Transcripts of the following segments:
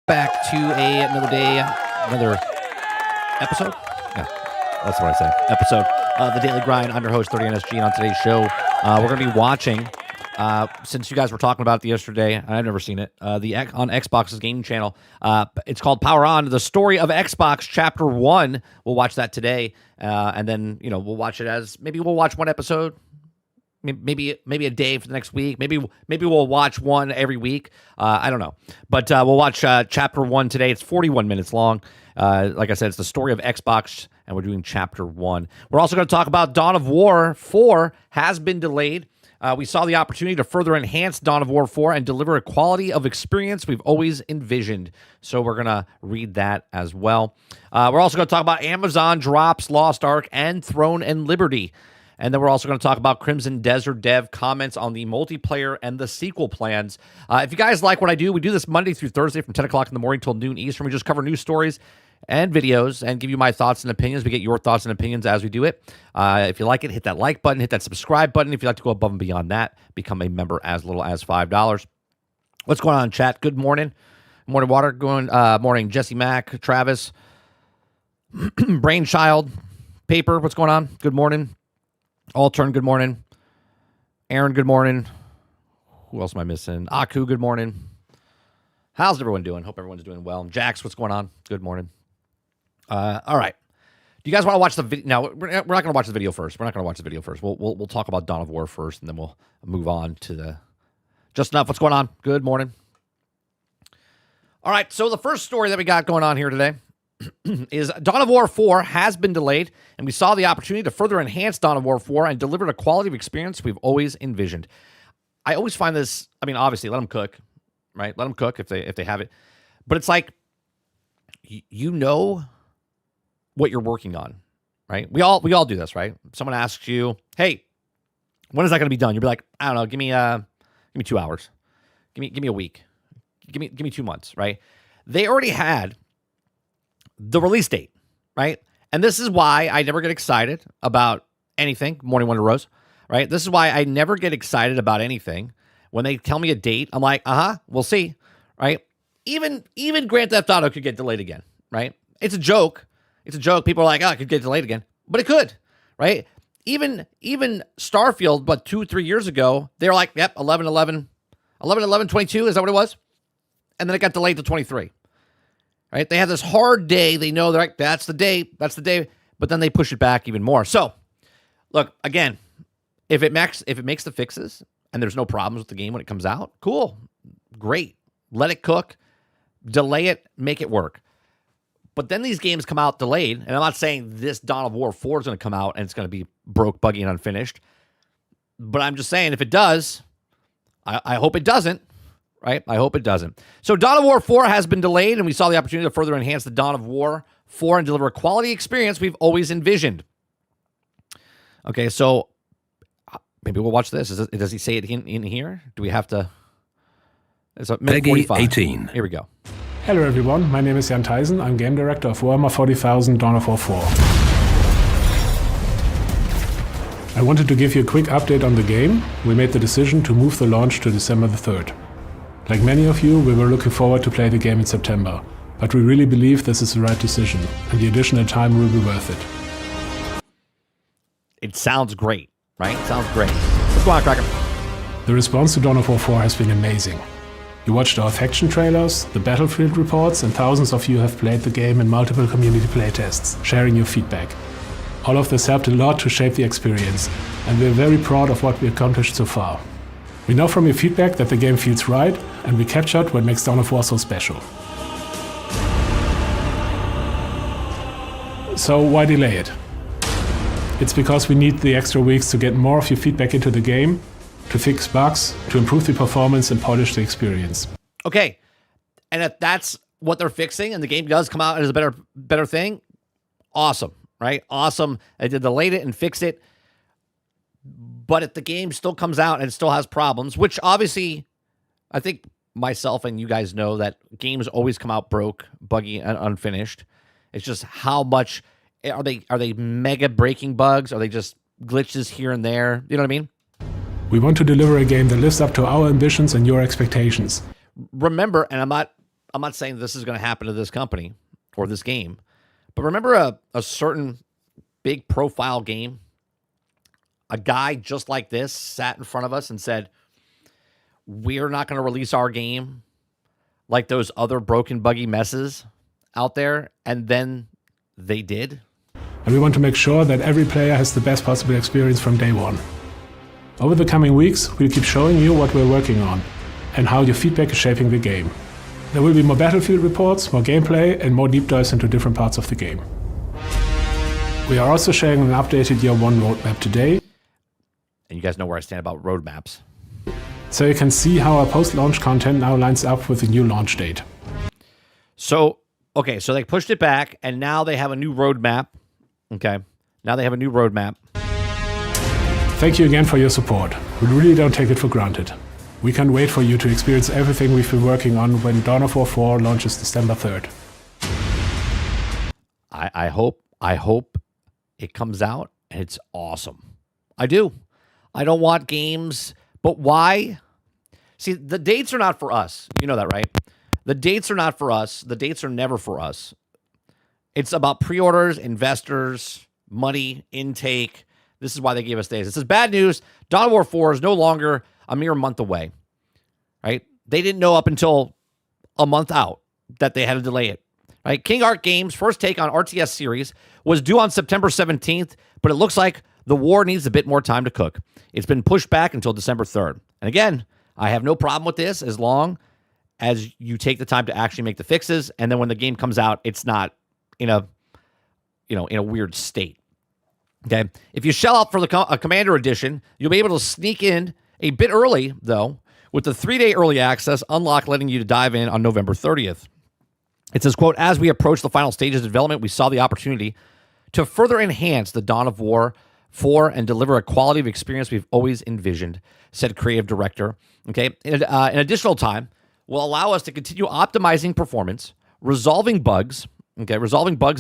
Back to another day, another episode. Yeah, that's what I say. Episode of the Daily Grind. I'm your host, 30NSG, and on today's show, we're going to be watching. Since you guys were talking about it yesterday, I've never seen it. On Xbox's gaming channel, it's called Power On: The Story of Xbox, Chapter 1. We'll watch that today, and then we'll watch it as maybe we'll watch one episode. Maybe a day for the next week. Maybe we'll watch one every week. I don't know. But we'll watch Chapter 1 today. It's 41 minutes long. Like I said, it's the story of Xbox, and we're doing Chapter 1. We're also going to talk about Dawn of War 4 has been delayed. We saw the opportunity to further enhance Dawn of War 4 and deliver a quality of experience we've always envisioned. So we're going to read that as well. We're also going to talk about Amazon drops Lost Ark and Throne and Liberty. And then we're also going to talk about Crimson Desert Dev comments on the multiplayer and the sequel plans. If you guys like what I do, we do this Monday through Thursday from 10 o'clock in the morning till noon Eastern. We just cover news stories and videos and give you my thoughts and opinions. We get your thoughts and opinions as we do it. If you like it, hit that like button, hit that subscribe button. If you'd like to go above and beyond that, become a member as little as $5. What's going on, chat? Good morning. Morning, Water. Morning, Jesse Mack, Travis, Brainchild, Paper. What's going on? Good morning. Altern, good morning. Aaron, good morning. Who else am I missing? Aku, good morning. How's everyone doing? Hope everyone's doing well. Jax, what's going on? Good morning. All right. Do you guys want to watch the video? No, we're not going to watch the video first. We're not going to watch the video first. We'll talk about Dawn of War first, and then we'll move on to the Just Enough. What's going on? Good morning. All right. So the first story that we got going on here today is Dawn of War 4 has been delayed, and we saw the opportunity to further enhance Dawn of War 4 and deliver the quality of experience we've always envisioned. I always find this, obviously, let them cook, right? Let them cook if they have it. But it's like, you know what you're working on, right? We all do this, right? Someone asks you, hey, when is that going to be done? You'll be like, I don't know, give me 2 hours. Give me a week. Give me 2 months, right? They already had the release date, right? And this is why I never get excited about anything. Morning Wonder Rose, right? This is why I never get excited about anything. When they tell me a date, I'm like, we'll see, right? Even Grand Theft Auto could get delayed again, right? It's a joke. It's a joke. People are like, it could get delayed again. But it could, right? Even Starfield, but 2-3 years ago, they were like, yep, 11/11/22, is that what it was? And then it got delayed to 23. Right? They have this hard day. They know they're like, that's the day. But then they push it back even more. So, look, again, if it makes the fixes and there's no problems with the game when it comes out, cool. Great. Let it cook. Delay it. Make it work. But then these games come out delayed, and I'm not saying this Dawn of War 4 is going to come out and it's going to be broke, buggy, and unfinished. But I'm just saying, if it does, I hope it doesn't. Right? I hope it doesn't. So Dawn of War 4 has been delayed, and we saw the opportunity to further enhance the Dawn of War 4 and deliver a quality experience we've always envisioned. Okay, so maybe we'll watch this. Does he say it in here? Do we have to? It's a minute 45. 18. Here we go. Hello everyone, my name is Jan Thijssen. I'm game director of Warhammer 40,000 Dawn of War 4. I wanted to give you a quick update on the game. We made the decision to move the launch to December the 3rd. Like many of you, we were looking forward to play the game in September, but we really believe this is the right decision, and the additional time will be worth it. It sounds great, right? It sounds great. What's going on, Cracker? The response to Dawn of War 4 has been amazing. You watched our faction trailers, the Battlefield reports, and thousands of you have played the game in multiple community playtests, sharing your feedback. All of this helped a lot to shape the experience, and we're very proud of what we accomplished so far. We know from your feedback that the game feels right, and we captured what makes Dawn of War so special. So why delay it? It's because we need the extra weeks to get more of your feedback into the game, to fix bugs, to improve the performance and polish the experience. Okay, and if that's what they're fixing and the game does come out as a better thing, awesome, right? Awesome. They delayed it and fixed it. But if the game still comes out and it still has problems, which obviously I think myself and you guys know that games always come out broke, buggy, and unfinished. It's just how much are they mega breaking bugs? Are they just glitches here and there? You know what I mean? We want to deliver a game that lives up to our ambitions and your expectations. Remember, and I'm not saying this is going to happen to this company or this game, but remember a certain big profile game? A guy just like this sat in front of us and said, we're not going to release our game like those other broken, buggy messes out there. And then they did. And we want to make sure that every player has the best possible experience from day one. Over the coming weeks, we'll keep showing you what we're working on and how your feedback is shaping the game. There will be more Battlefield reports, more gameplay, and more deep dives into different parts of the game. We are also sharing an updated Year 1 roadmap today. And you guys know where I stand about roadmaps. So you can see how our post-launch content now lines up with the new launch date. So, okay, so they pushed it back, and now they have a new roadmap. Okay, now they have a new roadmap. Thank you again for your support. We really don't take it for granted. We can't wait for you to experience everything we've been working on when Dawn of War 4 launches December 3rd. I hope it comes out and it's awesome. I do. I don't want games, but why? See, the dates are not for us. You know that, right? The dates are not for us. The dates are never for us. It's about pre-orders, investors, money, intake. This is why they gave us days. It says bad news. Dawn of War 4 is no longer a mere month away, right? They didn't know up until a month out that they had to delay it, right? King Art Games' first take on RTS series was due on September 17th, but it looks like the war needs a bit more time to cook. It's been pushed back until December 3rd. And again, I have no problem with this as long as you take the time to actually make the fixes, and then when the game comes out, it's not in a weird state. Okay, if you shell out for a Commander Edition, you'll be able to sneak in a bit early, though, with the 3-day early access unlock letting you to dive in on November 30th. It says, quote, as we approach the final stages of development, we saw the opportunity to further enhance the Dawn of War 4 and deliver a quality of experience we've always envisioned, said creative director. Okay, an additional time will allow us to continue optimizing performance, resolving bugs, and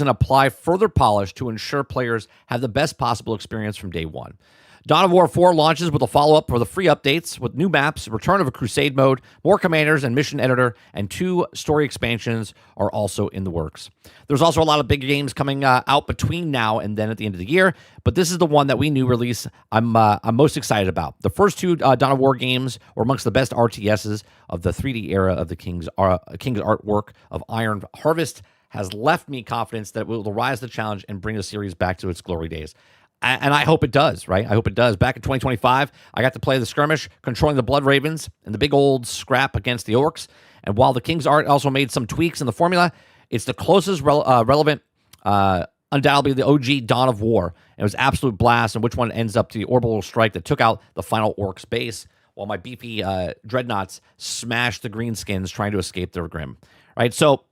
apply further polish to ensure players have the best possible experience from day one. Dawn of War 4 launches with a follow-up for the free updates with new maps, return of a crusade mode, more commanders and mission editor, and 2 story expansions are also in the works. There's also a lot of big games coming out between now and then at the end of the year, but this is the one that we knew release I'm most excited about. The first 2 Dawn of War games were amongst the best RTSs of the 3D era of the King's artwork of Iron Harvest has left me confidence that it will rise to the challenge and bring the series back to its glory days. And I hope it does, right? I hope it does. Back in 2025, I got to play the skirmish, controlling the Blood Ravens and the big old scrap against the Orcs. And while the King's Art also made some tweaks in the formula, it's the closest relevant, undoubtedly the OG Dawn of War. And it was absolute blast, and which one ends up to the orbital strike that took out the final Orcs base, while my beefy dreadnoughts smashed the greenskins trying to escape their grim. Right? So,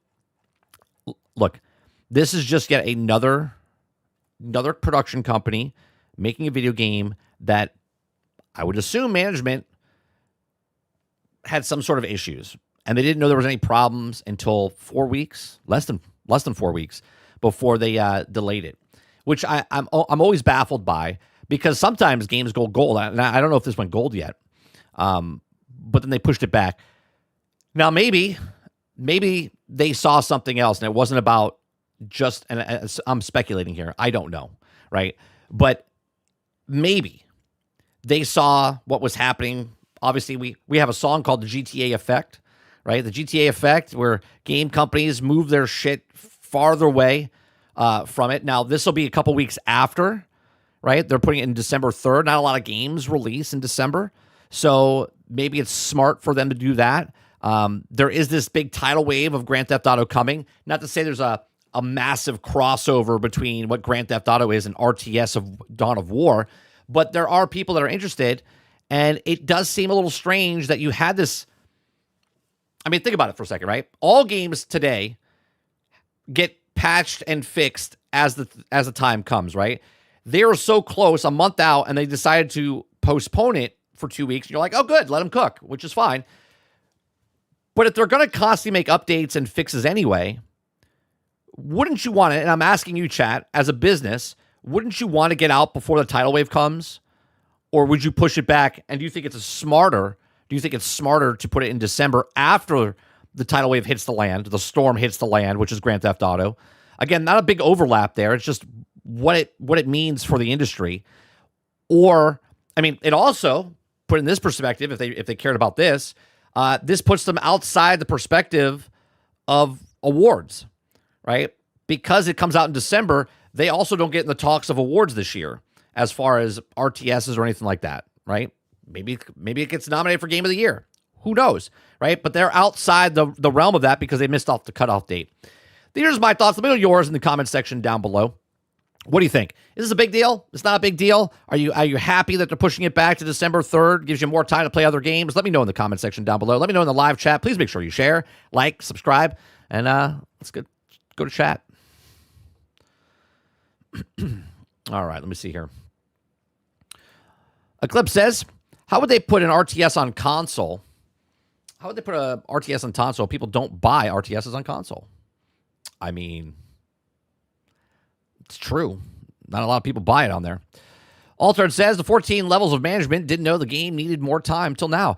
look, this is just yet another production company making a video game that I would assume management had some sort of issues, and they didn't know there was any problems until 4 weeks, less than 4 weeks before they delayed it, which I'm always baffled by, because sometimes games go gold. And I don't know if this went gold yet, but then they pushed it back. Now maybe they saw something else, and it wasn't about just, and I'm speculating here, I don't know, right? But maybe they saw what was happening. Obviously, we have a song called the GTA Effect, right? The GTA Effect, where game companies move their shit farther away from it. Now, this will be a couple weeks after, right? They're putting it in December 3rd. Not a lot of games release in December, so maybe it's smart for them to do that. There is this big tidal wave of Grand Theft Auto coming. Not to say there's a massive crossover between what Grand Theft Auto is and RTS of Dawn of War, but there are people that are interested, and it does seem a little strange that you had this. I mean, think about it for a second, right? All games today get patched and fixed as the time comes, right? They were so close, a month out, and they decided to postpone it for 2 weeks. And you're like, oh, good, let them cook, which is fine. But if they're going to constantly make updates and fixes anyway, wouldn't you want it? And I'm asking you, chat, as a business, wouldn't you want to get out before the tidal wave comes? Or would you push it back? And do you think it's smarter to put it in December after the tidal wave hits the land, the storm hits the land, which is Grand Theft Auto. Again, not a big overlap there. It's just what it means for the industry. Or, I mean, it also, put in this perspective, if they cared about this, this puts them outside the perspective of awards, right? Because it comes out in December, they also don't get in the talks of awards this year as far as RTSs or anything like that, right? Maybe it gets nominated for Game of the Year. Who knows, right? But they're outside the realm of that because they missed off the cutoff date. Here's my thoughts. Let me know yours in the comment section down below. What do you think? Is this a big deal? It's not a big deal? Are you happy that they're pushing it back to December 3rd? Gives you more time to play other games? Let me know in the comment section down below. Let me know in the live chat. Please make sure you share, like, subscribe, and let's go to chat. All right, let me see here. Eclipse says, how would they put an RTS on console? How would they put a RTS on console? People don't buy RTSs on console. I mean, it's true. Not a lot of people buy it on there. Altered says the 14 levels of management didn't know the game needed more time till now.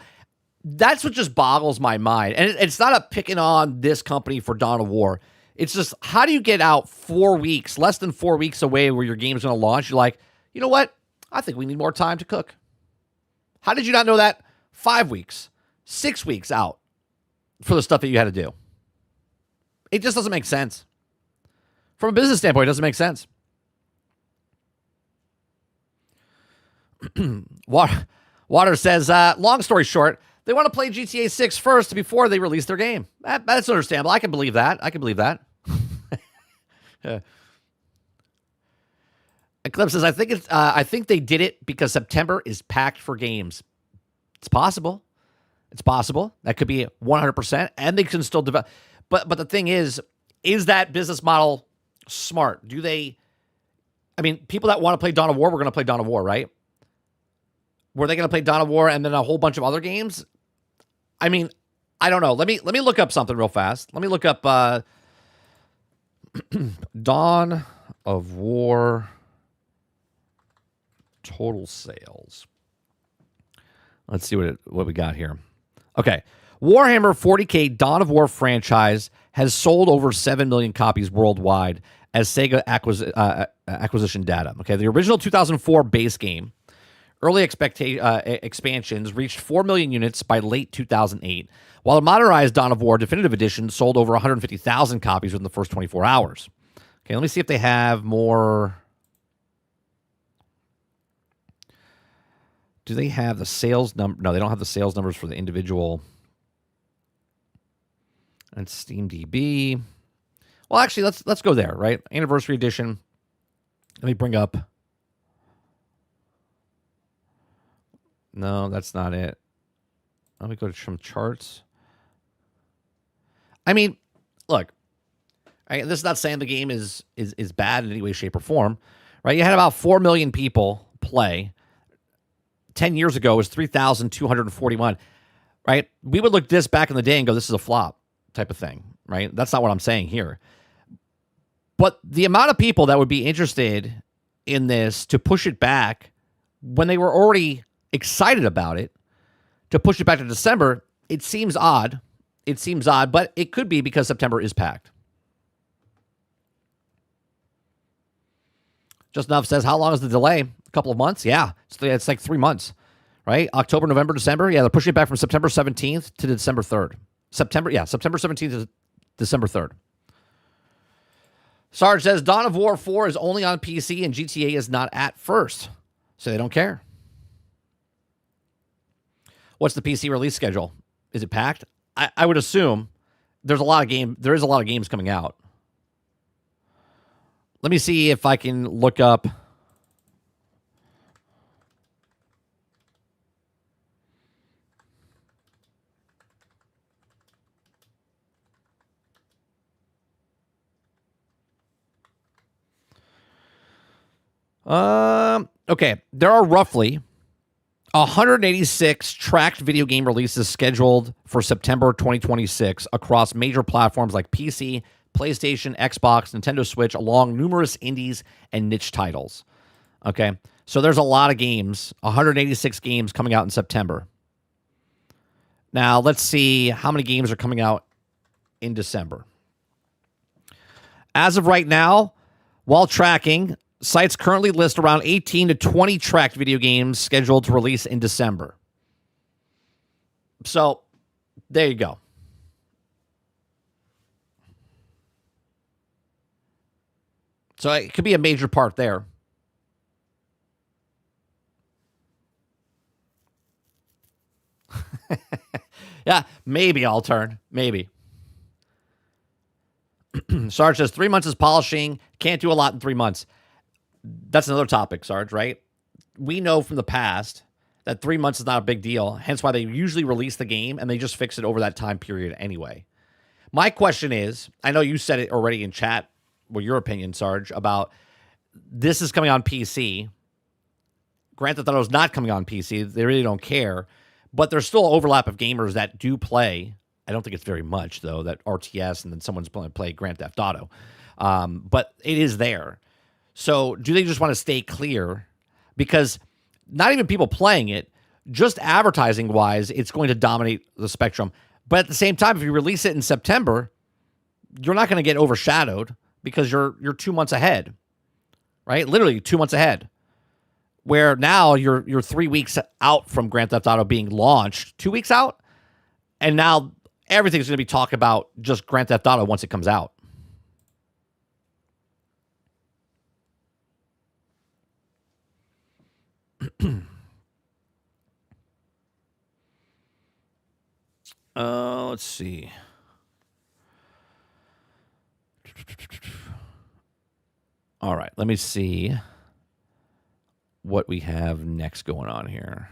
That's what just boggles my mind. And it's not a picking on this company for Dawn of War. It's just, how do you get out 4 weeks, less than 4 weeks away where your game's going to launch? You're like, you know what? I think we need more time to cook. How did you not know that 5 weeks, 6 weeks out for the stuff that you had to do? It just doesn't make sense. From a business standpoint, it doesn't make sense. Water says, long story short, they want to play GTA 6 first before they release their game. That's understandable. I can believe that. Eclipse says, I think they did it because September is packed for games. It's possible. That could be 100%, and they can still develop. But the thing is that business model smart? Do they? I mean, people that want to play Dawn of War, we're going to play Dawn of War, right? Were they going to play Dawn of War and then a whole bunch of other games? I mean, I don't know. Let me look up something real fast. Let me look up Dawn of War total sales. Let's see what we got here. Okay. Warhammer 40K Dawn of War franchise has sold over 7 million copies worldwide as Sega acquisition data. Okay, the original 2004 base game, early expansions reached 4 million units by late 2008, while the modernized Dawn of War Definitive Edition sold over 150,000 copies within the first 24 hours. Okay, let me see if they have more. Do they have the sales number? No, they don't have the sales numbers for the individual. And SteamDB. Well, actually, let's go there, right? Anniversary edition. Let me bring up. No, that's not it. Let me go to some charts. I mean, look. This is not saying the game is bad in any way, shape, or form, right? You had about 4 million people play. 10 years ago, it was 3,241, right? We would look this back in the day and go, this is a flop type of thing, right? That's not what I'm saying here. But the amount of people that would be interested in this to push it back when they were already excited about it, to push it back to December, it seems odd. But it could be because September is packed. Just Enough says, how long is the delay? A couple of months? Yeah, it's like 3 months, right? October, November, December. Yeah, they're pushing it back from September 17th to December 3rd. September 17th to December 3rd. Sarge says, Dawn of War 4 is only on PC and GTA is not at first. So they don't care. What's the PC release schedule? Is it packed? I would assume there is a lot of games coming out. Let me see if I can look up. Okay, there are roughly 186 tracked video game releases scheduled for September 2026 across major platforms like PC, PlayStation, Xbox, Nintendo Switch, along numerous indies and niche titles. Okay, so there's a lot of games, 186 games coming out in September. Now, let's see how many games are coming out in December. As of right now, while tracking, sites currently list around 18 to 20 tracked video games scheduled to release in December. So, there you go. So it could be a major part there. Yeah, maybe I'll turn. Maybe. Sarge says 3 months is polishing. Can't do a lot in 3 months. That's another topic, Sarge, right? We know from the past that 3 months is not a big deal. Hence why they usually release the game and they just fix it over that time period anyway. My question is, I know you said it already in chat, well, your opinion, Sarge, about this is coming on PC. Grand Theft Auto is not coming on PC. They really don't care. But there's still overlap of gamers that do play. I don't think it's very much, though, that RTS and then someone's going to play Grand Theft Auto. But it is there. So do they just want to stay clear? Because not even people playing it, just advertising-wise, it's going to dominate the spectrum. But at the same time, if you release it in September, you're not going to get overshadowed because you're 2 months ahead, right? Literally 2 months ahead. Where now you're 3 weeks out from Grand Theft Auto being launched, 2 weeks out, and now everything's going to be talked about just Grand Theft Auto once it comes out. Let's see. All right, let me see what we have next going on here.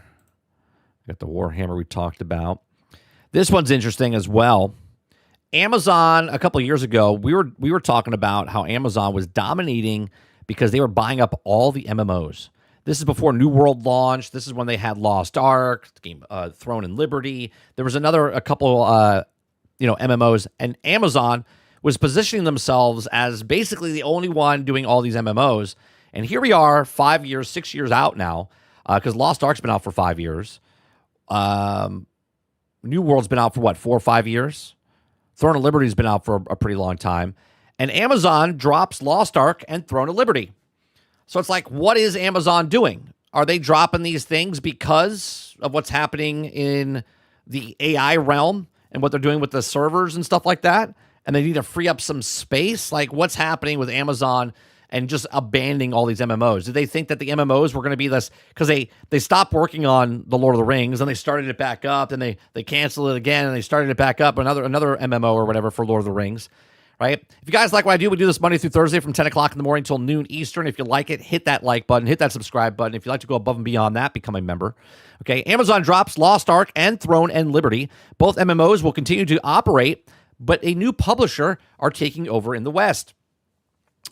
Got the Warhammer we talked about. This one's interesting as well. Amazon, a couple of years ago, we were talking about how Amazon was dominating because they were buying up all the MMOs. This is before New World launched. This is when they had Lost Ark, game Throne and Liberty. There was a couple MMOs, and Amazon was positioning themselves as basically the only one doing all these MMOs. And here we are, 5 years, 6 years out now, because Lost Ark's been out for 5 years. New World's been out for, 4 or 5 years? Throne of Liberty's been out for a pretty long time. And Amazon drops Lost Ark and Throne of Liberty. So it's like, what is Amazon doing? Are they dropping these things because of what's happening in the AI realm and what they're doing with the servers and stuff like that? And they need to free up some space? Like, what's happening with Amazon and just abandoning all these MMOs? Did they think that the MMOs were going to be this? Because they stopped working on the Lord of the Rings, and they started it back up, and they canceled it again, and they started it back up, another MMO or whatever for Lord of the Rings, right? If you guys like what I do, we do this Monday through Thursday from 10 o'clock in the morning until noon Eastern. If you like it, hit that like button, hit that subscribe button. If you'd like to go above and beyond that, become a member. Okay, Amazon drops Lost Ark and Throne and Liberty. Both MMOs will continue to operate, but a new publisher are taking over in the West.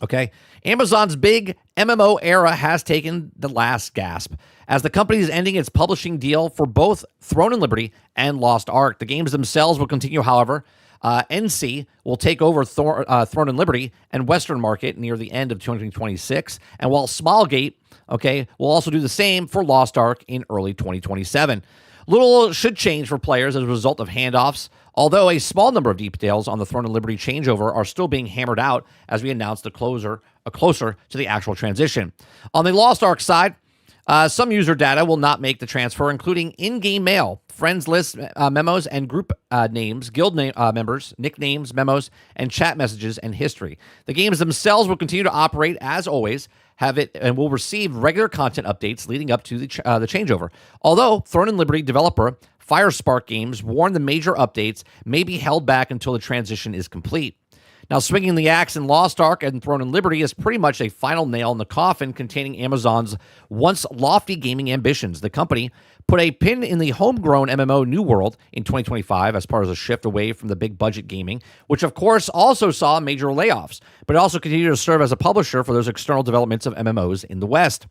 Okay, Amazon's big MMO era has taken the last gasp as the company is ending its publishing deal for both Throne and Liberty and Lost Ark. The games themselves will continue, however. NC will take over Throne and Liberty and Western Market near the end of 2026. And while Smallgate, will also do the same for Lost Ark in early 2027. Little should change for players as a result of handoffs, although a small number of details on the Throne and Liberty changeover are still being hammered out as we announce closer to the actual transition. On the Lost Ark side, some user data will not make the transfer, including in-game mail, friends list memos, and group names, guild members, nicknames, memos, and chat messages and history. The games themselves will continue to operate as always, and will receive regular content updates leading up to the changeover. Although Throne and Liberty developer Firespark Games warned the major updates may be held back until the transition is complete. Now, swinging the axe in Lost Ark and Throne and Liberty is pretty much a final nail in the coffin containing Amazon's once lofty gaming ambitions. The company put a pin in the homegrown MMO New World in 2025 as part of a shift away from the big budget gaming, which of course also saw major layoffs, but it also continued to serve as a publisher for those external developments of MMOs in the West.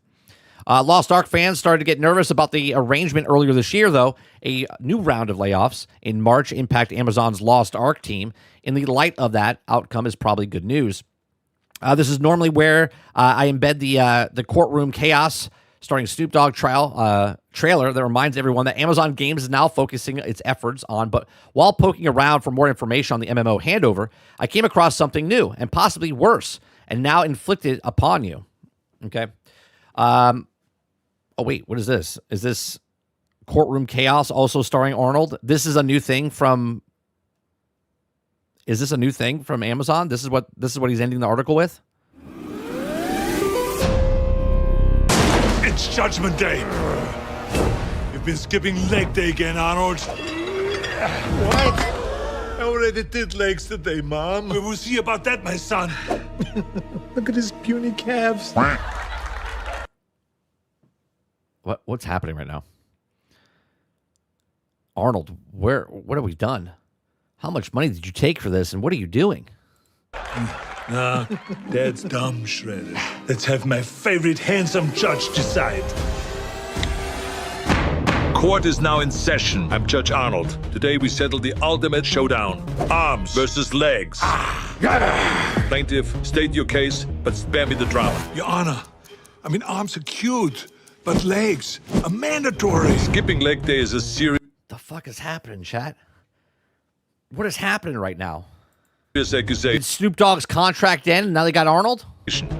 Lost Ark fans started to get nervous about the arrangement earlier this year, though. A new round of layoffs in March impact Amazon's Lost Ark team. In the light of that, outcome is probably good news. This is normally where I embed the courtroom chaos starring Snoop Dogg trailer that reminds everyone that Amazon Games is now focusing its efforts on. But while poking around for more information on the MMO handover, I came across something new and possibly worse, and now inflicted upon you. Okay. Oh wait, what is this? Is this Courtroom Chaos also starring Arnold? This is a new thing from. Is this a new thing from Amazon? This is what he's ending the article with. It's Judgment Day. You've been skipping leg day again, Arnold. What? I already did legs today, Mom. We will see about that, my son. Look at his puny calves. What's happening right now? Arnold, what have we done? How much money did you take for this, and what are you doing? Nah, that's dumb, Shredded. Let's have my favorite handsome judge decide. Court is now in session. I'm Judge Arnold. Today we settle the ultimate showdown. Arms versus legs. Plaintiff, state your case, but spare me the drama. Your Honor, I mean, arms are cute, but legs are mandatory. Skipping leg day is a serious The fuck is happening, chat? What is happening right now? Did accusation. Snoop Dogg's contract end and now they got Arnold?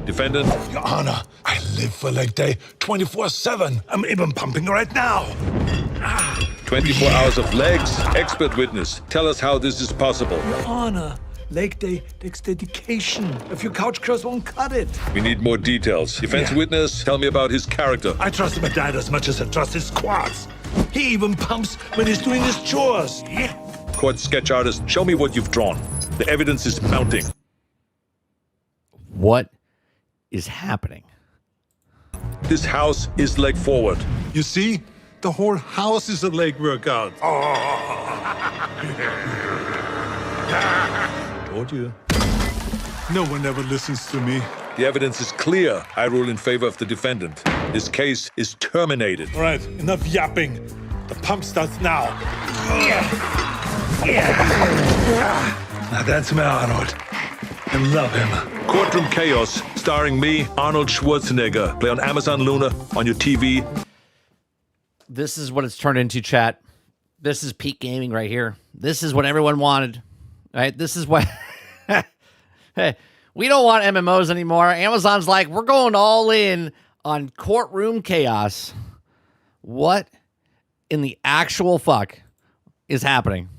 Defendant. Your Honor, I live for leg day 24/7. I'm even pumping right now. 24 hours of legs. Expert witness. Tell us how this is possible. Your Honor, leg day takes dedication. A few couch curls won't cut it. We need more details. Defense Yeah. witness, tell me about his character. I trust my dad as much as I trust his squads. He even pumps when he's doing his chores. Yeah. Court sketch artist, show me what you've drawn. The evidence is mounting. What is happening? This house is leg forward. You see? The whole house is a leg workout. Told you. No one ever listens to me. The evidence is clear. I rule in favor of the defendant. This case is terminated. All right, enough yapping. The pump starts now. Now that's my Arnold. I love him. Courtroom Chaos, starring me, Arnold Schwarzenegger. Play on Amazon Luna, on your TV. This is what it's turned into, chat. This is peak gaming right here. This is what everyone wanted, right? This is what... Hey, we don't want MMOs anymore. Amazon's like, we're going all in on Courtroom Chaos. What in the actual fuck is happening?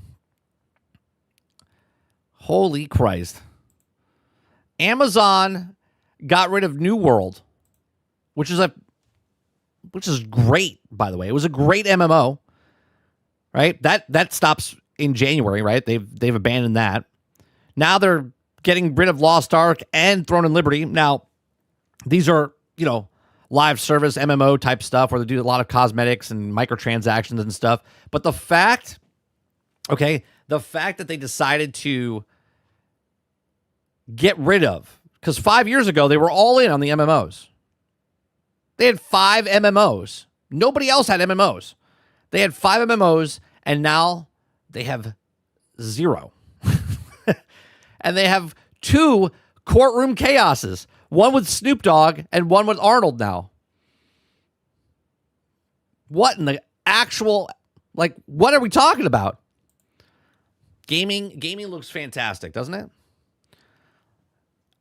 Holy Christ. Amazon got rid of New World, which is great, by the way. It was a great MMO, right? That stops in January, right? They've abandoned that. Now they're getting rid of Lost Ark and Throne and Liberty. Now, these are, live service MMO type stuff where they do a lot of cosmetics and microtransactions and stuff. But the fact that they decided to get rid of, because 5 years ago, they were all in on the MMOs. They had 5 MMOs. Nobody else had MMOs. They had 5 MMOs, and now they have 0. And they have 2 Courtroom Chaoses. One with Snoop Dogg and one with Arnold now. What in the actual... what are we talking about? Gaming looks fantastic, doesn't it?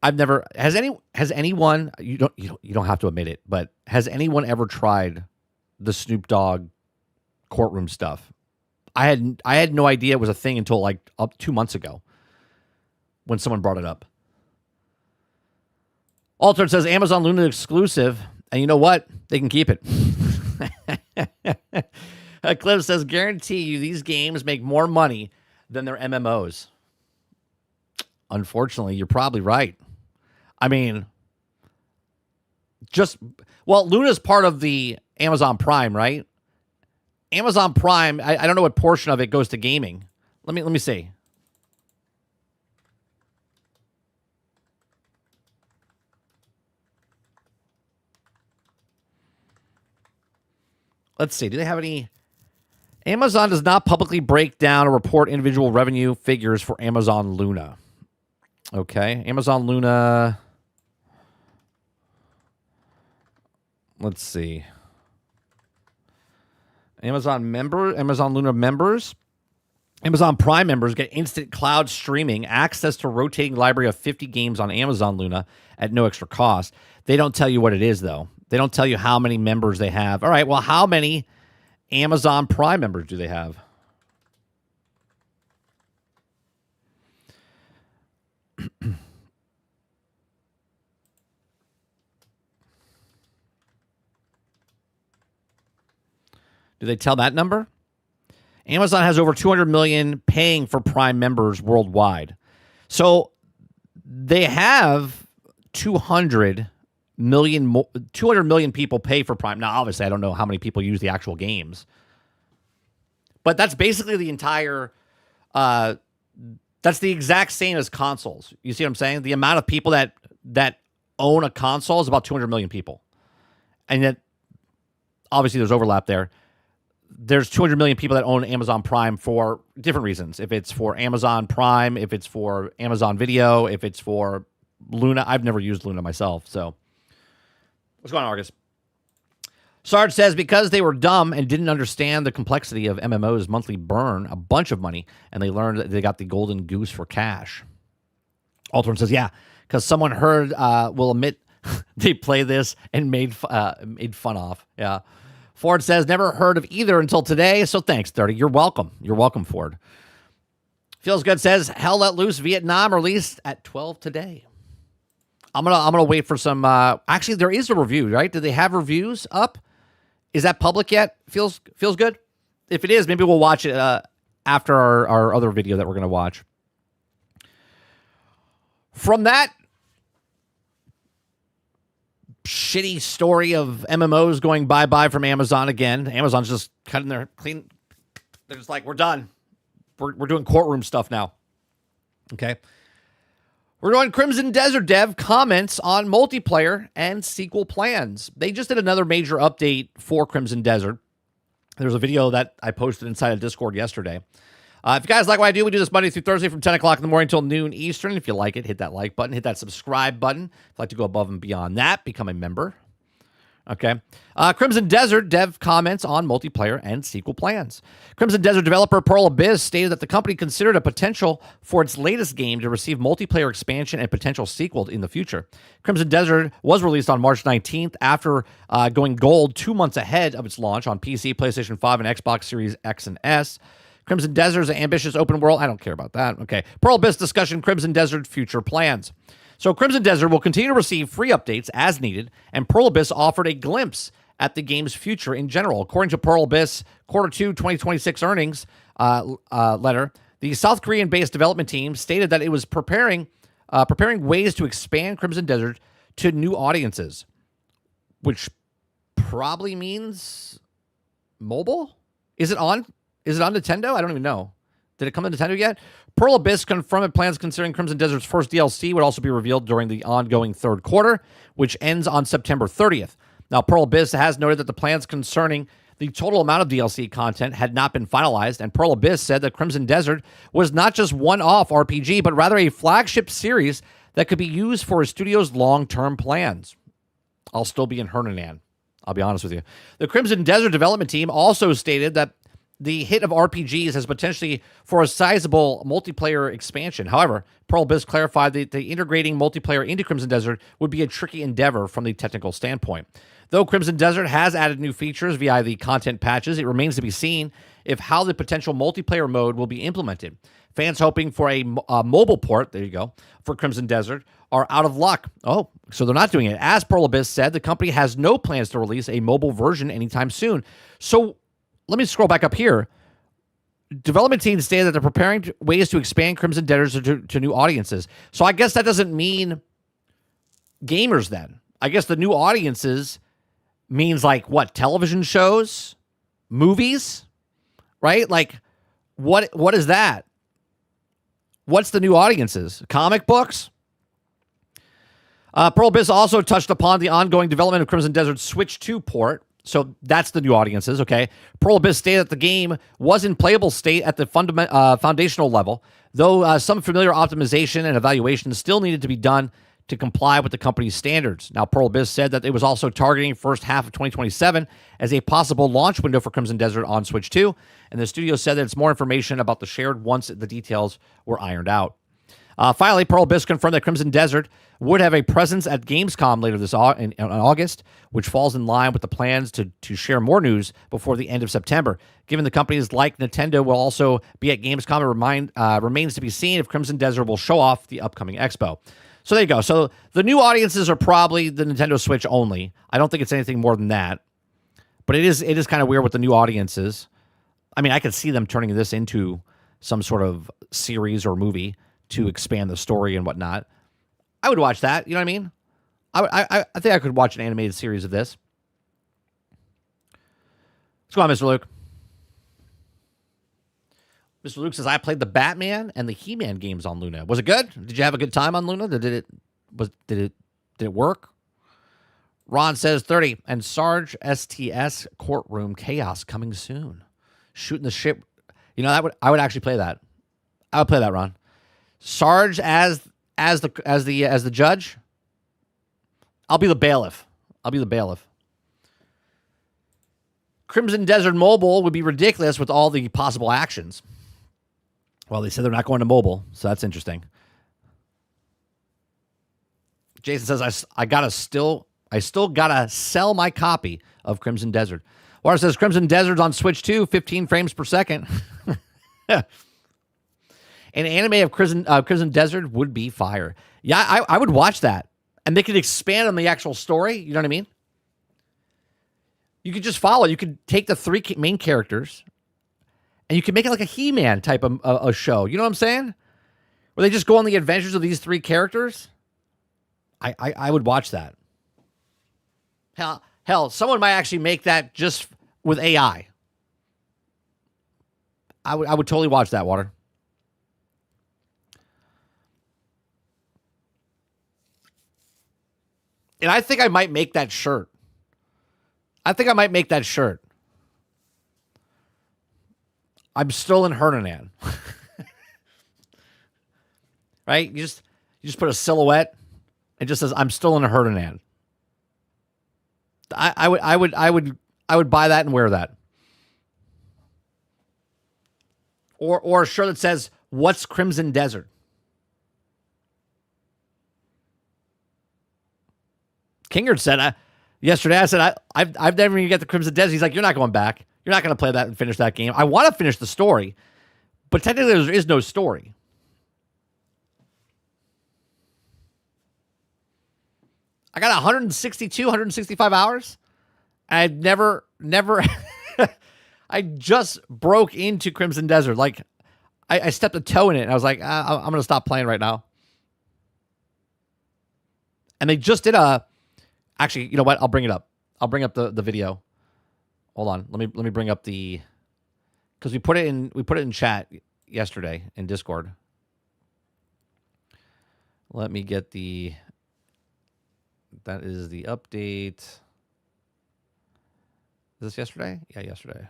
I've never... Has anyone... You don't have to admit it, but has anyone ever tried the Snoop Dogg courtroom stuff? I had no idea it was a thing until up 2 months ago when someone brought it up. Altered says Amazon Luna exclusive, and you know what? They can keep it. Cliff says, guarantee you these games make more money than their MMOs. Unfortunately, you're probably right. I mean, Luna's part of the Amazon Prime, right? Amazon Prime, I don't know what portion of it goes to gaming. Let me see. Let's see. Do they have any? Amazon does not publicly break down or report individual revenue figures for Amazon Luna. Okay. Amazon Luna. let's see. Amazon Luna members. Amazon Prime members get instant cloud streaming, access to a rotating library of 50 games on Amazon Luna at no extra cost. They don't tell you what it is, though. They don't tell you how many members they have. All right, well, how many Amazon Prime members do they have? Do they tell that number? Amazon has over 200 million paying for Prime members worldwide. So they have 200 million people pay for Prime. Now, obviously, I don't know how many people use the actual games. But that's basically the entire... that's the exact same as consoles. You see what I'm saying? The amount of people that own a console is about 200 million people. And yet, obviously, there's overlap there. There's 200 million people that own Amazon Prime for different reasons. If it's for Amazon Prime, if it's for Amazon Video, if it's for Luna. I've never used Luna myself. So what's going on, Argus? Sarge says, because they were dumb and didn't understand the complexity of MMOs monthly burn a bunch of money, and they learned that they got the golden goose for cash. Alterman says, yeah, because someone heard will admit they play this and made fun of. Yeah. Ford says, never heard of either until today, so thanks, 30. You're welcome. You're welcome, Ford. Feels Good says, Hell Let Loose Vietnam released at 12 today. I'm gonna wait for some... actually, there is a review, right? Do they have reviews up? Is that public yet? Feels good? If it is, maybe we'll watch it after our other video that we're going to watch. From that shitty story of MMOs going bye-bye from Amazon again, Amazon's just cutting their clean... They're just like, we're done. We're doing courtroom stuff now. Okay? We're doing Crimson Desert Dev comments on multiplayer and sequel plans. They just did another major update for Crimson Desert. There's a video that I posted inside of Discord yesterday. If you guys like what I do, we do this Monday through Thursday from 10 o'clock in the morning until noon Eastern. If you like it, hit that like button, hit that subscribe button. If you'd like to go above and beyond that, become a member. Okay. Crimson Desert Dev comments on multiplayer and sequel plans. Crimson Desert developer Pearl Abyss stated that the company considered a potential for its latest game to receive multiplayer expansion and potential sequel in the future. Crimson Desert was released on March 19th after going gold 2 months ahead of its launch on PC, PlayStation 5, and Xbox Series X and S. Crimson Desert's ambitious open world. I don't care about that. Okay. Pearl Abyss discussion Crimson Desert future plans. So Crimson Desert will continue to receive free updates as needed, and Pearl Abyss offered a glimpse at the game's future in general. According to Pearl Abyss Quarter 2 2026 earnings letter, the South Korean-based development team stated that it was preparing ways to expand Crimson Desert to new audiences, which probably means mobile? Is it on Nintendo? I don't even know. Did it come to Nintendo yet? Pearl Abyss confirmed plans considering Crimson Desert's first DLC would also be revealed during the ongoing third quarter, which ends on September 30th. Now, Pearl Abyss has noted that the plans concerning the total amount of DLC content had not been finalized, and Pearl Abyss said that Crimson Desert was not just one-off RPG, but rather a flagship series that could be used for a studio's long-term plans. I'll still be in Hernanan. I'll be honest with you. The Crimson Desert development team also stated that the hit of RPGs has potentially for a sizable multiplayer expansion. However, Pearl Abyss clarified that the integrating multiplayer into Crimson Desert would be a tricky endeavor from the technical standpoint. Though Crimson Desert has added new features via the content patches, it remains to be seen if how the potential multiplayer mode will be implemented. Fans hoping for a mobile port, there you go, for Crimson Desert are out of luck. Oh, so they're not doing it. As Pearl Abyss said, the company has no plans to release a mobile version anytime soon. So let me scroll back up here. Development teams stated that they're preparing ways to expand Crimson Desert to new audiences. So I guess that doesn't mean gamers then. I guess the new audiences means like what? Television shows? Movies? Right? Like what is that? What's the new audiences? Comic books? Pearl Abyss also touched upon the ongoing development of Crimson Desert's Switch 2 port. So that's the new audiences, okay? Pearl Abyss stated that the game was in playable state at the foundational level, though some familiar optimization and evaluation still needed to be done to comply with the company's standards. Now, Pearl Abyss said that it was also targeting first half of 2027 as a possible launch window for Crimson Desert on Switch 2, and the studio said that it's more information about the shared once the details were ironed out. Finally, Pearl Abyss confirmed that Crimson Desert would have a presence at Gamescom later in August, which falls in line with the plans to share more news before the end of September. Given the companies like Nintendo will also be at Gamescom, it remains to be seen if Crimson Desert will show off the upcoming expo. So there you go. So the new audiences are probably the Nintendo Switch only. I don't think it's anything more than that. But it is kind of weird with the new audiences. I mean, I could see them turning this into some sort of series or movie to expand the story and whatnot. I would watch that. You know what I mean? I think I could watch an animated series of this. What's going on, Mr. Luke? Mr. Luke says, I played the Batman and the He-Man games on Luna. Was it good? Did you have a good time on Luna? Did it work? Ron says 30. And Sarge STS Courtroom Chaos coming soon. Shooting the ship. You know, I would actually play that. I would play that, Ron. Sarge as the judge. I'll be the bailiff. Crimson Desert Mobile would be ridiculous with all the possible actions. Well, they said they're not going to mobile, so that's interesting. Jason says I still gotta sell my copy of Crimson Desert. Water says Crimson Desert's on Switch 2, 15 frames per second. An anime of Crimson Desert would be fire. Yeah, I would watch that. And they could expand on the actual story. You know what I mean? You could just follow. You could take the three main characters and you could make it like a He-Man type of a show. You know what I'm saying? Where they just go on the adventures of these three characters. I would watch that. Hell, someone might actually make that just with AI. I would totally watch that, Water. And I think I might make that shirt. I'm still in Hernan. Right? You just put a silhouette. It just says I'm still in a Hernan. I would buy that and wear that. Or a shirt that says "What's Crimson Desert?" Kingard said yesterday. I said I've never even get the Crimson Desert. He's like, you're not going back. You're not going to play that and finish that game. I want to finish the story, but technically there is no story. I got 165 hours. I've never. I just broke into Crimson Desert. Like, I stepped a toe in it, and I was like, I'm going to stop playing right now. And they just did actually, you know what? I'll bring it up. I'll bring up the video. Hold on. Let me bring up because we put it in chat yesterday in Discord. Let me get that is the update. Is this yesterday? Yeah, yesterday.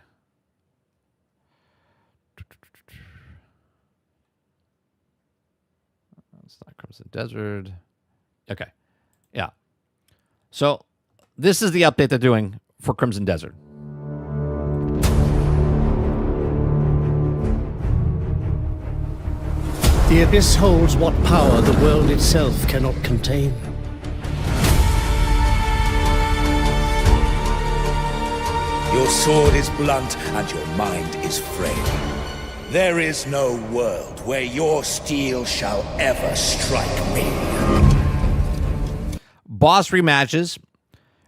It's not Crimson Desert. Okay. Yeah. So this is the update they're doing for Crimson Desert. The abyss holds what power the world itself cannot contain. Your sword is blunt and your mind is frail. There is no world where your steel shall ever strike me. Boss rematches.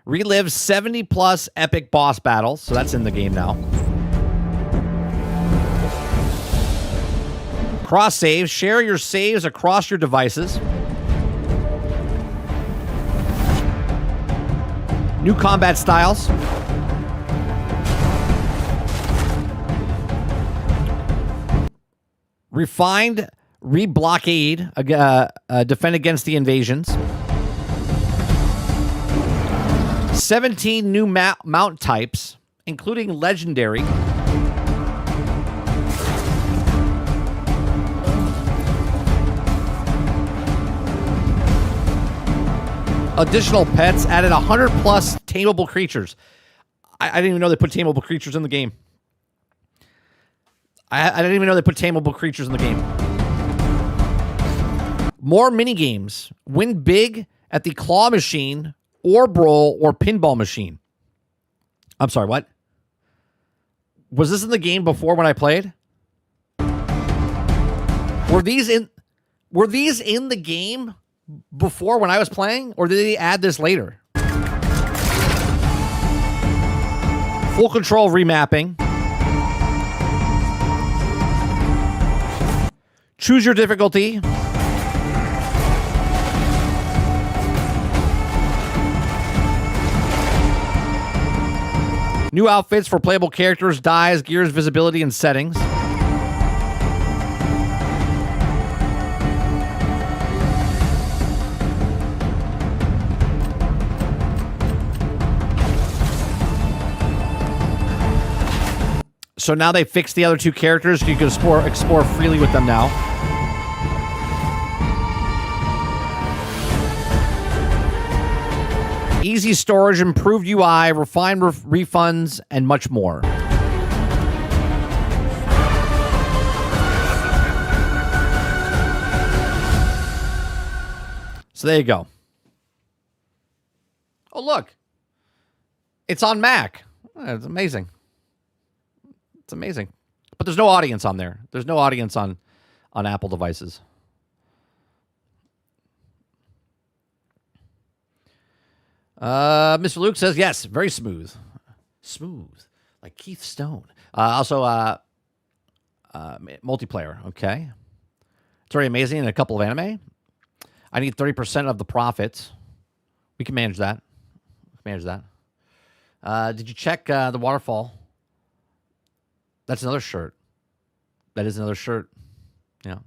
Relive 70+ epic boss battles. So that's in the game now. Cross saves. Share your saves across your devices. New combat styles. Refined reblockade. Defend against the invasions. 17 new mount types, including legendary. Additional pets added 100 plus tameable creatures. I didn't even know they put tameable creatures in the game. I didn't even know they put tameable creatures in the game. More mini games. Win big at the claw machine, orb roll, or pinball machine. I'm sorry, what? Was this in the game before when I played? Were these in the game before when I was playing, or did they add this later? Full control remapping. Choose your difficulty. New outfits for playable characters, dyes, gears, visibility, and settings. So now they fixed the other two characters. You can explore freely with them now. Easy storage, improved UI, refined refunds, and much more. So there you go. Oh, look. It's on Mac. It's amazing. It's amazing. But there's no audience on there. There's no audience on Apple devices. Mr. Luke says, yes, very smooth. Smooth. Like Keith Stone. Also, multiplayer. Okay. It's very amazing in a couple of anime. I need 30% of the profits. We can manage that. Did you check the waterfall? That's another shirt. That is another shirt. Yeah.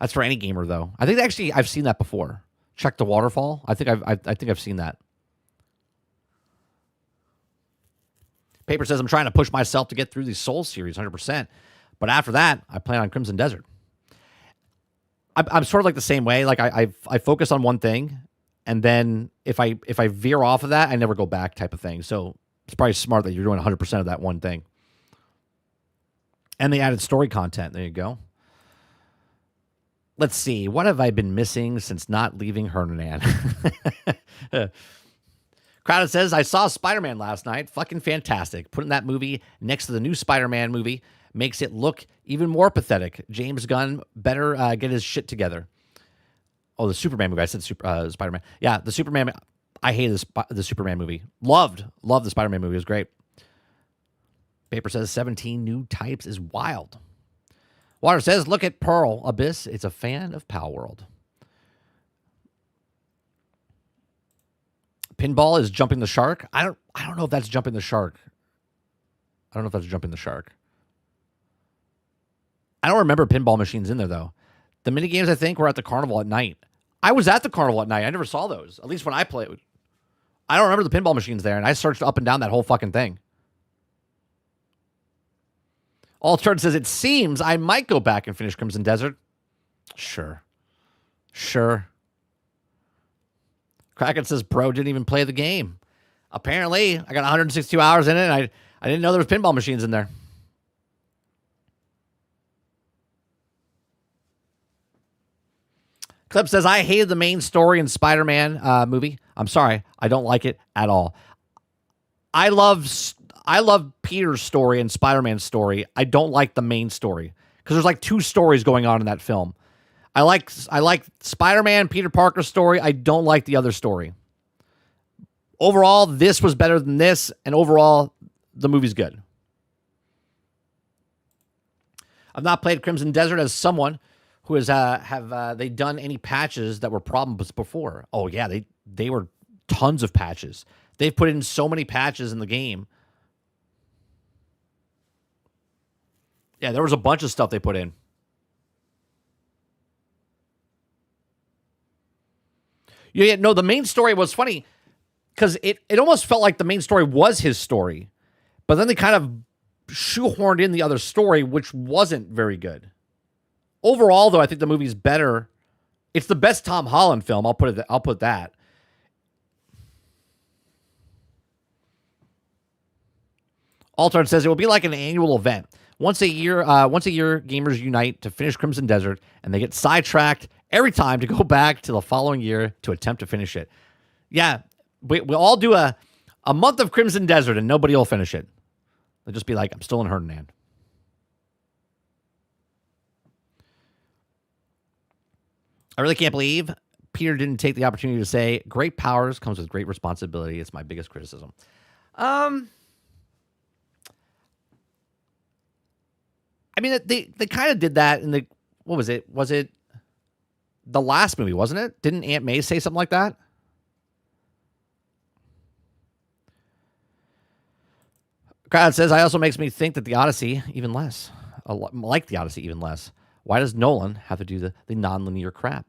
That's for any gamer, though. I think actually I've seen that before. Check the waterfall. I think I've seen that. Paper says I'm trying to push myself to get through the Soul series 100%, but after that I plan on Crimson Desert. I'm sort of like the same way. Like I focus on one thing, and then if I veer off of that, I never go back, type of thing. So it's probably smart that you're doing 100% of that one thing. And they added story content. There you go. Let's see. What have I been missing since not leaving Hernan? Crowded says, I saw Spider-Man last night. Fucking fantastic. Putting that movie next to the new Spider-Man movie makes it look even more pathetic. James Gunn better get his shit together. Oh, the Superman movie. I said Spider-Man. Yeah, the Superman. I hated the Superman movie. Loved the Spider-Man movie. It was great. Paper says 17 new types is wild. Water says, look at Pearl Abyss. It's a fan of Pal World. Pinball is jumping the shark. I don't know if that's jumping the shark. I don't remember pinball machines in there, though. The minigames, I think, were at the carnival at night. I was at the carnival at night. I never saw those, at least when I played. I don't remember the pinball machines there, and I searched up and down that whole fucking thing. Altered says, it seems I might go back and finish Crimson Desert. Sure. Kraken says, bro didn't even play the game. Apparently, I got 162 hours in it, and I didn't know there was pinball machines in there. Clip says, I hated the main story in Spider-Man movie. I'm sorry. I don't like it at all. I love Peter's story and Spider-Man's story. I don't like the main story because there's like two stories going on in that film. I like Spider-Man, Peter Parker's story. I don't like the other story. Overall, this was better than this, and overall, the movie's good. I've not played Crimson Desert as someone who has have they done any patches that were problems before. Oh yeah, they were tons of patches. They've put in so many patches in the game. Yeah, there was a bunch of stuff they put in. Yeah, no, the main story was funny because it almost felt like the main story was his story. But then they kind of shoehorned in the other story, which wasn't very good. Overall, though, I think the movie's better. It's the best Tom Holland film. I'll put that. Altard says it will be like an annual event. Once a year, gamers unite to finish Crimson Desert, and they get sidetracked every time to go back to the following year to attempt to finish it. Yeah, we all do a month of Crimson Desert, and nobody will finish it. They'll just be like, I'm still in Hernan. I really can't believe Peter didn't take the opportunity to say, great powers comes with great responsibility. It's my biggest criticism. I mean, they kind of did that in the, what was it? Was it the last movie, wasn't it? Didn't Aunt May say something like that? Crowd says, I also makes me think that the Odyssey even less. Like the Odyssey even less. Why does Nolan have to do the non-linear crap?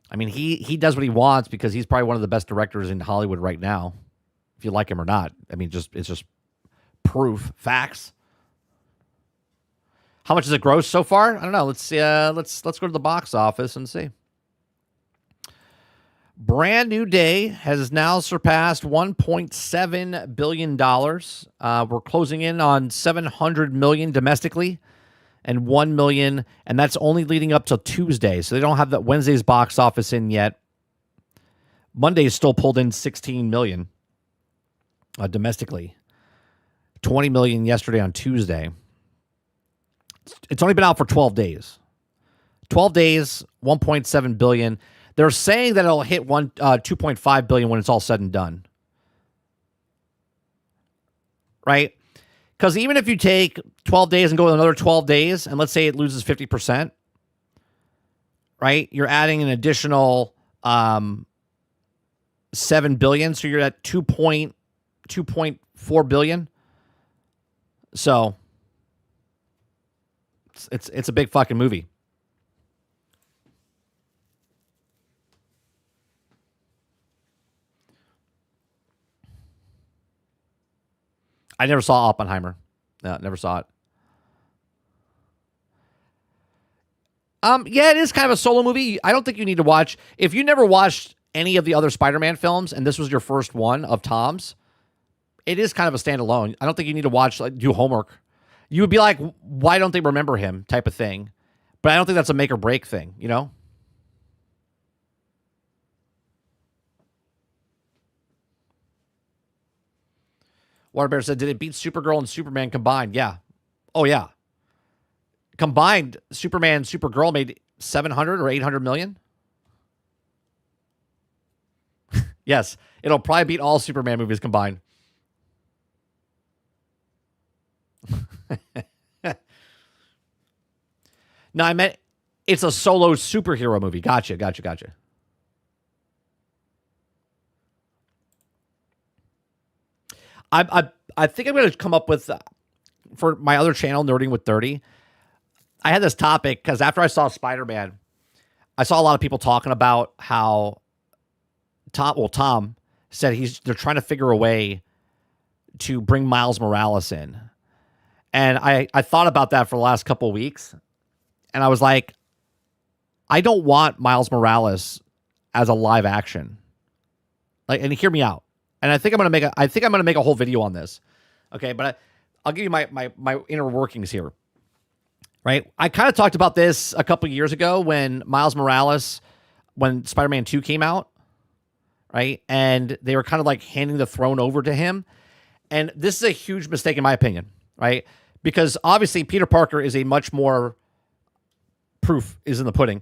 I mean, he does what he wants because he's probably one of the best directors in Hollywood right now. If you like him or not. I mean, it's just proof, facts. How much has it grossed so far? I don't know. Let's see. Let's go to the box office and see. Brand New Day has now surpassed $1.7 billion. We're closing in on $700 million domestically and $1 million, and that's only leading up till Tuesday. So they don't have that Wednesday's box office in yet. Monday's still pulled in $16 million domestically. $20 million yesterday on Tuesday. It's only been out for 12 days. 12 days, 1.7 billion. They're saying that it'll hit 2.5 billion when it's all said and done. Right? Because even if you take 12 days and go another 12 days, and let's say it loses 50%, right? You're adding an additional 7 billion, so you're at 2.4 billion. So it's a big fucking movie. I never saw Oppenheimer. No, never saw it. Yeah, it is kind of a solo movie. I don't think you need to watch. If you never watched any of the other Spider-Man films and this was your first one of Tom's, it is kind of a standalone. I don't think you need to watch, like, do homework. You would be like, why don't they remember him type of thing. But I don't think that's a make or break thing, you know? Waterbear said, did it beat Supergirl and Superman combined? Yeah. Oh, yeah. Combined, Superman and Supergirl made 700 or 800 million. Yes. It'll probably beat all Superman movies combined. No, I meant it's a solo superhero movie. Gotcha. I think I'm going to come up with, for my other channel, Nerding with 30, I had this topic because after I saw Spider-Man, I saw a lot of people talking about how Tom said they're trying to figure a way to bring Miles Morales in. And I thought about that for the last couple of weeks. And I was like, I don't want Miles Morales as a live action. Like, and hear me out. And I think I'm going to make a whole video on this. Okay, but I'll give you my inner workings here. Right? I kind of talked about this a couple years ago when Miles Morales, when Spider-Man 2 came out, right? And they were kind of like handing the throne over to him. And this is a huge mistake in my opinion, right? Because obviously Peter Parker is a much more, proof is in the pudding.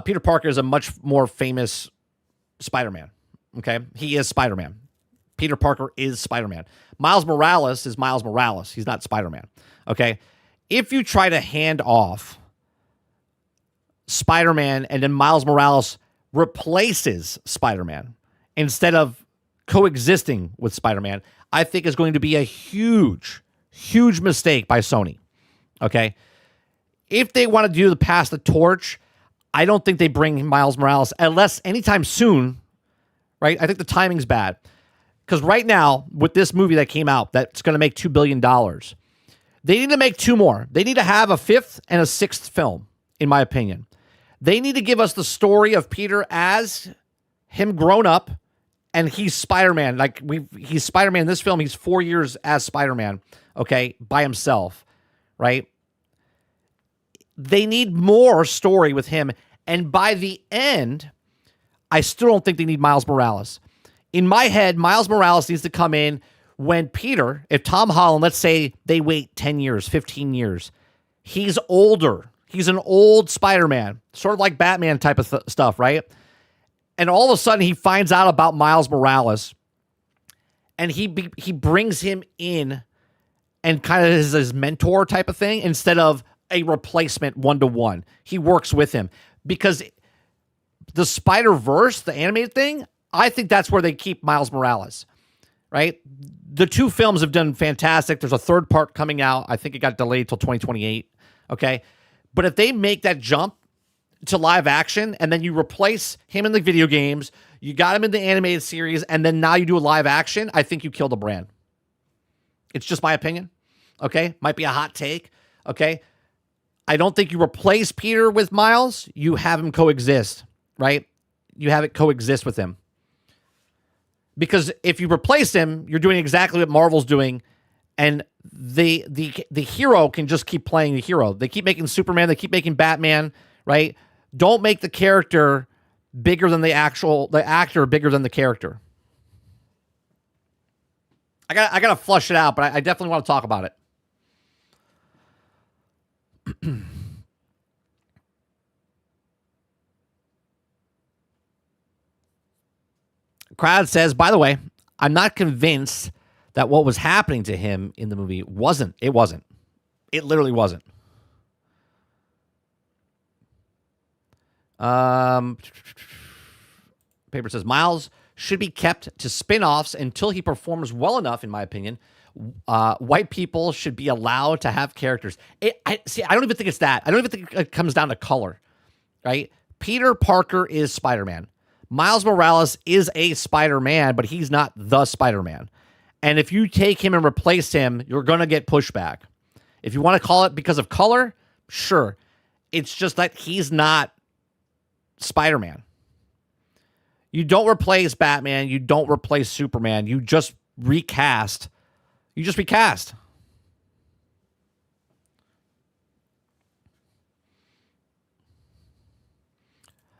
Peter Parker is a much more famous Spider-Man. Okay? He is Spider-Man. Peter Parker is Spider-Man. Miles Morales is Miles Morales. He's not Spider-Man. Okay? If you try to hand off Spider-Man and then Miles Morales replaces Spider-Man instead of coexisting with Spider-Man, I think is going to be a huge, huge mistake by Sony. Okay? If they want to do the pass the torch, I don't think they bring Miles Morales unless anytime soon, right? I think the timing's bad. Because right now, with this movie that came out, that's going to make $2 billion, they need to make two more. They need to have a fifth and a sixth film, in my opinion. They need to give us the story of Peter as him grown up, and he's Spider-Man. Like, he's Spider-Man in this film. He's 4 years as Spider-Man. okay, by himself, right? They need more story with him. And by the end, I still don't think they need Miles Morales. In my head, Miles Morales needs to come in when Peter, if Tom Holland, let's say they wait 10 years, 15 years, he's older. He's an old Spider-Man, sort of like Batman type of stuff, right? And all of a sudden he finds out about Miles Morales and he brings him in and kind of is his mentor type of thing instead of a replacement one-to-one. He works with him because the Spider-Verse, the animated thing, I think that's where they keep Miles Morales, right? The two films have done fantastic. There's a third part coming out. I think it got delayed till 2028, okay? But if they make that jump to live action and then you replace him in the video games, you got him in the animated series, and then now you do a live action, I think you kill the brand. It's just my opinion, okay? Might be a hot take, okay? I don't think you replace Peter with Miles. You have him coexist, right? You have it coexist with him. Because if you replace him, you're doing exactly what Marvel's doing, and the hero can just keep playing the hero. They keep making Superman, they keep making Batman, right? Don't make the character bigger than the actor bigger than the character. I gotta flush it out, but I definitely want to talk about it. Crowd says, by the way, I'm not convinced that what was happening to him in the movie wasn't. It wasn't. It literally wasn't. Paper says, Miles should be kept to spin-offs until he performs well enough, in my opinion. White people should be allowed to have characters. I don't even think it's that. I don't even think it comes down to color, right? Peter Parker is Spider-Man. Miles Morales is a Spider-Man, but he's not the Spider-Man. And if you take him and replace him, you're going to get pushback. If you want to call it because of color, sure. It's just that he's not Spider-Man. You don't replace Batman. You don't replace Superman. You just recast. You just recast.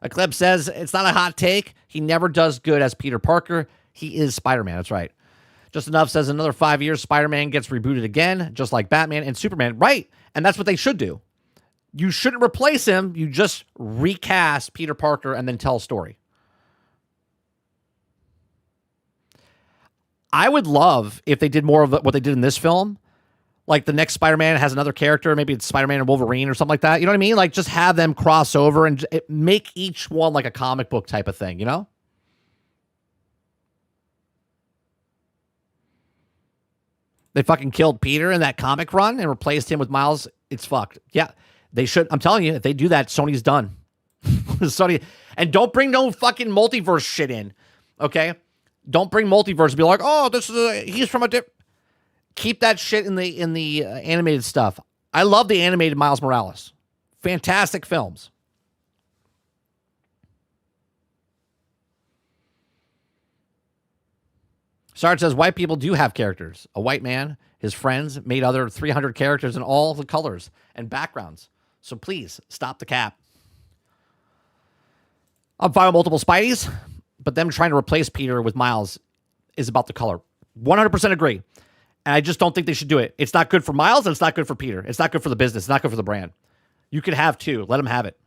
Eclipse says, it's not a hot take. He never does good as Peter Parker. He is Spider-Man. That's right. Just Enough says, another 5 years, Spider-Man gets rebooted again, just like Batman and Superman. Right. And that's what they should do. You shouldn't replace him. You just recast Peter Parker and then tell a story. I would love if they did more of what they did in this film. Like the next Spider-Man has another character. Maybe it's Spider-Man and Wolverine or something like that. You know what I mean? Like just have them cross over and make each one like a comic book type of thing, you know? They fucking killed Peter in that comic run and replaced him with Miles. It's fucked. Yeah, they should. I'm telling you, if they do that, Sony's done. Sony. And don't bring no fucking multiverse shit in, okay? Don't bring multiverse and be like, oh, he's from a different... Keep that shit in the animated stuff. I love the animated Miles Morales. Fantastic films. Sarge says, white people do have characters. A white man, his friends, made other 300 characters in all the colors and backgrounds. So please, stop the cap. I'm fine with multiple Spideys, but them trying to replace Peter with Miles is about the color. 100% agree. And I just don't think they should do it. It's not good for Miles, and it's not good for Peter. It's not good for the business. It's not good for the brand. You could have two. Let them have it.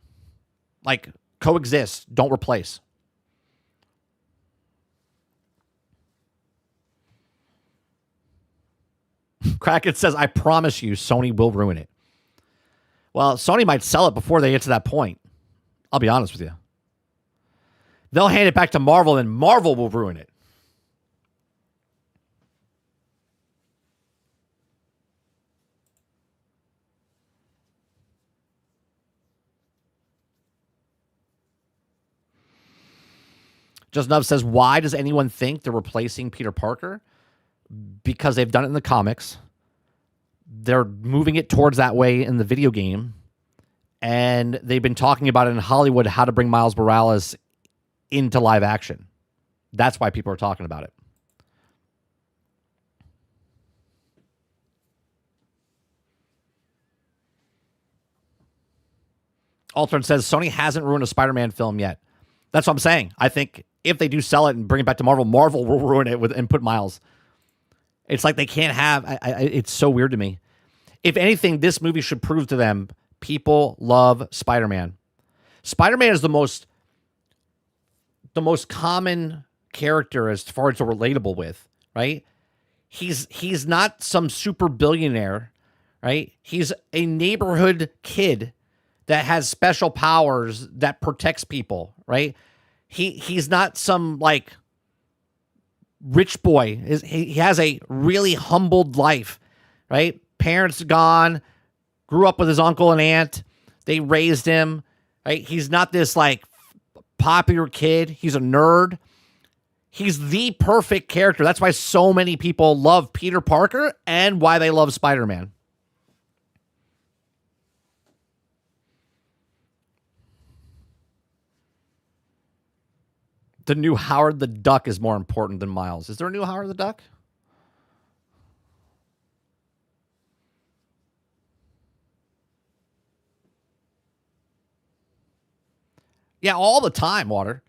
Like, coexist. Don't replace. Kraken says, I promise you, Sony will ruin it. Well, Sony might sell it before they get to that point. I'll be honest with you. They'll hand it back to Marvel, and Marvel will ruin it. Just Nub says, why does anyone think they're replacing Peter Parker? Because they've done it in the comics. They're moving it towards that way in the video game. And they've been talking about it in Hollywood, how to bring Miles Morales into live action. That's why people are talking about it. Altern says Sony hasn't ruined a Spider-Man film yet. That's what I'm saying. I think if they do sell it and bring it back to Marvel, Marvel will ruin it and put Miles. It's like they can't have. It's so weird to me. If anything, this movie should prove to them people love Spider-Man. Spider-Man is the most common character as far as relatable with, right? He's not some super billionaire, right? He's a neighborhood kid that has special powers that protects people, right? He's not some like rich boy. He has a really humbled life, right? Parents gone, grew up with his uncle and aunt. They raised him, right? He's not this like popular kid. He's a nerd. He's the perfect character. That's why so many people love Peter Parker and why they love Spider-Man. The new Howard the Duck is more important than Miles. Is there a new Howard the Duck? Yeah, all the time, Water.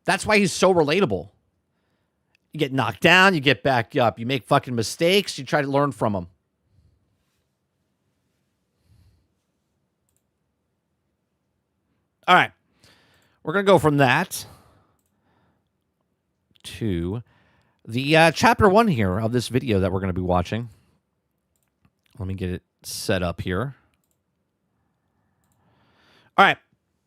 That's why he's so relatable. You get knocked down, you get back up. You make fucking mistakes, you try to learn from them. All right. We're going to go from that to the chapter 1 here of this video that we're going to be watching. Let me get it set up here. All right.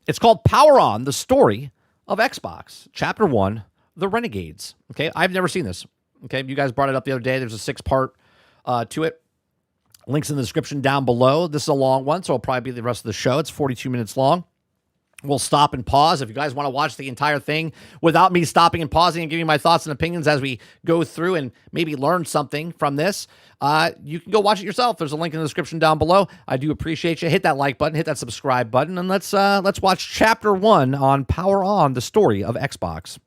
It's called Power On, the story of Xbox. Chapter 1, The Renegades. Okay, I've never seen this. Okay, you guys brought it up the other day. There's a 6-part to it. Links in the description down below. This is a long one, so it'll probably be the rest of the show. It's 42 minutes long. We'll stop and pause. If you guys want to watch the entire thing without me stopping and pausing and giving my thoughts and opinions as we go through and maybe learn something from this, you can go watch it yourself. There's a link in the description down below. I do appreciate you. Hit that like button, hit that subscribe button, and let's watch Chapter 1 on Power On, the story of Xbox.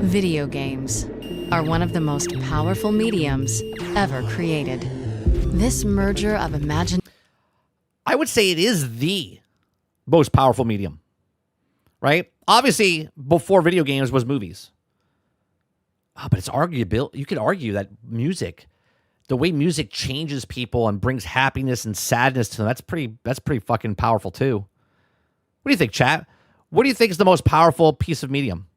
Video games are one of the most powerful mediums ever created. This merger of I would say it is the most powerful medium, right? Obviously, before video games was movies. But it's arguable. You could argue that music, the way music changes people and brings happiness and sadness to them, that's pretty fucking powerful too. What do you think, chat? What do you think is the most powerful piece of medium?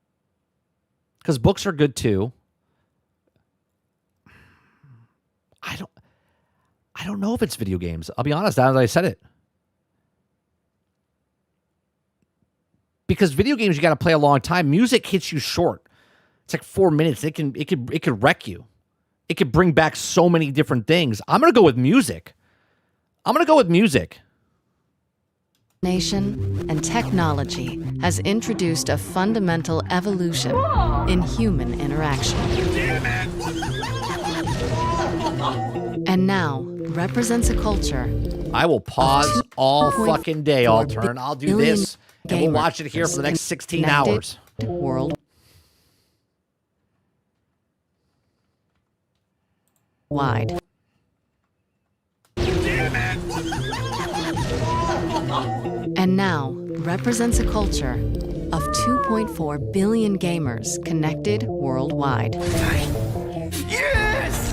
Because books are good too. I don't know if it's video games. I'll be honest, now that I said it. Because video games, you got to play a long time. Music hits you short. It's like 4 minutes. It could wreck you. It could bring back so many different things. I'm going to go with music. Nation and technology has introduced a fundamental evolution in human interaction. And now represents a culture. I will pause all fucking day, Altern. I'll do this, and we'll watch it here for the next 16 hours. Worldwide. And now represents a culture of 2.4 billion gamers connected worldwide. Yes!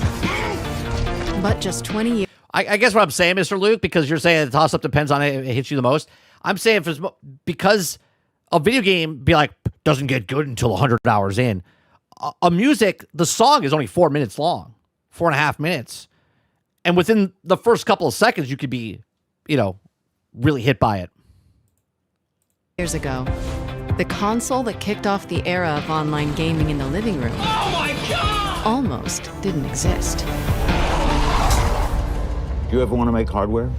But just 20 years. I guess what I'm saying, Mr. Luke, because you're saying the toss-up depends on it hits you the most. I'm saying because a video game be like doesn't get good until 100 hours in. A music, the song is only 4 minutes long, 4.5 minutes, and within the first couple of seconds, you could be, really hit by it. Years ago, the console that kicked off the era of online gaming in the living room almost didn't exist. Do you ever want to make hardware?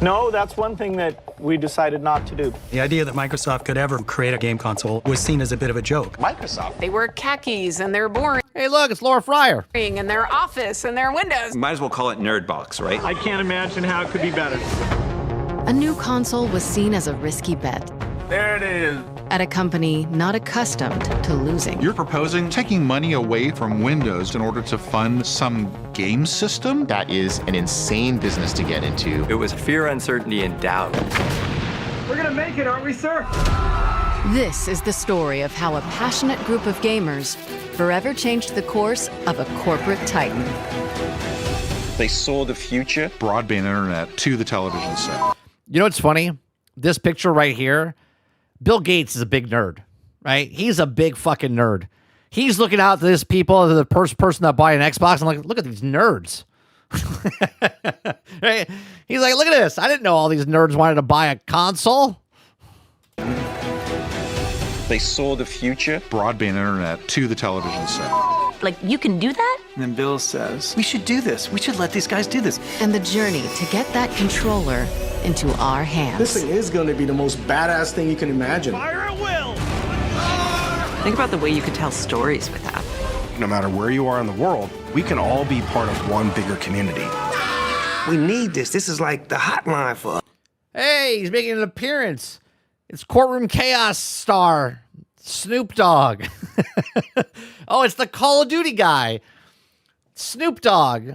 No, that's one thing that we decided not to do. The idea that Microsoft could ever create a game console was seen as a bit of a joke. Microsoft? They wear khakis and they're boring. Hey, look, it's Laura Fryer. And their Office and their Windows. Might as well call it Nerdbox, right? I can't imagine how it could be better. A new console was seen as a risky bet. There it is. at a company not accustomed to losing. You're proposing taking money away from Windows in order to fund some game system? That is an insane business to get into. It was fear, uncertainty, and doubt. We're gonna make it, aren't we, sir? This is the story of how a passionate group of gamers forever changed the course of a corporate titan. They saw the future. Broadband internet to the television set. You know what's funny? This picture right here, Bill Gates is a big nerd, right? He's a big fucking nerd. He's looking out to this people, the first person that buy an Xbox. I'm like, look at these nerds. Right? He's like, look at this. I didn't know all these nerds wanted to buy a console. They saw the future. Broadband internet to the television set. Like, you can do that? And then Bill says, we should do this. We should let these guys do this. And the journey to get that controller into our hands. This thing is going to be the most badass thing you can imagine. Fire at will! Think about the way you could tell stories with that. No matter where you are in the world, we can all be part of one bigger community. We need this. This is like the hotline for us. Hey, he's making an appearance. It's Courtroom Chaos star, Snoop Dogg. Oh, it's the Call of Duty guy, Snoop Dogg.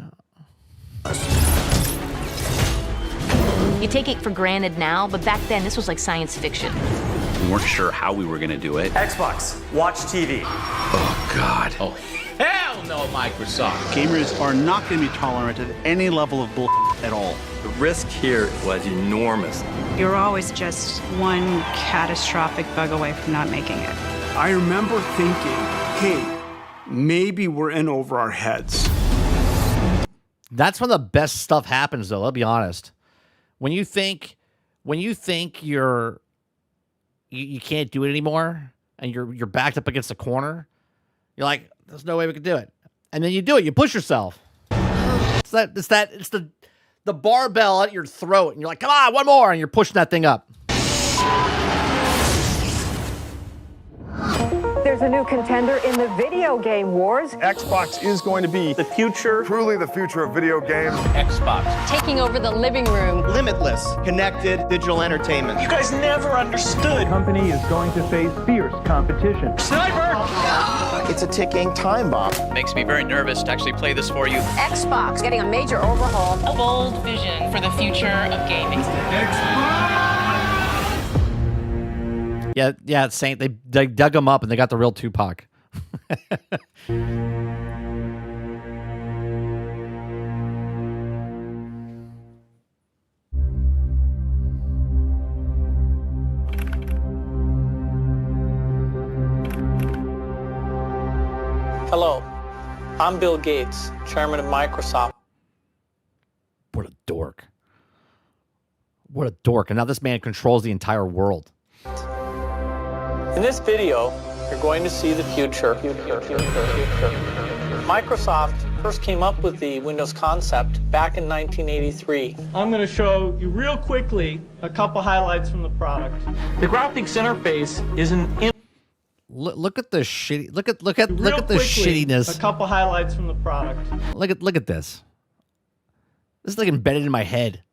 You take it for granted now, but back then, this was like science fiction. We weren't sure how we were going to do it. Xbox, watch TV. Oh, God. Oh, hell no, Microsoft. Gamers are not going to be tolerant of any level of bull at all. The risk here was enormous. You're always just one catastrophic bug away from not making it. I remember thinking, hey, maybe we're in over our heads. That's when the best stuff happens, though. I'll be honest. When you think you can't do it anymore, and you're backed up against a corner, you're like, there's no way we can do it, and then you do it. You push yourself. It's the barbell at your throat, and you're like, come on, one more, and you're pushing that thing up. There's a new contender in the video game wars. Xbox is going to be the future. Truly the future of video games. Xbox. Taking over the living room. Limitless, connected digital entertainment. You guys never understood. The company is going to face fierce competition. Sniper! It's a ticking time bomb. Makes me very nervous to actually play this for you. Xbox getting a major overhaul. A bold vision for the future of gaming. Yeah, it's Saint. They dug him up and they got the real Tupac. Hello, I'm Bill Gates, chairman of Microsoft. What a dork. What a dork. And now this man controls the entire world. In this video, you're going to see the future. Microsoft first came up with the Windows concept back in 1983. I'm going to show you real quickly a couple highlights from the product. The graphics interface is an Look at the shitty. Look at the shittiness. A couple highlights from the product. Look at this. This is like embedded in my head.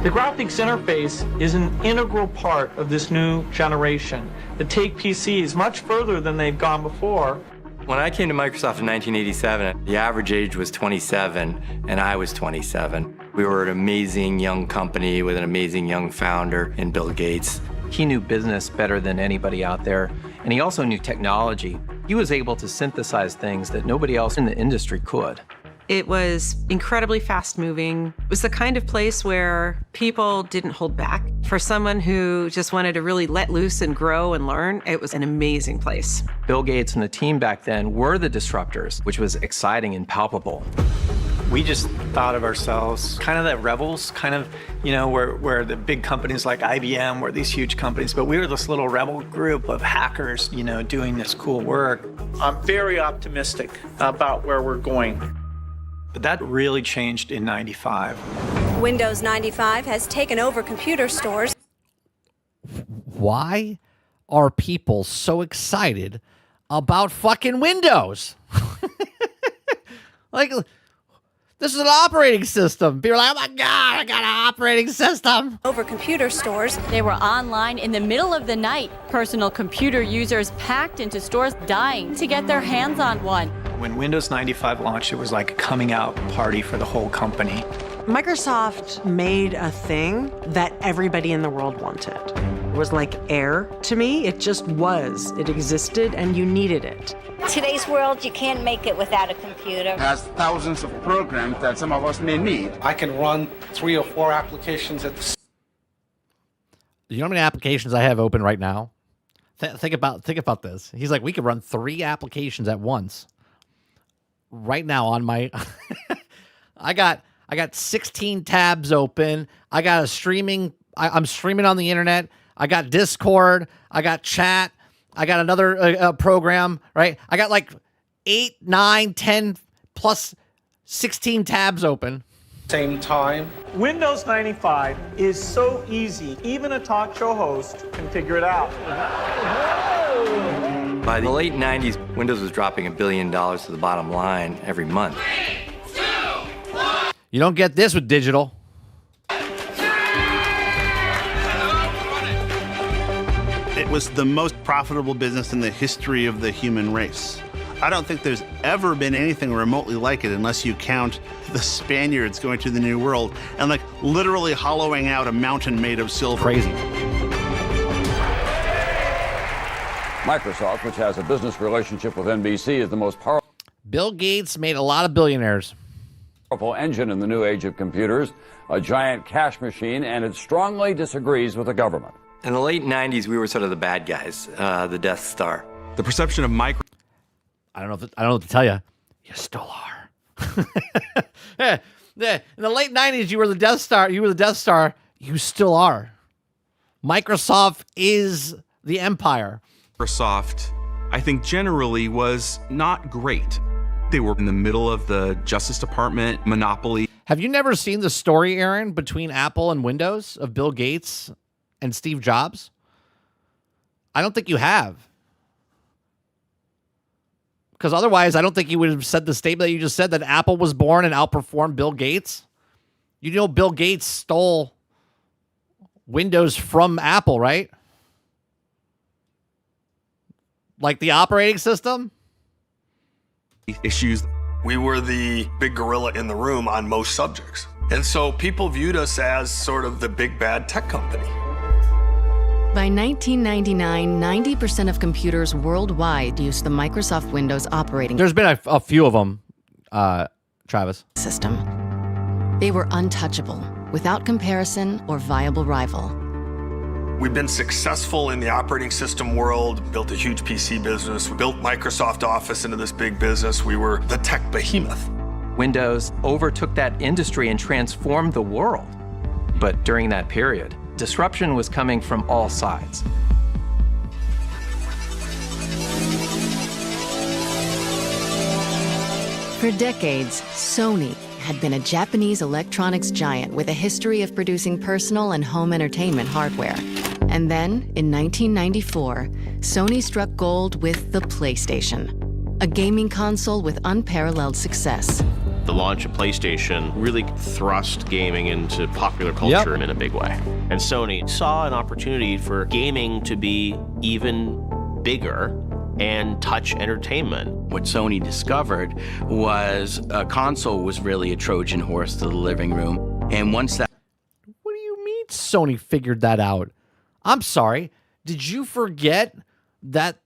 The graphics interface is an integral part of this new generation that take PCs much further than they've gone before. When I came to Microsoft in 1987, the average age was 27, and I was 27. We were an amazing young company with an amazing young founder in Bill Gates. He knew business better than anybody out there, and he also knew technology. He was able to synthesize things that nobody else in the industry could. It was incredibly fast-moving. It was the kind of place where people didn't hold back. For someone who just wanted to really let loose and grow and learn, it was an amazing place. Bill Gates and the team back then were the disruptors, which was exciting and palpable. We just thought of ourselves kind of the rebels, kind of, you know, where the big companies like IBM were these huge companies, but we were this little rebel group of hackers, you know, doing this cool work. I'm very optimistic about where we're going. But that really changed in 95. Windows 95 has taken over computer stores. Why are people so excited about fucking Windows? Like, This is an operating system. People are like, oh my God, I got an operating system. Over computer stores. They were online in the middle of the night. Personal computer users packed into stores dying to get their hands on one. When Windows 95 launched, it was like a coming out party for the whole company. Microsoft made a thing that everybody in the world wanted. It was like air to me. It just was. It existed and you needed it. Today's world, you can't make it without a computer. It has thousands of programs that some of us may need. I can run 3 or 4 applications at the same time. You know how many applications I have open right now? Think about this. He's like, we could run 3 applications at once. Right now on my I got 16 tabs open. I got a streaming. I'm streaming on the internet. I got Discord. I got chat. I got another program, right? I got like 8, 9, 10 plus 16 tabs open. Same time. Windows 95 is so easy, even a talk show host can figure it out. By the late 90s, Windows was dropping $1 billion to the bottom line every month. 3, 2, 1. You don't get this with digital. It was the most profitable business in the history of the human race. I don't think there's ever been anything remotely like it unless you count the Spaniards going to the New World and like literally hollowing out a mountain made of silver. Crazy. Microsoft, which has a business relationship with NBC, is the most powerful. Bill Gates made a lot of billionaires. Powerful engine in the new age of computers, a giant cash machine, and it strongly disagrees with the government. In the late 90s, we were sort of the bad guys, the Death Star. The perception of I don't know what to tell you. You still are. Yeah. In the late 90s, you were the Death Star. You were the Death Star. You still are. Microsoft is the empire. Microsoft, I think, generally was not great. They were in the middle of the Justice Department monopoly. Have you never seen the story, Aaron, between Apple and Windows of Bill Gates and Steve Jobs? I don't think you have. Because otherwise, I don't think you would have said the statement that you just said, that Apple was born and outperformed Bill Gates. You know Bill Gates stole Windows from Apple, right? Like the operating system? Issues. We were the big gorilla in the room on most subjects. And so people viewed us as sort of the big bad tech company. By 1999, 90% of computers worldwide use the Microsoft Windows operating There's been a few of them, Travis. System. They were untouchable, without comparison or viable rival. We've been successful in the operating system world, built a huge PC business, we built Microsoft Office into this big business. We were the tech behemoth. Windows overtook that industry and transformed the world. But during that period, disruption was coming from all sides. For decades, Sony had been a Japanese electronics giant with a history of producing personal and home entertainment hardware. And then, in 1994, Sony struck gold with the PlayStation, a gaming console with unparalleled success. The launch of PlayStation really thrust gaming into popular culture in a big way. And Sony saw an opportunity for gaming to be even bigger and touch entertainment. What Sony discovered was a console was really a Trojan horse to the living room. And once that... What do you mean Sony figured that out? I'm sorry. Did you forget that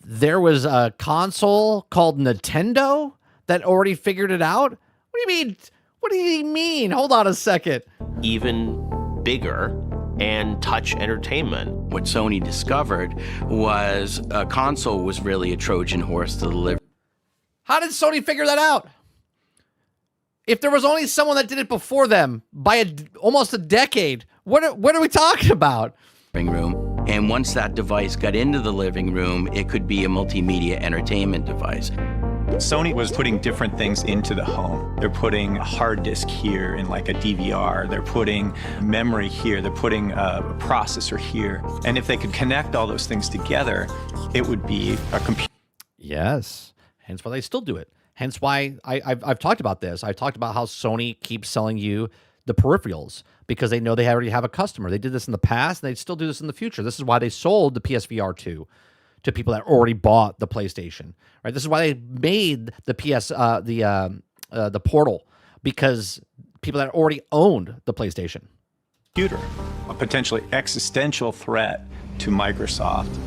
there was a console called Nintendo that already figured it out? What do you mean? What do you mean? Hold on a second. Even bigger and touch entertainment. What Sony discovered was a console was really a Trojan horse to the living room. How did Sony figure that out? If there was only someone that did it before them by almost a decade, what are we talking about? Room. And once that device got into the living room, it could be a multimedia entertainment device. Sony was putting different things into the home. They're putting a hard disk here in like a DVR. They're putting memory here. They're putting a processor here. And if they could connect all those things together, it would be a computer. Yes. Hence why they still do it. Hence why I've talked about this. I've talked about how Sony keeps selling you the peripherals because they know they already have a customer. They did this in the past, and they still do this in the future. This is why they sold the PSVR 2 to people that already bought the PlayStation. Right? This is why they made the the Portal, because people that already owned the PlayStation. Computer, a potentially existential threat to Microsoft.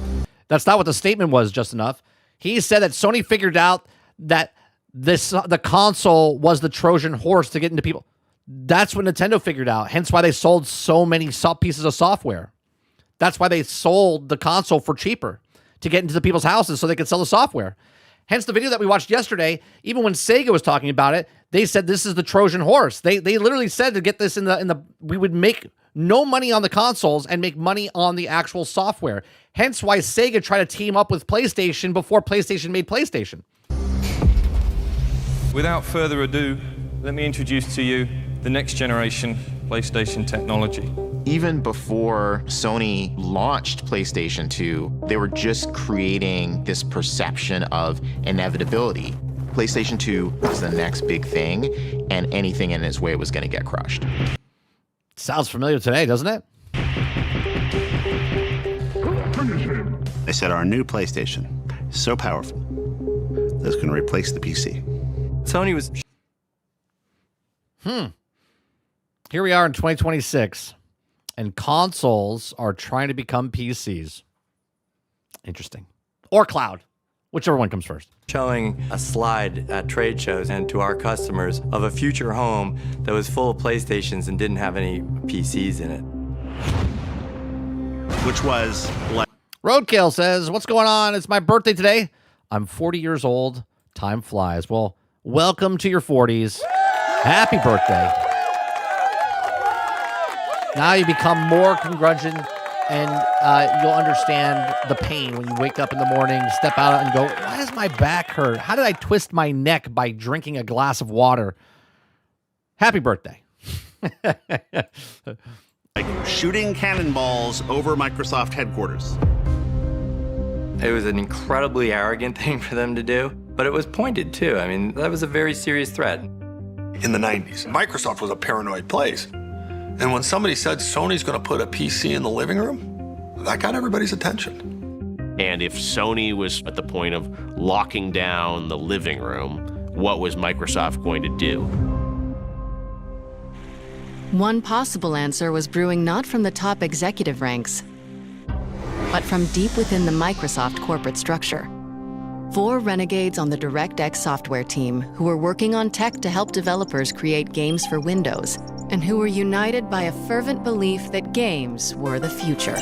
That's not what the statement was, just enough. He said that Sony figured out that the console was the Trojan horse to get into people. That's what Nintendo figured out. Hence why they sold so many pieces of software. That's why they sold the console for cheaper, to get into the people's houses so they could sell the software. Hence the video that we watched yesterday, even when Sega was talking about it, they said this is the Trojan horse. They literally said to get this in the we would make no money on the consoles and make money on the actual software. Hence why Sega tried to team up with PlayStation before PlayStation made PlayStation. Without further ado, let me introduce to you the next generation PlayStation technology. Even before Sony launched PlayStation 2, they were just creating this perception of inevitability. PlayStation 2 was the next big thing, and anything in its way was going to get crushed. Sounds familiar today, doesn't it? They said our new PlayStation is so powerful that it's going to replace the PC. Sony was... Here we are in 2026, and consoles are trying to become PCs. Interesting. Or cloud, whichever one comes first. Showing a slide at trade shows and to our customers of a future home that was full of PlayStations and didn't have any PCs in it. Which was like... Roadkill says, what's going on? It's my birthday today. I'm 40 years old. Time flies. Well, welcome to your 40s. Happy birthday. Now you become more curmudgeon, and you'll understand the pain when you wake up in the morning, step out and go, why does my back hurt? How did I twist my neck by drinking a glass of water? Happy birthday. Like shooting cannonballs over Microsoft headquarters. It was an incredibly arrogant thing for them to do, but it was pointed too. I mean, that was a very serious threat. In the 90s, Microsoft was a paranoid place. And when somebody said Sony's going to put a PC in the living room, that got everybody's attention. And if Sony was at the point of locking down the living room, what was Microsoft going to do? One possible answer was brewing not from the top executive ranks, but from deep within the Microsoft corporate structure. 4 renegades on the DirectX software team who were working on tech to help developers create games for Windows, and who were united by a fervent belief that games were the future.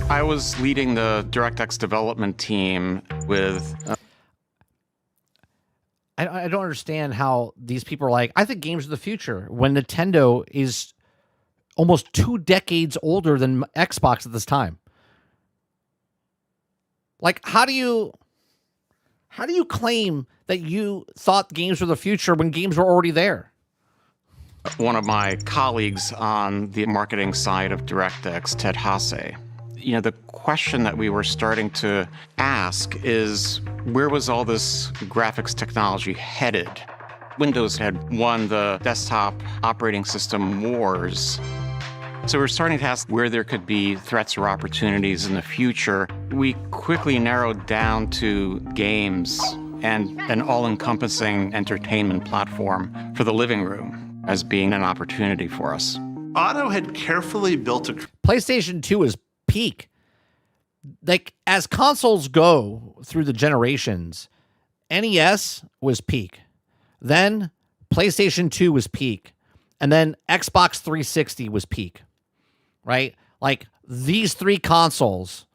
I was leading the DirectX development team with... I don't understand how these people are like, I think games are the future, when Nintendo is almost 2 decades older than Xbox at this time. Like, how do you claim that you thought games were the future when games were already there? One of my colleagues on the marketing side of DirectX, Ted Hasse, the question that we were starting to ask is, where was all this graphics technology headed? Windows had won the desktop operating system wars. So we're starting to ask where there could be threats or opportunities in the future. We quickly narrowed down to games and an all-encompassing entertainment platform for the living room as being an opportunity for us. Otto had carefully built a... PlayStation 2 is peak. Like, as consoles go through the generations, NES was peak. Then PlayStation 2 was peak. And then Xbox 360 was peak. Right? Like, these 3 consoles,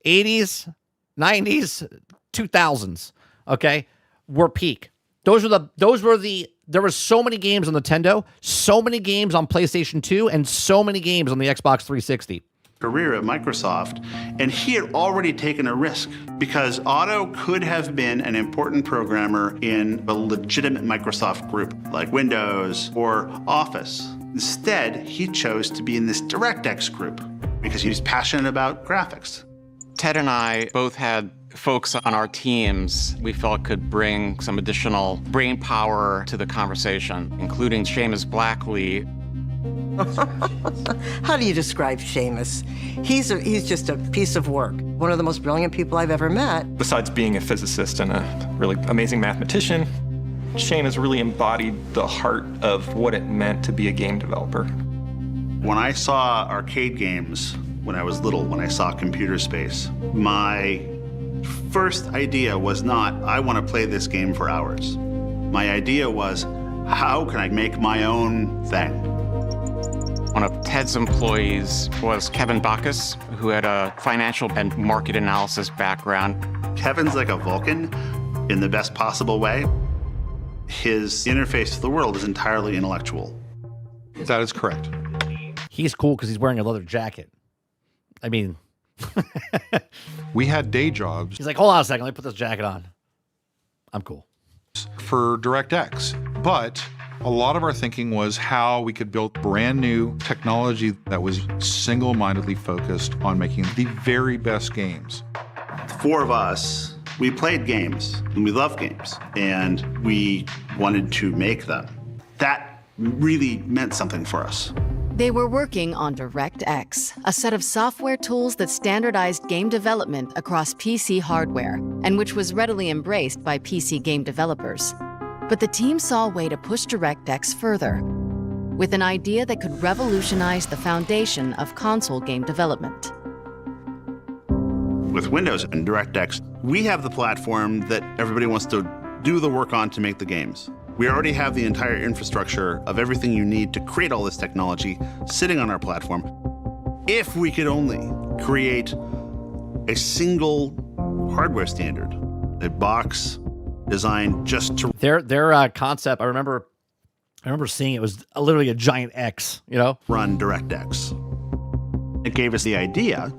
80s, 90s, 2000s, okay, were peak. There were so many games on Nintendo, so many games on PlayStation 2, and so many games on the Xbox 360. Career at Microsoft, and he had already taken a risk because Otto could have been an important programmer in a legitimate Microsoft group like Windows or Office. Instead, he chose to be in this DirectX group because he was passionate about graphics. Ted and I both had folks on our teams we felt could bring some additional brain power to the conversation, including Seamus Blackley. How do you describe Seamus? He's just a piece of work. One of the most brilliant people I've ever met. Besides being a physicist and a really amazing mathematician, Seamus really embodied the heart of what it meant to be a game developer. When I saw arcade games when I was little, when I saw computer space, my first idea was not, I want to play this game for hours. My idea was, how can I make my own thing? One of Ted's employees was Kevin Bacchus, who had a financial and market analysis background. Kevin's like a Vulcan in the best possible way. His interface to the world is entirely intellectual. That is correct. He's cool because he's wearing a leather jacket. I mean... We had day jobs. He's like, hold on a second, let me put this jacket on. I'm cool. For DirectX. But a lot of our thinking was how we could build brand new technology that was single-mindedly focused on making the very best games. The four of us, we played games, and we love games, and we wanted to make them. That really meant something for us. They were working on DirectX, a set of software tools that standardized game development across PC hardware, and which was readily embraced by PC game developers. But the team saw a way to push DirectX further, with an idea that could revolutionize the foundation of console game development. With Windows and DirectX, we have the platform that everybody wants to do the work on to make the games. We already have the entire infrastructure of everything you need to create all this technology sitting on our platform. If we could only create a single hardware standard, a box designed just to... Their concept, I remember seeing it was literally a giant X, you know? Run DirectX. It gave us the idea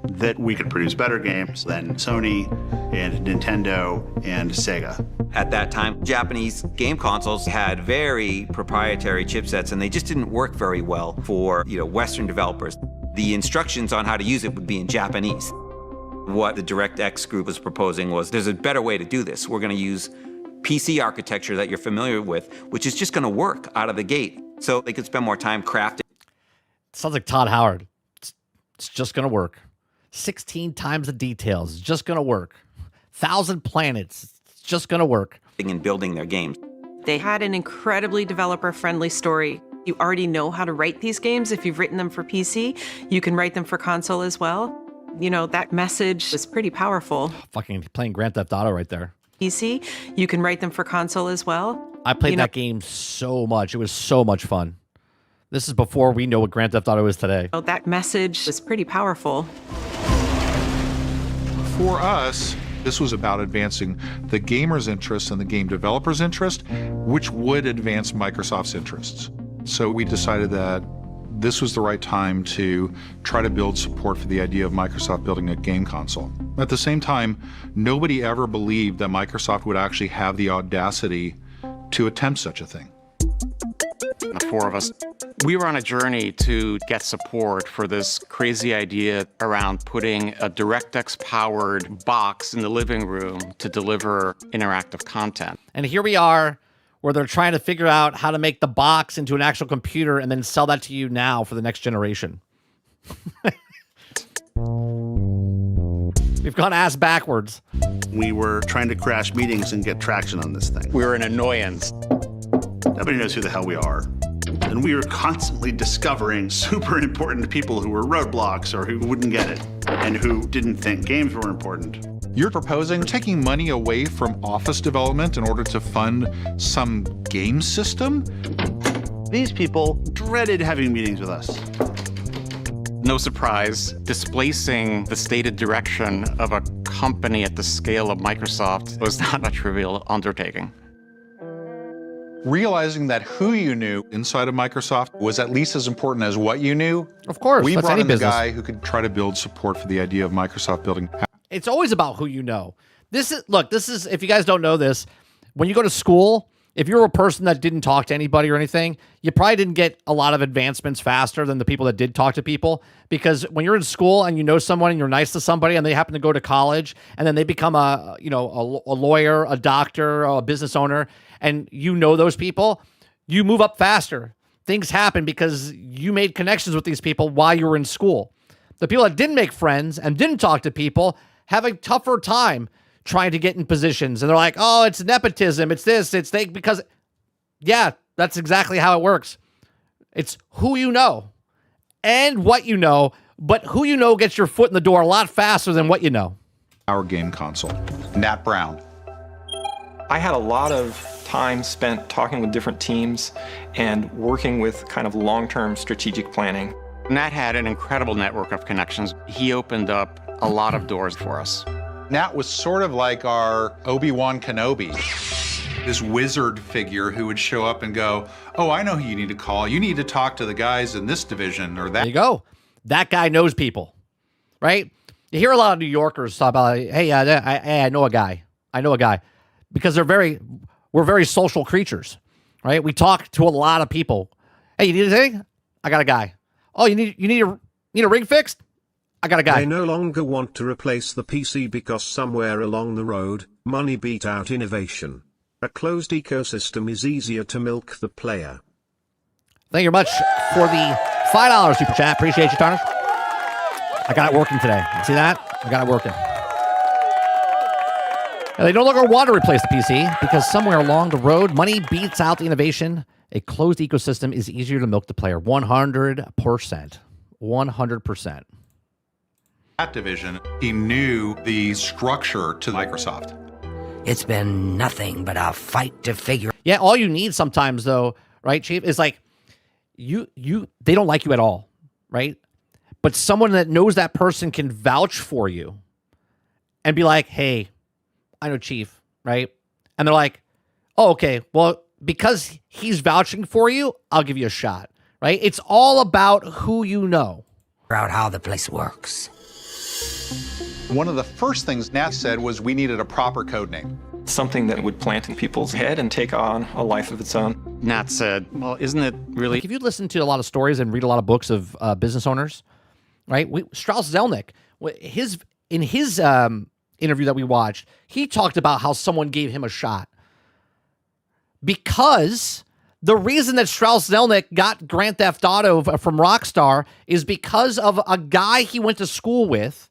that we could produce better games than Sony and Nintendo and Sega. At that time, Japanese game consoles had very proprietary chipsets, and they just didn't work very well for, Western developers. The instructions on how to use it would be in Japanese. What the DirectX group was proposing was, there's a better way to do this. We're going to use PC architecture that you're familiar with, which is just going to work out of the gate, so they could spend more time crafting. It sounds like Todd Howard. It's just going to work. 16 times the details. It's just going to work. 1,000 planets. It's just going to work. In building their games. They had an incredibly developer-friendly story. You already know how to write these games. If you've written them for PC, you can write them for console as well. That message is pretty powerful. Fucking playing Grand Theft Auto right there. PC, you can write them for console as well. I played that game so much. It was so much fun. This is before we know what Grand Theft Auto is today. That message is pretty powerful. For us, this was about advancing the gamer's interest and the game developer's interest, which would advance Microsoft's interests. So we decided that this was the right time to try to build support for the idea of Microsoft building a game console. At the same time, nobody ever believed that Microsoft would actually have the audacity to attempt such a thing. The four of us, we were on a journey to get support for this crazy idea around putting a DirectX-powered box in the living room to deliver interactive content. And here we are, where they're trying to figure out how to make the box into an actual computer and then sell that to you now for the next generation. We've gone ass backwards. We were trying to crash meetings and get traction on this thing. We were an annoyance. Nobody knows who the hell we are. And we were constantly discovering super important people who were roadblocks or who wouldn't get it and who didn't think games were important. You're proposing taking money away from office development in order to fund some game system? These people dreaded having meetings with us. No surprise, displacing the stated direction of a company at the scale of Microsoft was not a trivial undertaking. Realizing that who you knew inside of Microsoft was at least as important as what you knew. Of course, we that's brought any in business. a guy who could try to build support for the idea of Microsoft building. It's always about who you know. This is if you guys don't know this, when you go to school, if you're a person that didn't talk to anybody or anything, you probably didn't get a lot of advancements faster than the people that did talk to people. Because when you're in school and you know someone and you're nice to somebody and they happen to go to college and then they become a lawyer, a doctor, or a business owner, and you know those people, you move up faster. Things happen because you made connections with these people while you were in school. The people that didn't make friends and didn't talk to people have a tougher time trying to get in positions. And they're like, oh, it's nepotism. It's this, it's they, because yeah, that's exactly how it works. It's who you know and what you know, but who you know gets your foot in the door a lot faster than what you know. Our game console. Nat Brown. I had a lot of time spent talking with different teams and working with kind of long-term strategic planning. Nat had an incredible network of connections. He opened up a lot of doors for us. Nat was sort of like our Obi-Wan Kenobi, this wizard figure who would show up and go, oh, I know who you need to call. You need to talk to the guys in this division or that. There you go. That guy knows people, right? You hear a lot of New Yorkers talk about, hey, I know a guy. I know a guy. Because we're very social creatures, right? We talk to a lot of people. Hey, you need anything? I got a guy. Oh, you need a rig fixed? I got a guy. They no longer want to replace the PC because somewhere along the road, money beat out innovation. A closed ecosystem is easier to milk the player. Thank you very much for the $5 super chat. Appreciate you, Tarnish. I got it working today. See that? I got it working. And they no longer want to replace the PC because somewhere along the road, money beats out the innovation. A closed ecosystem is easier to milk the player. 100%. 100%. That division, he knew the structure to Microsoft. It's been nothing but a fight to figure. Yeah, all you need sometimes, though, right, Chief, is like they don't like you at all, right? But someone that knows that person can vouch for you and be like, hey, I know Chief, right? And they're like, oh, okay, well, because he's vouching for you, I'll give you a shot, right? It's all about who you know. Out how the place works. One of the first things Nat said was we needed a proper code name. Something that would plant in people's head and take on a life of its own. Nat said, well, isn't it really... Like if you listen to a lot of stories and read a lot of books of business owners, right? Strauss Zelnick, in his interview that we watched, he talked about how someone gave him a shot. Because the reason that Strauss Zelnick got Grand Theft Auto from Rockstar is because of a guy he went to school with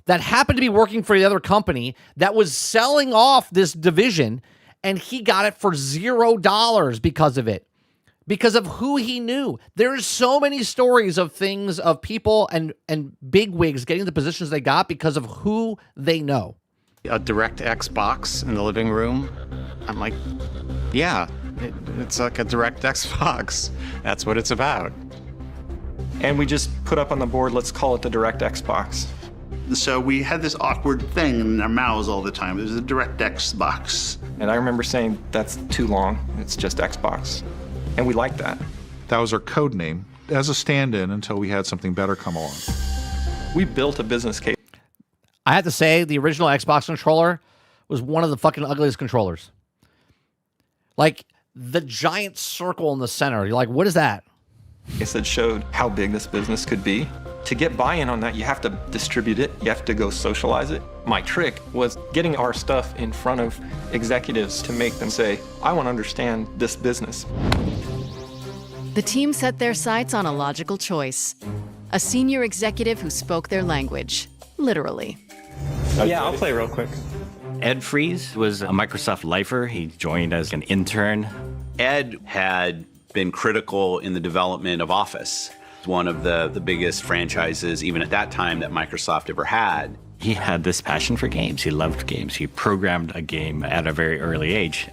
that happened to be working for the other company that was selling off this division, and he got it for $0 because of it, because of who he knew. There's so many stories of things of people and bigwigs getting the positions they got because of who they know. A DirectX box in the living room. I'm like, yeah, it's like a DirectX box. That's what it's about. And we just put up on the board, let's call it the DirectX box. So we had this awkward thing in our mouths all the time. It was a DirectX box. And I remember saying, that's too long. It's just Xbox. And we liked that. That was our code name as a stand-in until we had something better come along. We built a business case. I have to say, the original Xbox controller was one of the fucking ugliest controllers. Like, the giant circle in the center. You're like, what is that? It showed how big this business could be. To get buy-in on that, you have to distribute it. You have to go socialize it. My trick was getting our stuff in front of executives to make them say, I want to understand this business. The team set their sights on a logical choice. A senior executive who spoke their language, literally. Yeah, I'll play real quick. Ed Fries was a Microsoft lifer. He joined as an intern. Ed had been critical in the development of Office. One of the biggest franchises, even at that time, that Microsoft ever had. He had this passion for games. He loved games. He programmed a game at a very early age.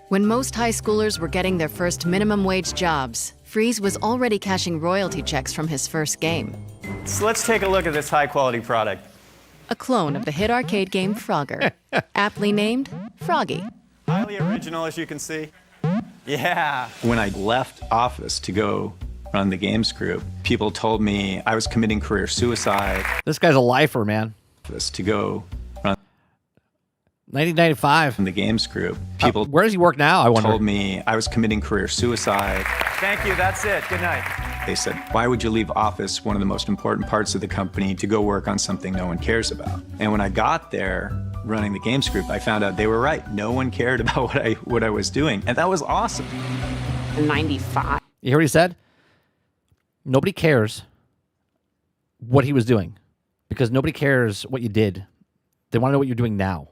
When most high schoolers were getting their first minimum wage jobs, Fries was already cashing royalty checks from his first game. So let's take a look at this high-quality product. A clone of the hit arcade game Frogger, aptly named Froggy. Highly original, as you can see. Yeah. When I left Office to go run the games group, people told me I was committing career suicide. This guy's a lifer, man. To go run. 1995. In the games group, people where does he work now, I wonder? Told me I was committing career suicide. Thank you, that's it, good night. They said, why would you leave office, one of the most important parts of the company, to go work on something no one cares about? And when I got there, running the games group, I found out they were right. No one cared about what I was doing, and that was awesome. In 95. You hear what he said? Nobody cares what he was doing because nobody cares what you did. They want to know what you're doing now.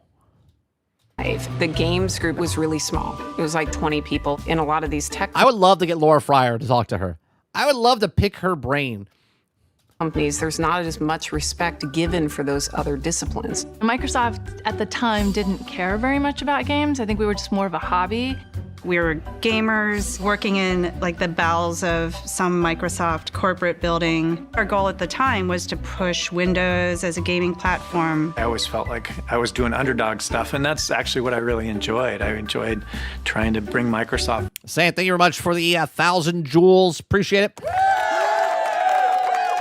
The games group was really small. It was like 20 people in a lot of these tech I would love to get Laura Fryer to talk to her. I would love to pick her brain. companies. There's not as much respect given for those other disciplines. Microsoft at the time didn't care very much about games. I think we were just more of a hobby. We were gamers working in like the bowels of some Microsoft corporate building. Our goal at the time was to push Windows as a gaming platform. I always felt like I was doing underdog stuff, and that's actually what I really enjoyed. I enjoyed trying to bring Microsoft. Sam, thank you very much for the 1,000 joules. Appreciate it.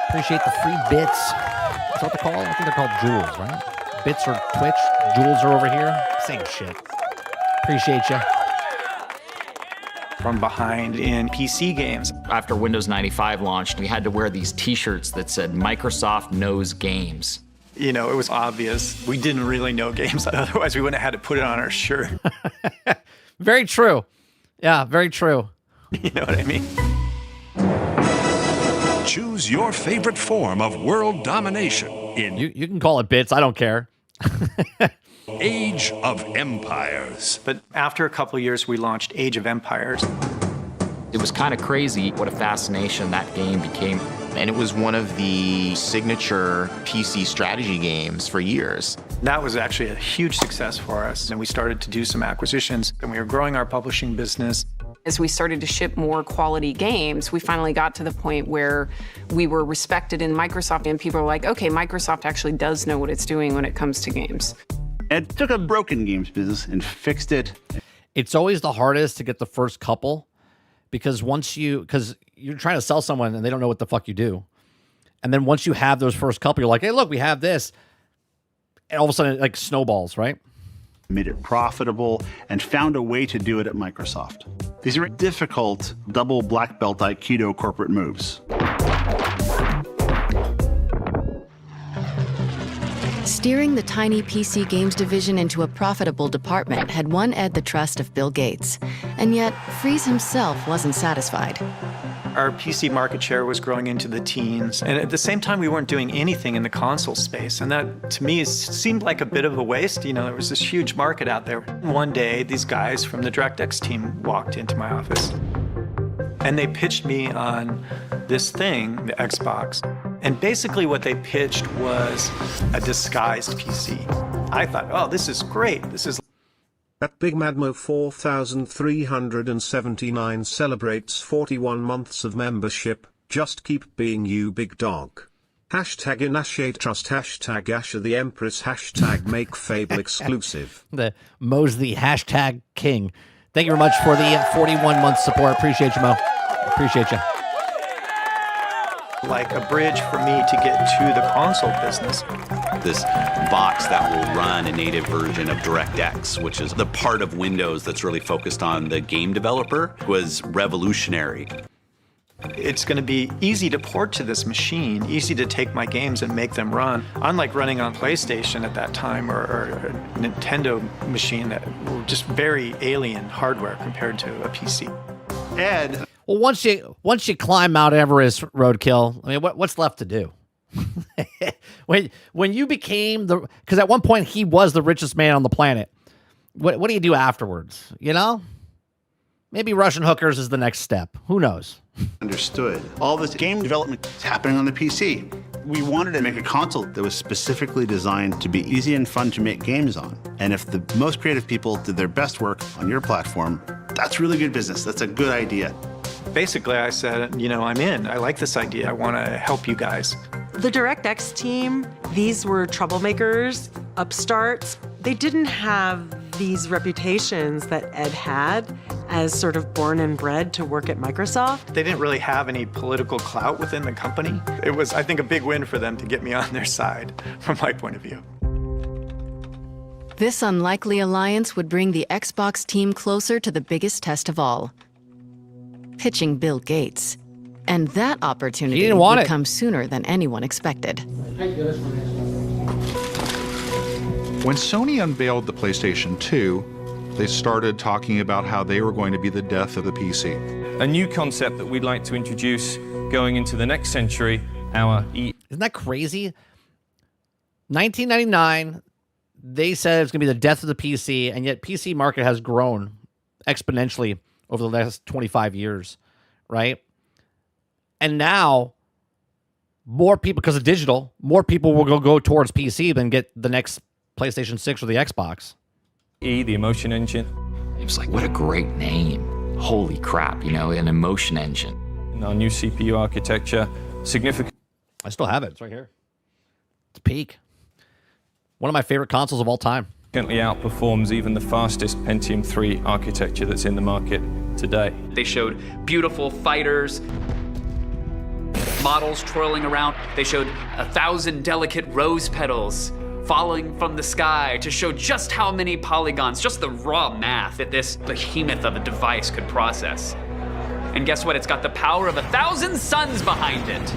Appreciate the free bits. That's what they're called? I think they're called joules, right? Bits are Twitch, joules are over here. Same shit. Appreciate you. From behind in PC games. After Windows 95 launched, we had to wear these t-shirts that said Microsoft knows games. You know, it was obvious we didn't really know games, otherwise we wouldn't have had to put it on our shirt. Very true. Yeah, very true. You know what I mean? Choose your favorite form of world domination in You can call it bits, I don't care. Age of Empires. But after a couple of years, we launched Age of Empires. It was kind of crazy what a fascination that game became. And it was one of the signature PC strategy games for years. That was actually a huge success for us. And we started to do some acquisitions, and we were growing our publishing business. As we started to ship more quality games, we finally got to the point where we were respected in Microsoft, and people were like, okay, Microsoft actually does know what it's doing when it comes to games. Ed took a broken games business and fixed it. It's always the hardest to get the first couple because because you're trying to sell someone and they don't know what the fuck you do. And then once you have those first couple, you're like, hey, look, we have this. And all of a sudden it like snowballs, right? Made it profitable and found a way to do it at Microsoft. These are difficult double black belt Aikido corporate moves. Steering the tiny PC games division into a profitable department had won Ed the trust of Bill Gates. And yet, Fries himself wasn't satisfied. Our PC market share was growing into the teens, and at the same time, we weren't doing anything in the console space. And that, to me, seemed like a bit of a waste. You know, there was this huge market out there. One day, these guys from the DirectX team walked into my office, and they pitched me on this thing, the Xbox. And basically what they pitched was a disguised PC. I thought, oh, this is great. This is... At Big Madmo 4379 celebrates 41 months of membership. Just keep being you, big dog. Hashtag initiate trust. Hashtag Asher the Empress. Hashtag make Fable exclusive. The Mo's the hashtag king. Thank you very much for the 41-month support. Appreciate you, Mo. Appreciate you. Like a bridge for me to get to the console business. This box that will run a native version of DirectX, which is the part of Windows that's really focused on the game developer, was revolutionary. It's going to be easy to port to this machine, easy to take my games and make them run. Unlike running on PlayStation at that time or a Nintendo machine that were just very alien hardware compared to a PC. Ed. Well, once you climb Mount Everest, Roadkill, I mean, what's left to do? when you became because at one point he was the richest man on the planet. What do you do afterwards? You know, maybe Russian hookers is the next step. Who knows? Understood. All this game development is happening on the PC. We wanted to make a console that was specifically designed to be easy and fun to make games on. And if the most creative people did their best work on your platform, that's really good business. That's a good idea. Basically, I said, you know, I'm in. I like this idea. I want to help you guys. The DirectX team, these were troublemakers, upstarts. They didn't have these reputations that Ed had as sort of born and bred to work at Microsoft. They didn't really have any political clout within the company. It was, I think, a big win for them to get me on their side, from my point of view. This unlikely alliance would bring the Xbox team closer to the biggest test of all, pitching Bill Gates. And that opportunity didn't want would it. come sooner than anyone expected. When Sony unveiled the PlayStation 2, they started talking about how they were going to be the death of the PC. A new concept that we'd like to introduce going into the next century, our Isn't that crazy? 1999, they said it's going to be the death of the PC, and yet PC market has grown exponentially over the last 25 years, right? And now, more people, because of digital, more people will go towards PC than get the next PlayStation 6 or the Xbox. the emotion engine. It was like, what a great name. Holy crap, an emotion engine. In our new CPU architecture, significant. I still have it. It's right here. It's peak. One of my favorite consoles of all time. Outperforms even the fastest Pentium 3 architecture that's in the market today. They showed beautiful fighters, models twirling around. They showed 1,000 delicate rose petals falling from the sky to show just how many polygons, just the raw math that this behemoth of a device could process. And guess what? It's got the power of 1,000 suns behind it.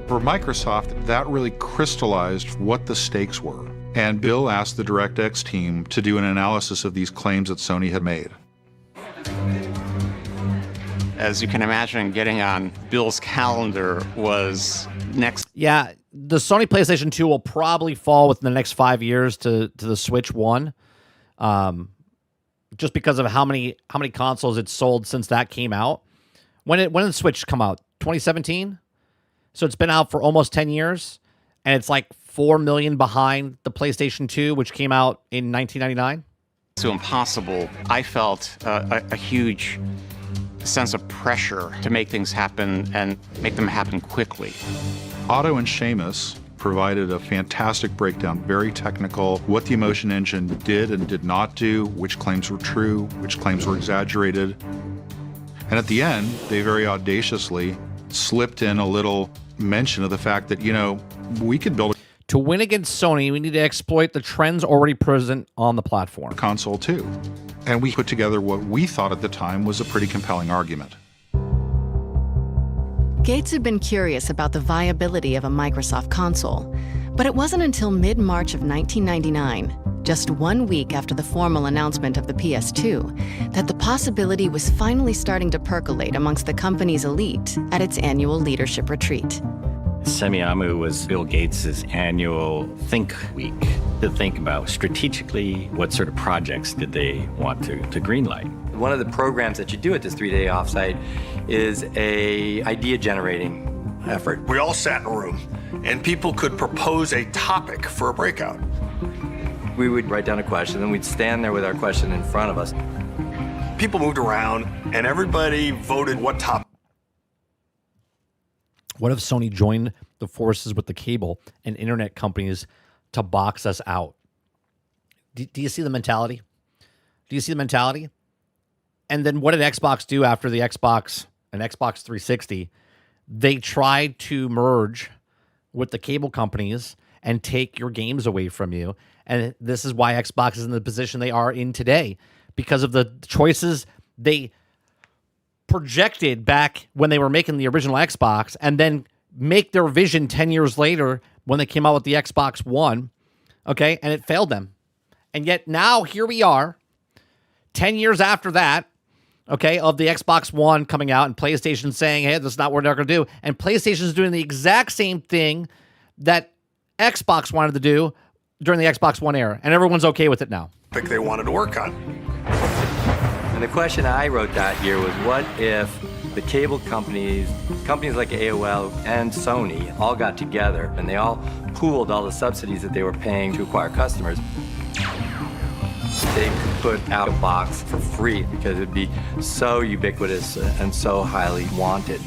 For Microsoft, that really crystallized what the stakes were. And Bill asked the DirectX team to do an analysis of these claims that Sony had made. As you can imagine, getting on Bill's calendar was next. Yeah, the Sony PlayStation 2 will probably fall within the next 5 years to the Switch 1. Just because of how many consoles it's sold since that came out. When did the Switch come out? 2017? So it's been out for almost 10 years, and it's like 4 million behind the PlayStation 2, which came out in 1999. So impossible. I felt a huge sense of pressure to make things happen and make them happen quickly. Otto and Seamus provided a fantastic breakdown, very technical, what the emotion engine did and did not do, which claims were true, which claims were exaggerated. And at the end, they very audaciously slipped in a little mention of the fact that, we could build To win against Sony, we need to exploit the trends already present on the platform. Console too. And we put together what we thought at the time was a pretty compelling argument. Gates had been curious about the viability of a Microsoft console, but it wasn't until mid-March of 1999, just 1 week after the formal announcement of the PS2, that the possibility was finally starting to percolate amongst the company's elite at its annual leadership retreat. Semiamu was Bill Gates' annual Think Week to think about strategically what sort of projects did they want to greenlight. One of the programs that you do at this 3-day offsite is a idea generating effort. We all sat in a room and people could propose a topic for a breakout. We would write down a question and we'd stand there with our question in front of us. People moved around and everybody voted what topic. What if Sony joined the forces with the cable and internet companies to box us out? Do you see the mentality? Do you see the mentality? And then what did Xbox do after the Xbox and Xbox 360? They tried to merge with the cable companies and take your games away from you. And this is why Xbox is in the position they are in today, because of the choices they projected back when they were making the original Xbox, and then make their vision 10 years later when they came out with the Xbox One, okay? And it failed them. And yet now here we are, 10 years after that, okay, of the Xbox One coming out and PlayStation saying, hey, that's not what they're going to do. And PlayStation's doing the exact same thing that Xbox wanted to do during the Xbox One era. And everyone's okay with it now. Pick they wanted to work on. And the question I wrote that year was, what if the cable companies like AOL and Sony all got together and they all pooled all the subsidies that they were paying to acquire customers? They could put out a box for free because it'd be so ubiquitous and so highly wanted.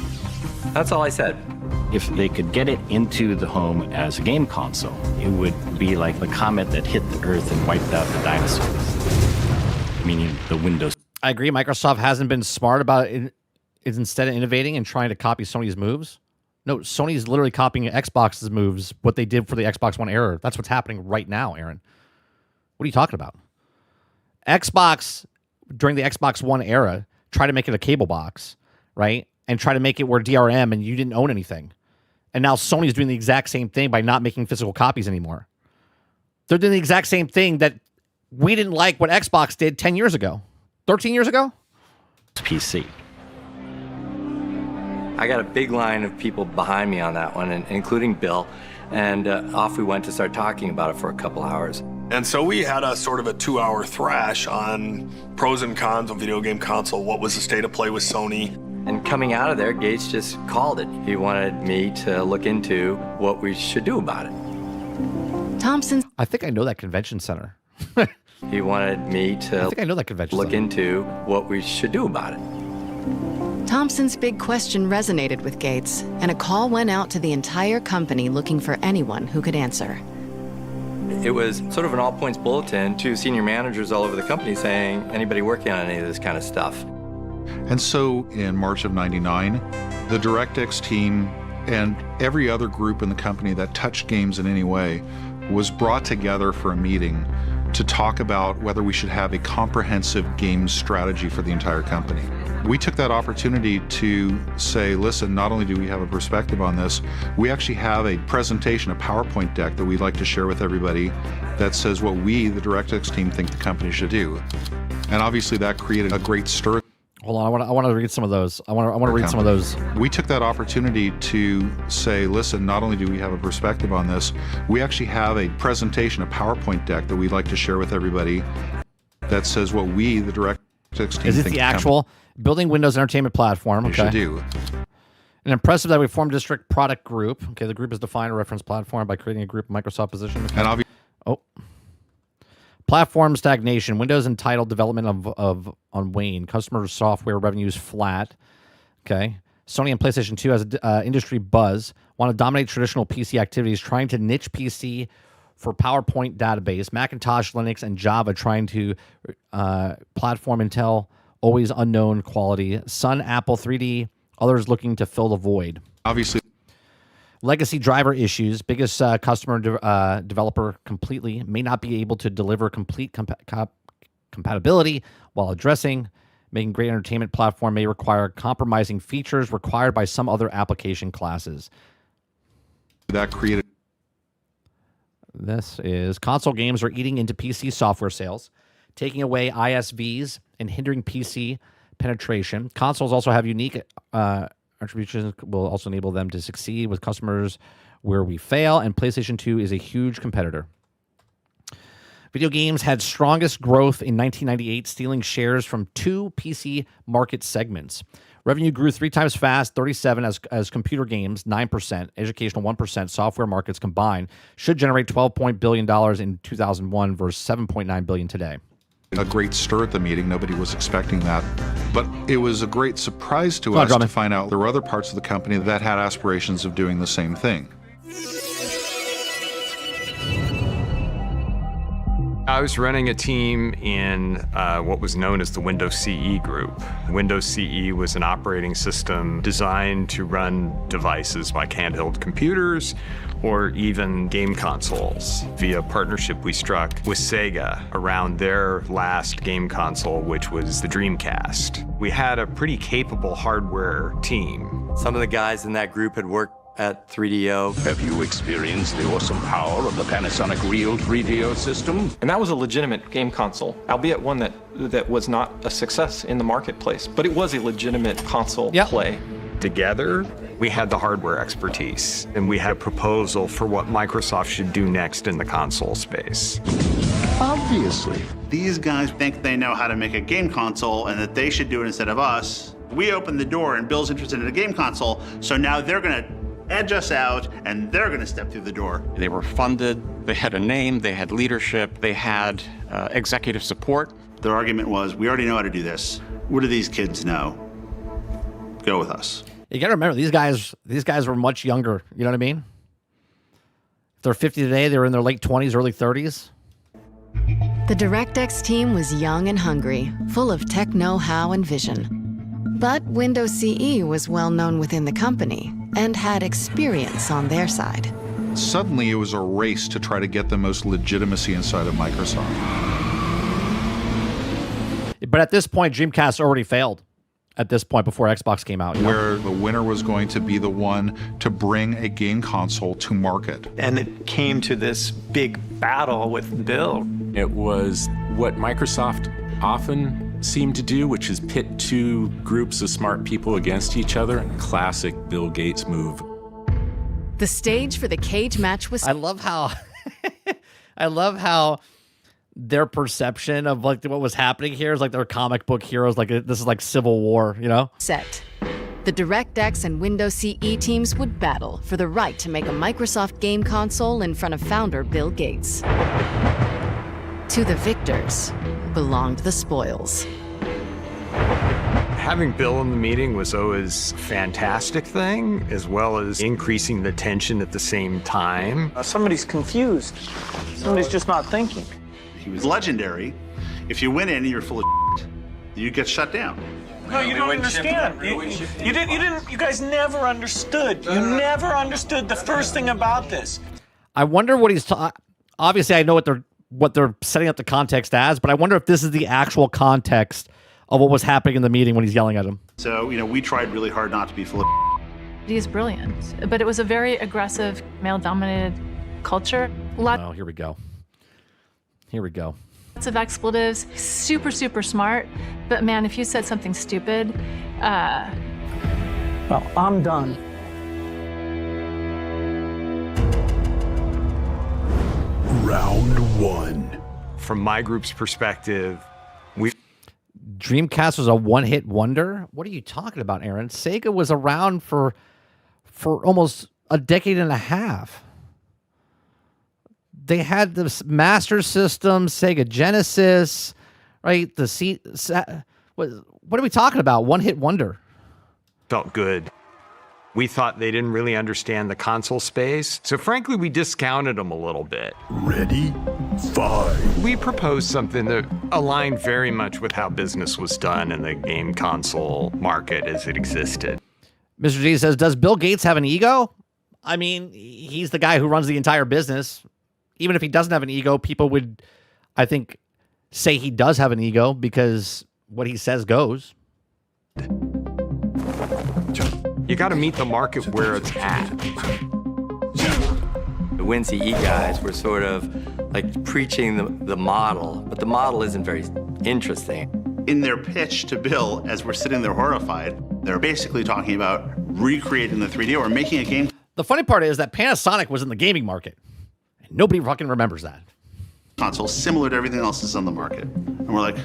That's all I said. If they could get it into the home as a game console, it would be like the comet that hit the Earth and wiped out the dinosaurs, meaning the Windows. I agree. Microsoft hasn't been smart about it. Is instead of innovating and trying to copy Sony's moves. No, Sony's literally copying Xbox's moves, what they did for the Xbox One era. That's what's happening right now, Aaron. What are you talking about? Xbox, during the Xbox One era, tried to make it a cable box, right? And try to make it where DRM and you didn't own anything. And now Sony's doing the exact same thing by not making physical copies anymore. They're doing the exact same thing that we didn't like what Xbox did 10 years ago, 13 years ago. PC. I got a big line of people behind me on that one, including Bill, and off we went to start talking about it for a couple hours. And so we had a sort of a 2-hour thrash on pros and cons of video game console. What was the state of play with Sony? And coming out of there, Gates just called it. He wanted me to look into what we should do about it. Thompson. I think I know that convention center. He wanted me to look into what we should do about it. Thompson's big question resonated with Gates, and a call went out to the entire company looking for anyone who could answer. It was sort of an all-points bulletin to senior managers all over the company saying, anybody working on any of this kind of stuff? And so in March of '99, the DirectX team and every other group in the company that touched games in any way was brought together for a meeting to talk about whether we should have a comprehensive games strategy for the entire company. We took that opportunity to say, listen, not only do we have a perspective on this, we actually have a presentation, a PowerPoint deck that we'd like to share with everybody that says what we, the DirectX team, think the company should do. And obviously that created a great stir. Hold on, I want to read some of those. I want to read some of those. We took that opportunity to say, listen, not only do we have a perspective on this, we actually have a presentation, a PowerPoint deck that we'd like to share with everybody that says what we, the DirectX team, Is this think the actual building Windows entertainment platform? Okay. should do. An impressive that we formed district product group. Okay, the group is defined a reference platform by creating a group Microsoft position. And obviously, platform stagnation. Windows entitled development of on wane. Customer software revenues flat. Okay. Sony and PlayStation 2 has industry buzz. Want to dominate traditional PC activities. Trying to niche PC for PowerPoint database. Macintosh, Linux, and Java trying to platform Intel. Always unknown quality. Sun, Apple, 3D. Others looking to fill the void. Obviously. Legacy driver issues. Biggest customer developer completely may not be able to deliver complete compatibility while addressing. Making great entertainment platform may require compromising features required by some other application classes. That created. This is console games are eating into PC software sales, taking away ISVs and hindering PC penetration. Consoles also have unique attributions will also enable them to succeed with customers where we fail, and PlayStation 2 is a huge competitor. Video games had strongest growth in 1998, stealing shares from two PC market segments. Revenue grew 3 times fast, 37 as computer games, 9%, educational 1%, software markets combined should generate $12 billion in 2001 versus $7.9 billion today. A great stir at the meeting. Nobody was expecting that. But it was a great surprise to us to find out there were other parts of the company that had aspirations of doing the same thing. I was running a team in what was known as the Windows CE group. Windows CE was an operating system designed to run devices like handheld computers or even game consoles via a partnership we struck with Sega around their last game console, which was the Dreamcast. We had a pretty capable hardware team. Some of the guys in that group had worked at 3DO. Have you experienced the awesome power of the Panasonic Real 3DO system? And that was a legitimate game console, albeit one that was not a success in the marketplace, but it was a legitimate console play. Together, we had the hardware expertise, and we had a proposal for what Microsoft should do next in the console space. Obviously. These guys think they know how to make a game console and that they should do it instead of us. We opened the door and Bill's interested in a game console, so now they're going to edge us out and they're going to step through the door. They were funded, they had a name, they had leadership, they had executive support. Their argument was, we already know how to do this. What do these kids know? Go with us. You got to remember, these guys were much younger. You know what I mean? If they're 50 today, they were in their late 20s, early 30s. The DirectX team was young and hungry, full of tech know-how and vision. But Windows CE was well known within the company and had experience on their side. Suddenly, it was a race to try to get the most legitimacy inside of Microsoft. But at this point, Dreamcast already failed. At this point, before Xbox came out, where the winner was going to be the one to bring a game console to market. And it came to this big battle with Bill. It was what Microsoft often seemed to do, which is pit two groups of smart people against each other. Classic Bill Gates move. The stage for the cage match was... I love how... I love how their perception of like what was happening here is like they're comic book heroes. Like this is like Civil War, you know? Set. The DirectX and Windows CE teams would battle for the right to make a Microsoft game console in front of founder Bill Gates. To the victors belonged the spoils. Having Bill in the meeting was always a fantastic thing, as well as increasing the tension at the same time. Somebody's confused. Somebody's just not thinking. He was legendary. If you went in and you're full of shit, you get shut down. No, you don't understand. You guys never understood. You never understood the first thing about this. I wonder what he's obviously I know what they're setting up the context as, but I wonder if this is the actual context of what was happening in the meeting when he's yelling at him. So, we tried really hard not to be full of He is brilliant, but it was a very aggressive, male-dominated culture. Oh, here we go. Here we go. Lots of expletives, super, super smart. But man, if you said something stupid, Well, I'm done. Round one. From my group's perspective, Dreamcast was a one-hit wonder? What are you talking about, Aaron? Sega was around for almost a decade and a half. They had the Master System, Sega Genesis, right? What are we talking about? One-hit wonder. felt good. We thought they didn't really understand the console space, so frankly, we discounted them a little bit. Ready? Fight. We proposed something that aligned very much with how business was done in the game console market as it existed. Mr. G says, does Bill Gates have an ego? I mean, he's the guy who runs the entire business. Even if he doesn't have an ego, people would, I think, say he does have an ego because what he says goes. You got to meet the market where it's at. The WinCE guys were sort of like preaching the model, but the model isn't very interesting. In their pitch to Bill, as we're sitting there horrified, they're basically talking about recreating the 3D or making a game. The funny part is that Panasonic was in the gaming market. And nobody fucking remembers that. Console similar to everything else that's on the market. And we're like,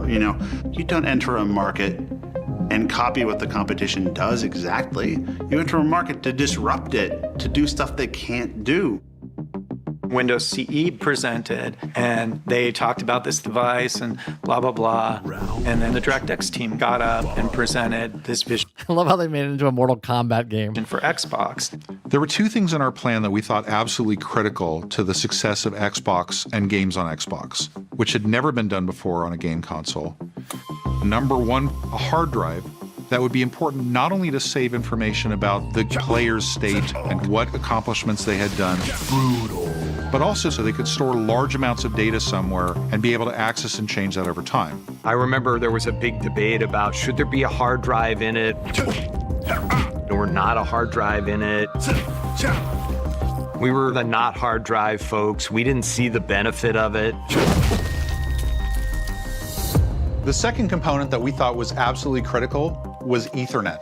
you don't enter a market and copy what the competition does exactly. You enter a market to disrupt it, to do stuff they can't do. Windows CE presented, and they talked about this device and blah, blah, blah. And then the DirectX team got up and presented this vision. I love how they made it into a Mortal Kombat game. For Xbox. There were two things in our plan that we thought absolutely critical to the success of Xbox and games on Xbox, which had never been done before on a game console. Number one, a hard drive that would be important not only to save information about the player's state and what accomplishments they had done, but also so they could store large amounts of data somewhere and be able to access and change that over time. I remember there was a big debate about should there be a hard drive in it or not a hard drive in it. We were the not hard drive folks. We didn't see the benefit of it. The second component that we thought was absolutely critical was Ethernet.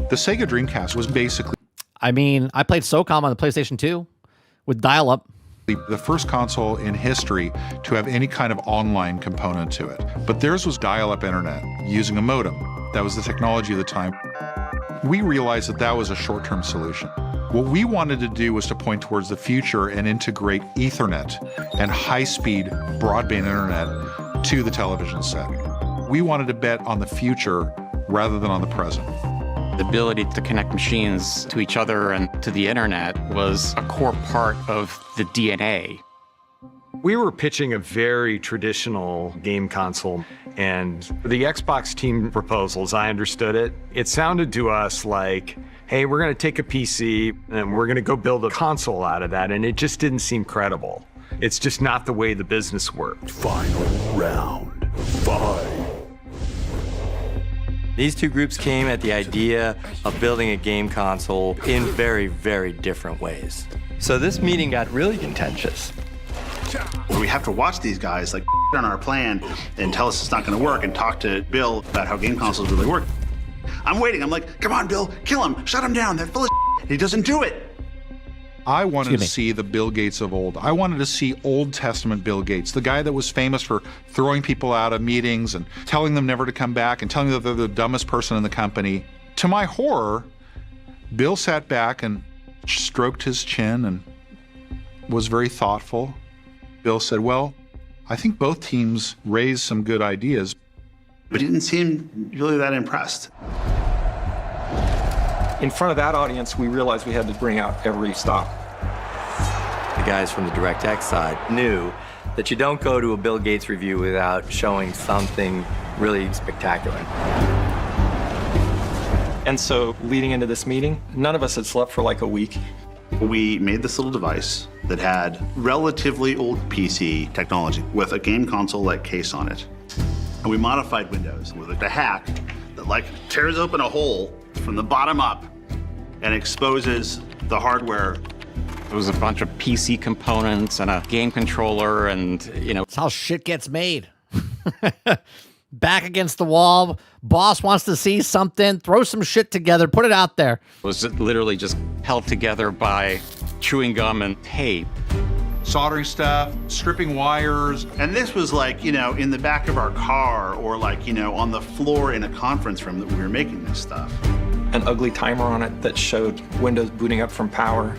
The Sega Dreamcast was basically... I mean, I played SOCOM on the PlayStation 2 with dial-up. The first console in history to have any kind of online component to it. But theirs was dial-up internet using a modem. That was the technology of the time. We realized that that was a short-term solution. What we wanted to do was to point towards the future and integrate Ethernet and high-speed broadband internet to the television set. We wanted to bet on the future rather than on the present. The ability to connect machines to each other and to the internet was a core part of the DNA. We were pitching a very traditional game console, and the Xbox team proposal, as I understood it, it sounded to us like, hey, we're going to take a PC and we're going to go build a console out of that, and it just didn't seem credible. It's just not the way the business worked. Final round. 5. These two groups came at the idea of building a game console in very, very different ways. So this meeting got really contentious. We have to watch these guys like on our plan and tell us it's not going to work and talk to Bill about how game consoles really work. I'm waiting. I'm like, come on, Bill, kill him, shut him down. They're full of shit. He doesn't do it. I wanted to see the Bill Gates of old. I wanted to see Old Testament Bill Gates, the guy that was famous for throwing people out of meetings and telling them never to come back and telling them that they're the dumbest person in the company. To my horror, Bill sat back and stroked his chin and was very thoughtful. Bill said, well, I think both teams raised some good ideas. But he didn't seem really that impressed. In front of that audience, we realized we had to bring out every stop. The guys from the DirectX side knew that you don't go to a Bill Gates review without showing something really spectacular. And so leading into this meeting, none of us had slept for like a week. We made this little device that had relatively old PC technology with a game console-like case on it. And we modified Windows with a hack that like tears open a hole from the bottom up and exposes the hardware. It was a bunch of PC components and a game controller and, you know. That's how shit gets made. Back against the wall, boss wants to see something, throw some shit together, put it out there. It was literally just held together by chewing gum and tape. Soldering stuff, stripping wires. And this was like, you know, in the back of our car or like, you know, on the floor in a conference room that we were making this stuff. An ugly timer on it that showed Windows booting up from power.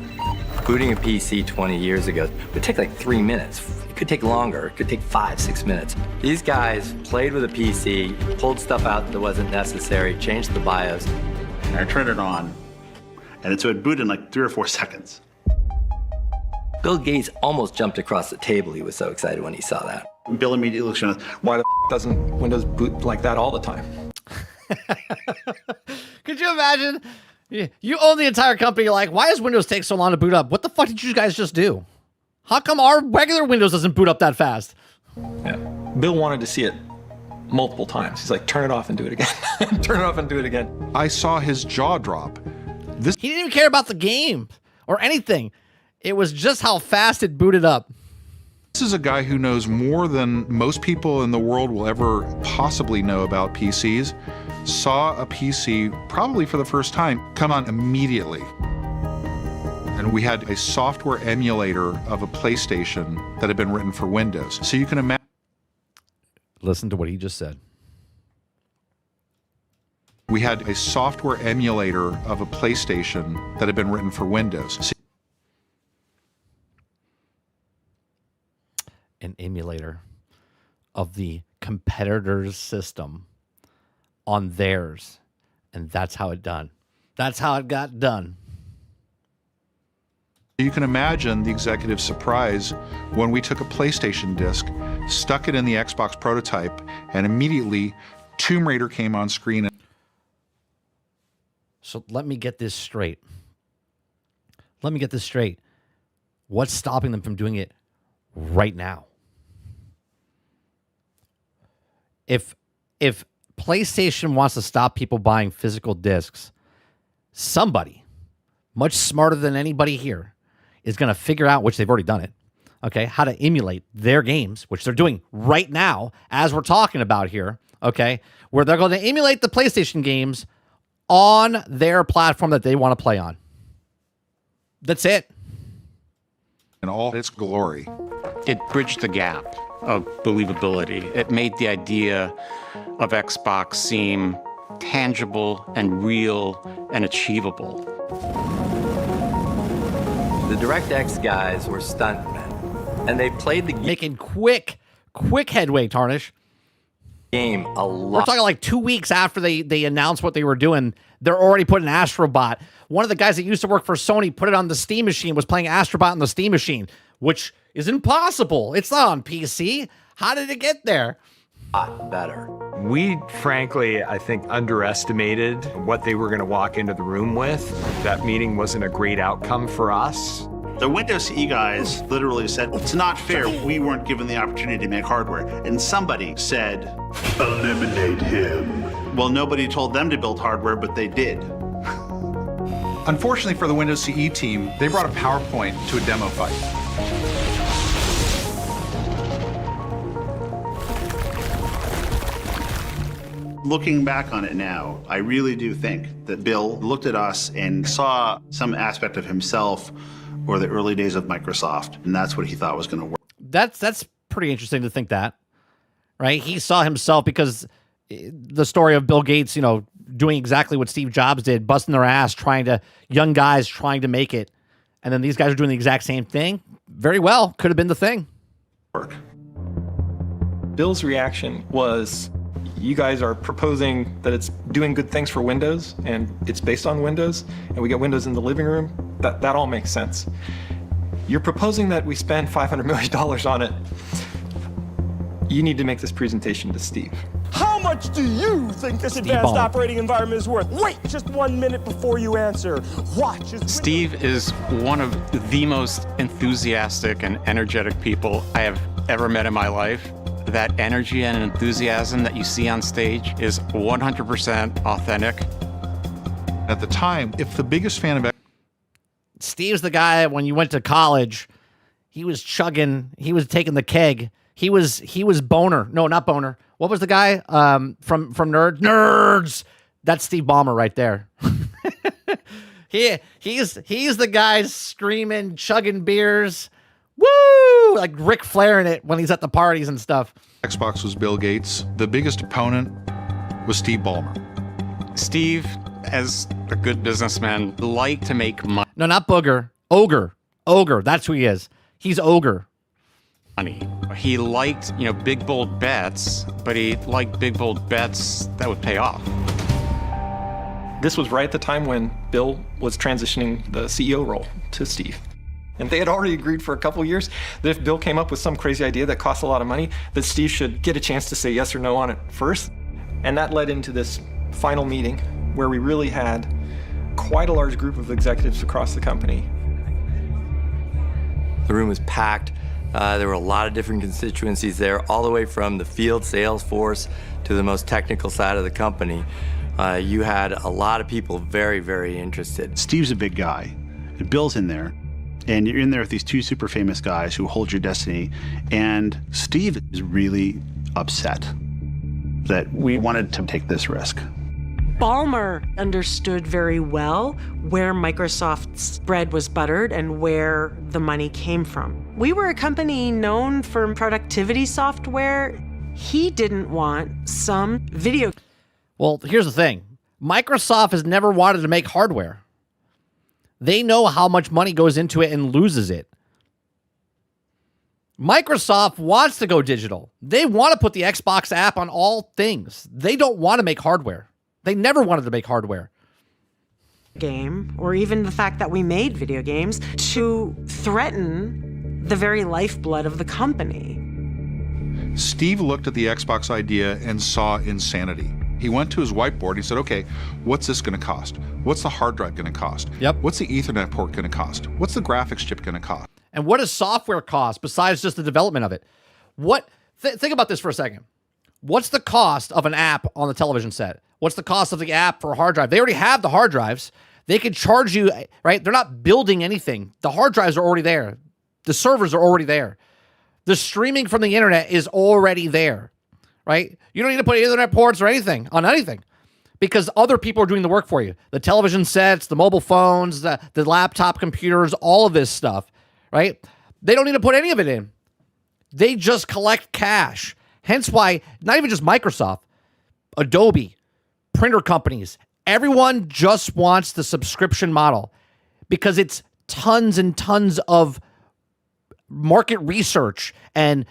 Booting a PC 20 years ago would take like 3 minutes. It could take longer. It could take 5-6 minutes. These guys played with a PC, pulled stuff out that wasn't necessary, changed the BIOS. And I turned it on, and so it booted in like 3 or 4 seconds. Bill Gates almost jumped across the table. He was so excited when he saw that. Bill immediately looked at us. Why the doesn't Windows boot like that all the time? Could you imagine? You own the entire company. You're like, why does Windows take so long to boot up? What the fuck did you guys just do? How come our regular Windows doesn't boot up that fast? Yeah. Bill wanted to see it multiple times. He's like, turn it off and do it again. Turn it off and do it again. I saw his jaw drop. He didn't even care about the game or anything. It was just how fast it booted up. This is a guy who knows more than most people in the world will ever possibly know about PCs. Saw a PC, probably for the first time, come on immediately. And we had a software emulator of a PlayStation that had been written for Windows. So you can imagine. Listen to what he just said. We had a software emulator of a PlayStation that had been written for Windows. An emulator of the competitor's system on theirs. And that's how it done. That's how it got done. You can imagine the executive's surprise when we took a PlayStation disc, stuck it in the Xbox prototype, and immediately Tomb Raider came on screen. So let me get this straight. What's stopping them from doing it right now? If PlayStation wants to stop people buying physical discs, somebody much smarter than anybody here is going to figure out, which they've already done it, okay, how to emulate their games, which they're doing right now as we're talking about here, okay, where they're going to emulate the PlayStation games on their platform that they want to play on. That's it. In all its glory. It bridged the gap of believability. It made the idea of Xbox seem tangible and real and achievable. The DirectX guys were stuntmen, and they played the game. Making quick headway, Tarnish. Game a lot. We're talking like 2 weeks after they announced what they were doing. They're already putting Astrobot. One of the guys that used to work for Sony put it on the Steam machine, was playing Astrobot on the Steam machine, which is impossible. It's not on PC. How did it get there? Better. We, frankly, I think, underestimated what they were going to walk into the room with. That meeting wasn't a great outcome for us. The Windows CE guys literally said, it's not fair, we weren't given the opportunity to make hardware. And somebody said, eliminate him. Well, nobody told them to build hardware, but they did. Unfortunately for the Windows CE team, they brought a PowerPoint to a demo fight. Looking back on it now, I really do think that Bill looked at us and saw some aspect of himself or the early days of Microsoft, and that's what he thought was going to work. That's pretty interesting to think that, right? He saw himself because the story of Bill Gates, doing exactly what Steve Jobs did, busting their ass, young guys trying to make it. And then these guys are doing the exact same thing. Very well, could have been the thing. Bill's reaction was, you guys are proposing that it's doing good things for Windows and it's based on Windows and we get Windows in the living room. That all makes sense. You're proposing that we spend $500 million on it. You need to make this presentation to Steve. How much do you think this advanced operating environment is worth? Wait just 1 minute before you answer. Watch as Steve is one of the most enthusiastic and energetic people I have ever met in my life. That energy and enthusiasm that you see on stage is 100% authentic. At the time, if the biggest fan of Steve's the guy when you went to college, he was chugging, he was taking the keg. He was Boner. No, not Boner. What was the guy from Nerds? That's Steve Ballmer right there. He's the guy screaming, chugging beers. Woo! Like Ric Flair in it when he's at the parties and stuff. Xbox was Bill Gates. The biggest opponent was Steve Ballmer. Steve, as a good businessman, liked to make money. No, not Booger. Ogre. Ogre. That's who he is. He's Ogre. He liked, big, bold bets, but he liked big, bold bets that would pay off. This was right at the time when Bill was transitioning the CEO role to Steve. And they had already agreed for a couple of years that if Bill came up with some crazy idea that cost a lot of money, that Steve should get a chance to say yes or no on it first. And that led into this final meeting where we really had quite a large group of executives across the company. The room was packed. There were a lot of different constituencies there, all the way from the field sales force to the most technical side of the company. You had a lot of people very, very interested. Steve's a big guy, and Bill's in there. And you're in there with these two super famous guys who hold your destiny. And Steve is really upset that we wanted to take this risk. Ballmer understood very well where Microsoft's bread was buttered and where the money came from. We were a company known for productivity software. He didn't want some video. Well, here's the thing. Microsoft has never wanted to make hardware. They know how much money goes into it and loses it. Microsoft wants to go digital. They want to put the Xbox app on all things. They don't want to make hardware. They never wanted to make hardware. Game, or even the fact that we made video games, to threaten the very lifeblood of the company. Steve looked at the Xbox idea and saw insanity. He went to his whiteboard. He said, okay, what's this going to cost? What's the hard drive going to cost? Yep. What's the Ethernet port going to cost? What's the graphics chip going to cost? And what does software cost besides just the development of it? Think about this for a second. What's the cost of an app on the television set? What's the cost of the app for a hard drive? They already have the hard drives. They could charge you, right? They're not building anything. The hard drives are already there. The servers are already there. The streaming from the internet is already there, right? You don't need to put Ethernet ports or anything on anything because other people are doing the work for you. The television sets, the mobile phones, the laptop computers, all of this stuff, right? They don't need to put any of it in. They just collect cash. Hence why, not even just Microsoft, Adobe, printer companies, everyone just wants the subscription model because it's tons and tons of market research and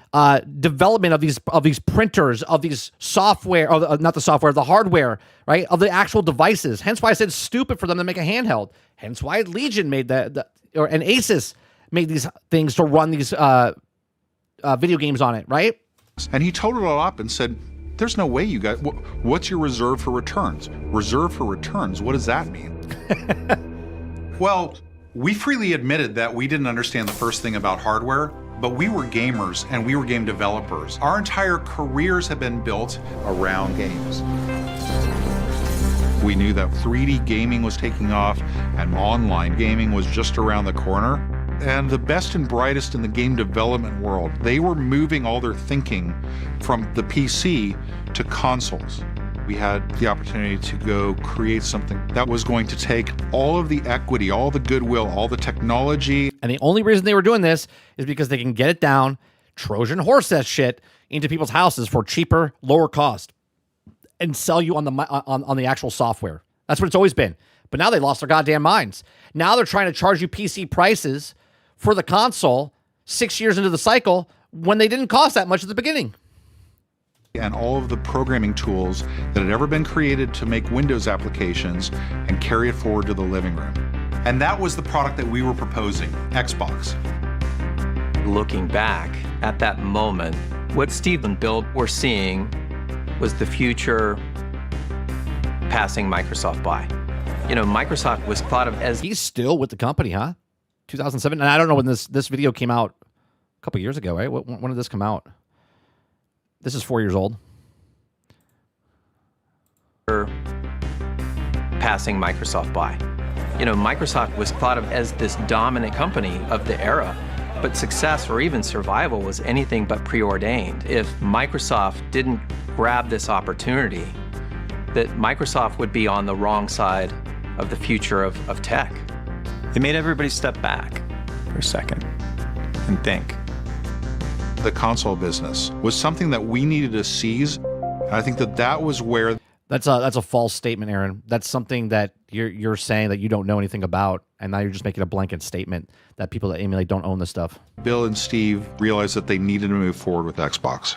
development of these printers, of these software, or not the software, the hardware, right, of the actual devices. Hence why I said it's stupid for them to make a handheld. Hence why Legion made and Asus made these things to run these video games on it, right? And he totaled it all up and said, there's no way you guys, what's your reserve for returns? Reserve for returns, what does that mean? Well, We freely admitted that we didn't understand the first thing about hardware, but we were gamers and we were game developers. Our entire careers have been built around games. We knew that 3D gaming was taking off and online gaming was just around the corner. And the best and brightest in the game development world, they were moving all their thinking from the PC to consoles. We had the opportunity to go create something that was going to take all of the equity, all the goodwill, all the technology. And the only reason they were doing this is because they can get it down, Trojan Horse that shit into people's houses for cheaper, lower cost, and sell you on the actual software. That's what it's always been. But now they lost their goddamn minds. Now they're trying to charge you PC prices for the console 6 years into the cycle when they didn't cost that much at the beginning. And all of the programming tools that had ever been created to make Windows applications and carry it forward to the living room. And that was the product that we were proposing, Xbox. Looking back at that moment, what Steve and Bill were seeing was the future passing Microsoft by. You know, Microsoft was thought of as... He's still with the company, huh? 2007? And I don't know when this video came out. A couple years ago, right? When did this come out? This is 4 years old. Passing Microsoft by. You know, Microsoft was thought of as this dominant company of the era, but success or even survival was anything but preordained. If Microsoft didn't grab this opportunity, that Microsoft would be on the wrong side of the future of tech. They made everybody step back for a second and think. The console business was something that we needed to seize. I think that was where... That's a false statement, Aaron. That's something that you're saying that you don't know anything about, and now you're just making a blanket statement that people that emulate don't own this stuff. Bill and Steve realized that they needed to move forward with Xbox.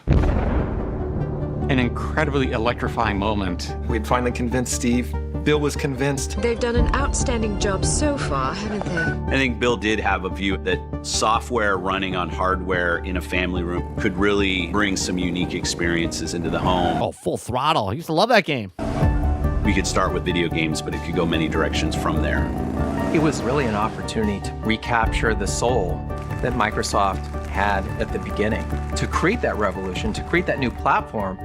An incredibly electrifying moment. We'd finally convinced Steve. Bill was convinced. They've done an outstanding job so far, haven't they? I think Bill did have a view that software running on hardware in a family room could really bring some unique experiences into the home. Oh, Full Throttle. I used to love that game. We could start with video games, but it could go many directions from there. It was really an opportunity to recapture the soul that Microsoft had at the beginning, to create that revolution, to create that new platform.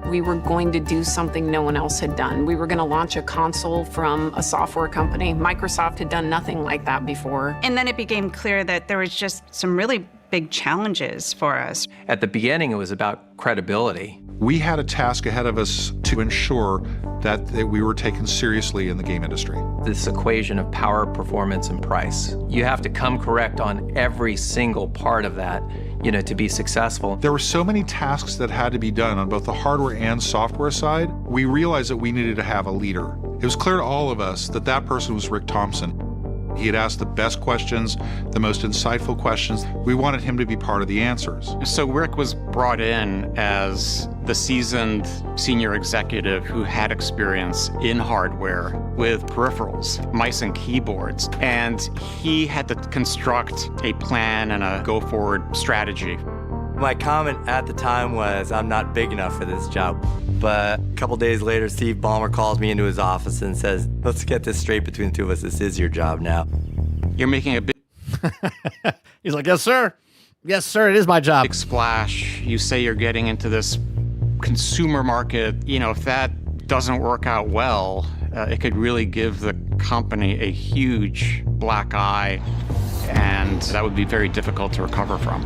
We were going to do something no one else had done. We were going to launch a console from a software company. Microsoft had done nothing like that before. And then it became clear that there was just some really big challenges for us. At the beginning, it was about credibility. We had a task ahead of us to ensure that we were taken seriously in the game industry. This equation of power, performance, and price. You have to come correct on every single part of that, you know, to be successful. There were so many tasks that had to be done on both the hardware and software side. We realized that we needed to have a leader. It was clear to all of us that that person was Rick Thompson. He had asked the best questions, the most insightful questions. We wanted him to be part of the answers. So Rick was brought in as the seasoned senior executive who had experience in hardware with peripherals, mice and keyboards, and he had to construct a plan and a go-forward strategy. My comment at the time was, I'm not big enough for this job. But a couple days later, Steve Ballmer calls me into his office and says, let's get this straight between the two of us. This is your job now. You're making a big... He's like, yes, sir. Yes, sir, it is my job. Big splash. You say you're getting into this consumer market. You know, if that doesn't work out well, it could really give the company a huge black eye, and that would be very difficult to recover from.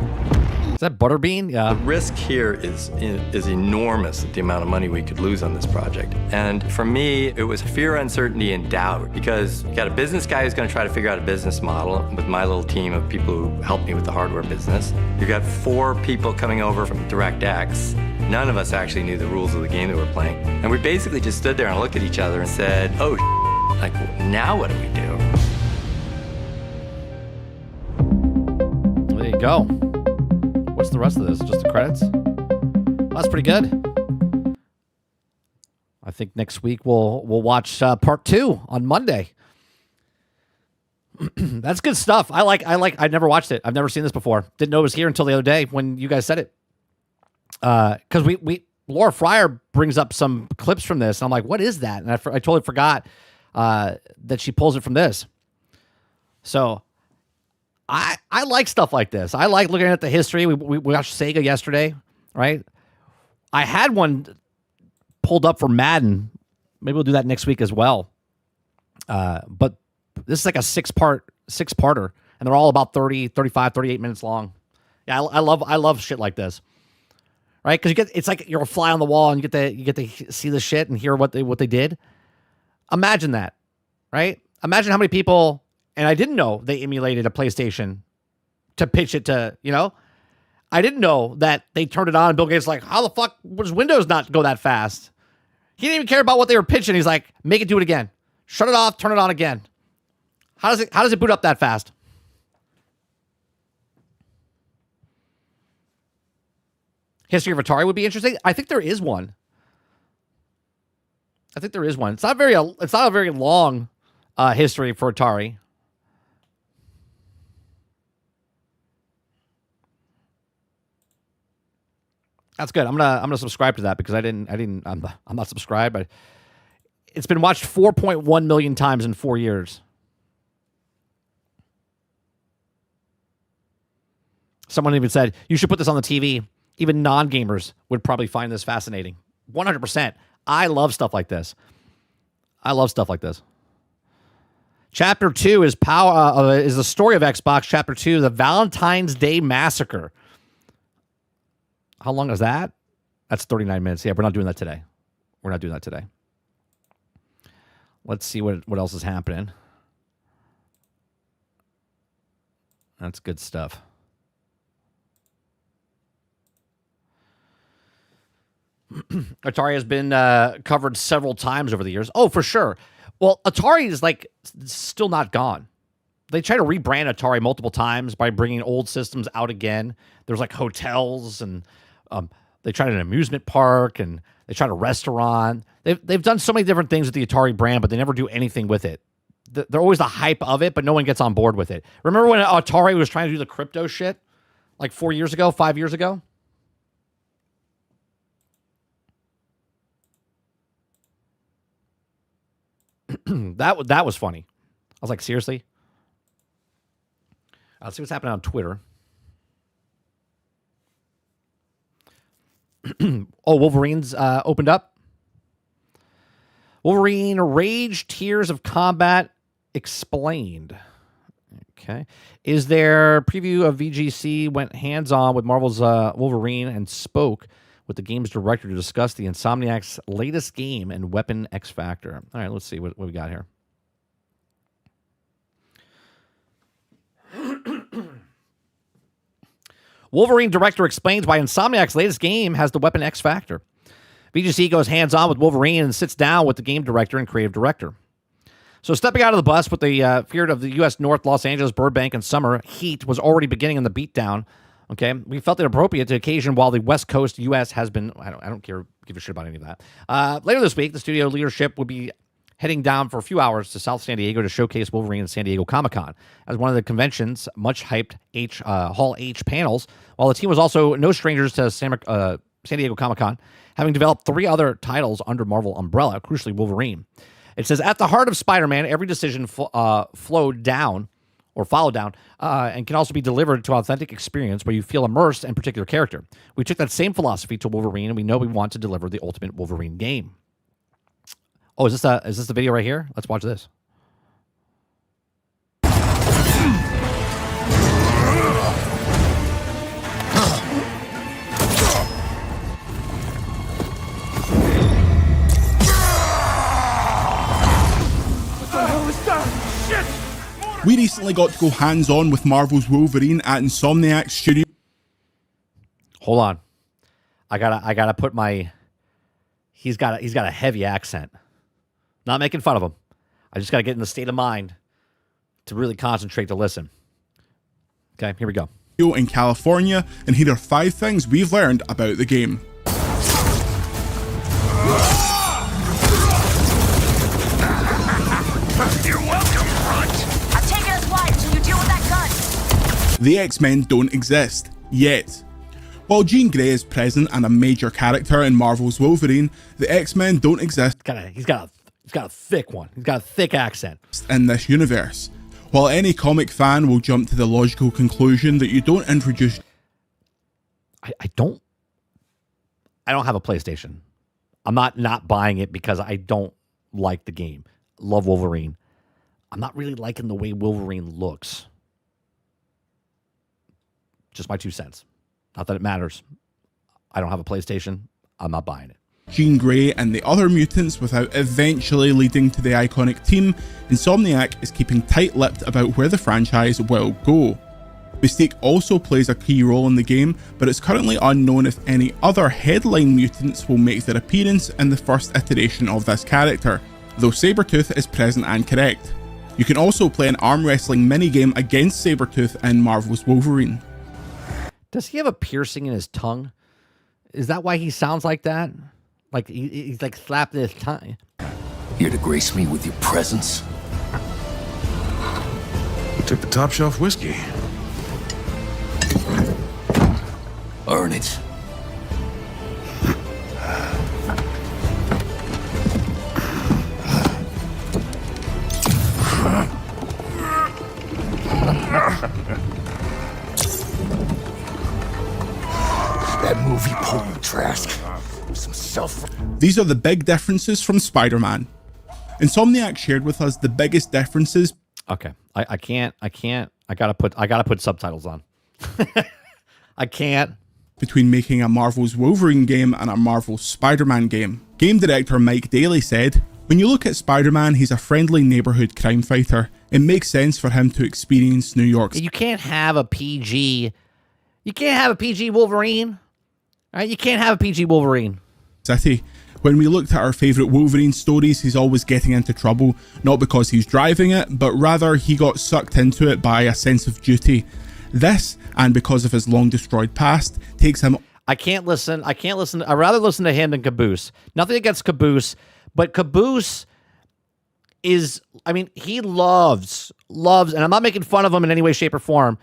Is that Butterbean? Yeah. The risk here is enormous, the amount of money we could lose on this project. And for me, it was fear, uncertainty, and doubt, because you got a business guy who's going to try to figure out a business model with my little team of people who helped me with the hardware business. You got 4 people coming over from DirectX. None of us actually knew the rules of the game that we're playing. And we basically just stood there and looked at each other and said, oh, like, now what do we do? There you go. What's the rest of this? Just the credits? Well, that's pretty good. I think next week we'll watch part 2 on Monday. That's good stuff. I've never watched it. I've never seen this before. Didn't know it was here until the other day when you guys said it. Because Laura Fryer brings up some clips from this, and I'm like, what is that? And I totally forgot that she pulls it from this. So I like stuff like this. I like looking at the history. We watched Sega yesterday, right? I had one pulled up for Madden. Maybe we'll do that next week as well. But this is like a six-parter, and they're all about 30, 35, 38 minutes long. Yeah, I love shit like this. Right? Because it's like you're a fly on the wall and you get to see the shit and hear what they did. Imagine that, right? Imagine how many people, and I didn't know they emulated a PlayStation to pitch it to, I didn't know that they turned it on and Bill Gates was like, how the fuck does Windows not go that fast? He didn't even care about what they were pitching. He's like, make it do it again. Shut it off, turn it on again. How does it boot up that fast? History of Atari would be interesting. I think there is one. It's not a very long history for Atari. That's good. I'm gonna subscribe to that because I'm not subscribed, but it's been watched 4.1 million times in 4 years. Someone even said you should put this on the TV. Even non-gamers would probably find this fascinating. 100%. I love stuff like this. Chapter 2 is the story of Xbox. Chapter 2, the Valentine's Day Massacre. How long is that? That's 39 minutes. Yeah, we're not doing that today. Let's see what else is happening. That's good stuff. Atari has been covered several times over the years. Oh, for sure. Well, Atari is still not gone. They try to rebrand Atari multiple times by bringing old systems out again. There's hotels and they tried an amusement park and they tried a restaurant. They've done so many different things with the Atari brand, but they never do anything with it. They're always the hype of it, but no one gets on board with it. Remember when Atari was trying to do the crypto shit 5 years ago? That was funny. I was like, seriously? Let's see what's happening on Twitter. Oh, Wolverine's opened up. Wolverine Rage Tears of Combat explained. Okay. Is there preview of VGC went hands-on with Marvel's Wolverine and spoke with the game's director to discuss the Insomniac's latest game and Weapon X Factor. All right, let's see what we got here. Wolverine director explains why Insomniac's latest game has the Weapon X Factor. VGC goes hands-on with Wolverine and sits down with the game director and creative director. So stepping out of the bus with the fear of the U.S. North, Los Angeles, Burbank, and summer heat was already beginning in the beatdown. Okay, we felt it appropriate to occasion while the West Coast U.S. has been. I don't give a shit about any of that. Later this week, the studio leadership will be heading down for a few hours to South San Diego to showcase Wolverine at San Diego Comic-Con as one of the convention's much hyped Hall H panels. While the team was also no strangers to San Diego Comic-Con, having developed 3 other titles under Marvel umbrella, crucially Wolverine. It says, at the heart of Spider-Man, every decision followed down, and can also be delivered to an authentic experience where you feel immersed in a particular character. We took that same philosophy to Wolverine, and we know we want to deliver the ultimate Wolverine game. Oh, is this the video right here? Let's watch this. We recently got to go hands-on with Marvel's Wolverine at Insomniac Studio. Hold on. I gotta put my... He's got a heavy accent. Not making fun of him. I just gotta get in the state of mind to really concentrate to listen. Okay, here we go. In California, and here are 5 things we've learned about the game. You're welcome, Runt. I'm taking us wide till you deal with that gun. The X-Men don't exist, yet. While Jean Grey is present and a major character in Marvel's Wolverine, the X-Men don't exist. He's got a thick one. He's got a thick accent. In this universe. While any comic fan will jump to the logical conclusion that you don't introduce... I don't have a PlayStation. I'm not buying it because I don't like the game. Love Wolverine. I'm not really liking the way Wolverine looks. Just my 2 cents. Not that it matters. I don't have a PlayStation. I'm not buying it. Jean Grey and the other mutants without eventually leading to the iconic team, Insomniac is keeping tight-lipped about where the franchise will go. Mystique also plays a key role in the game, but it's currently unknown if any other headline mutants will make their appearance in the first iteration of this character, though Sabretooth is present and correct. You can also play an arm wrestling minigame against Sabretooth in Marvel's Wolverine. Does he have a piercing in his tongue? Is that why he sounds like that? Like he's like slapping his tongue. Here to grace me with your presence? You took the top shelf whiskey. Earn it. That movie pulled Trask. Some self. These are the big differences from Spider-Man. Insomniac shared with us the biggest differences. Okay, I can't. I gotta put subtitles on. I can't. Between making a Marvel's Wolverine game and a Marvel's Spider-Man game. Game director Mike Daly said, "When you look at Spider-Man, he's a friendly neighborhood crime fighter. It makes sense for him to experience New York's..." You can't have a PG. You can't have a PG Wolverine. All right, you can't have a PG Wolverine. City. When we looked at our favourite Wolverine stories, he's always getting into trouble, not because he's driving it, but rather he got sucked into it by a sense of duty. This, and because of his long destroyed past, takes him... I can't listen. I'd rather listen to him than Caboose. Nothing against Caboose, but Caboose is, I mean, he loves, and I'm not making fun of him in any way, shape, or form,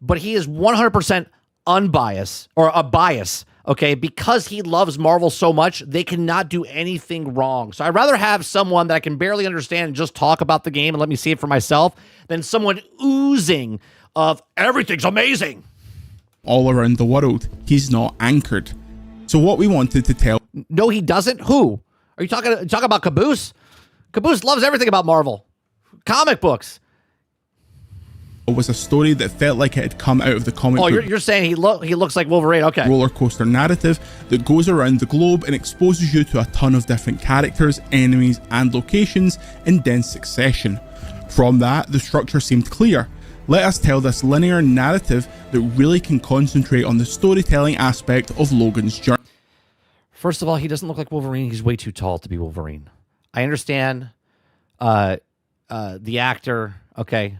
but he is 100% unbiased, or a bias, okay? Because he loves Marvel so much, they cannot do anything wrong. So I'd rather have someone that I can barely understand and just talk about the game and let me see it for myself than someone oozing of everything's amazing all around the world. He's not anchored. So what we wanted to tell... No, he doesn't? Who? Are you talking about Caboose? Caboose loves everything about Marvel. Comic books. It was a story that felt like it had come out of the comic book. You're saying he looks like Wolverine, okay. Roller coaster narrative that goes around the globe and exposes you to a ton of different characters, enemies, and locations in dense succession. From that, the structure seemed clear. Let us tell this linear narrative that really can concentrate on the storytelling aspect of Logan's journey. First of all, he doesn't look like Wolverine. He's way too tall to be Wolverine. I understand the actor, okay.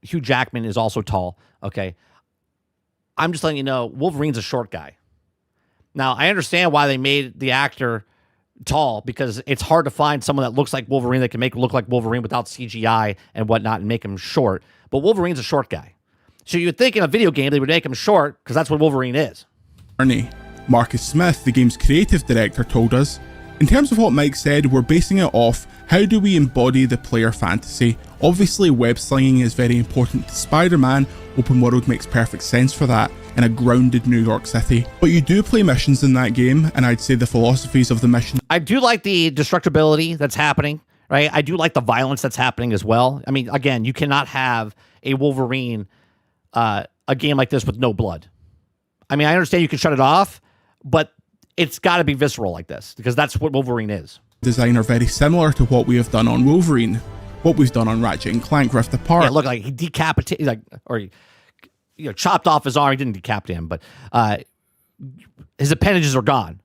Hugh Jackman is also tall, okay. I'm just letting you know, Wolverine's a short guy. Now, I understand why they made the actor tall, because it's hard to find someone that looks like Wolverine that can make look like Wolverine without CGI and whatnot and make him short. But Wolverine's a short guy. So you'd think in a video game they would make him short because that's what Wolverine is. Marcus Smith, the game's creative director, told us, "In terms of what Mike said, we're basing it off how do we embody the player fantasy. Obviously web slinging is very important to Spider-Man, open world makes perfect sense for that in a grounded New York City. But you do play missions in that game, and I'd say the philosophies of the mission..." I do like the destructibility that's happening, right? I do like the violence that's happening as well. I mean, again, you cannot have a Wolverine, a game like this with no blood. I mean, I understand you can shut it off, but it's got to be visceral like this, because that's what Wolverine is. Design are very similar to what we have done on Wolverine, what we've done on Ratchet and Clank Rift Apart. Yeah, look, like he decapitated, like, or chopped off his arm. He didn't decapitate him, but his appendages are gone.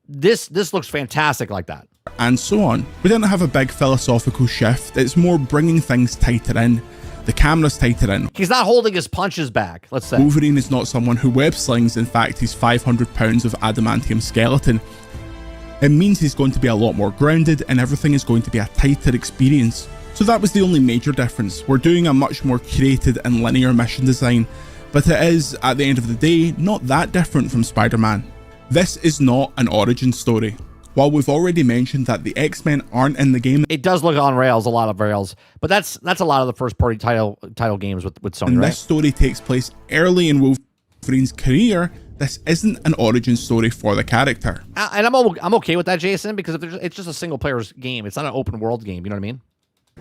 This looks fantastic like that. And so on. We didn't have a big philosophical shift. It's more bringing things tighter in. The camera's tighter in. He's not holding his punches back, let's say. Wolverine is not someone who web slings. In fact, he's 500 pounds of adamantium skeleton. It means he's going to be a lot more grounded and everything is going to be a tighter experience. So that was the only major difference. We're doing a much more curated and linear mission design, but it is, at the end of the day, not that different from Spider-Man. This is not an origin story. While we've already mentioned that the X-Men aren't in the game, it does look on rails, a lot of rails, but that's a lot of the first party title games with Sony, and right? this story takes place early in Wolverine's career. This isn't an origin story for the character. And I'm okay with that, Jason, because it's just a single player's game. It's not an open world game. You know what I mean?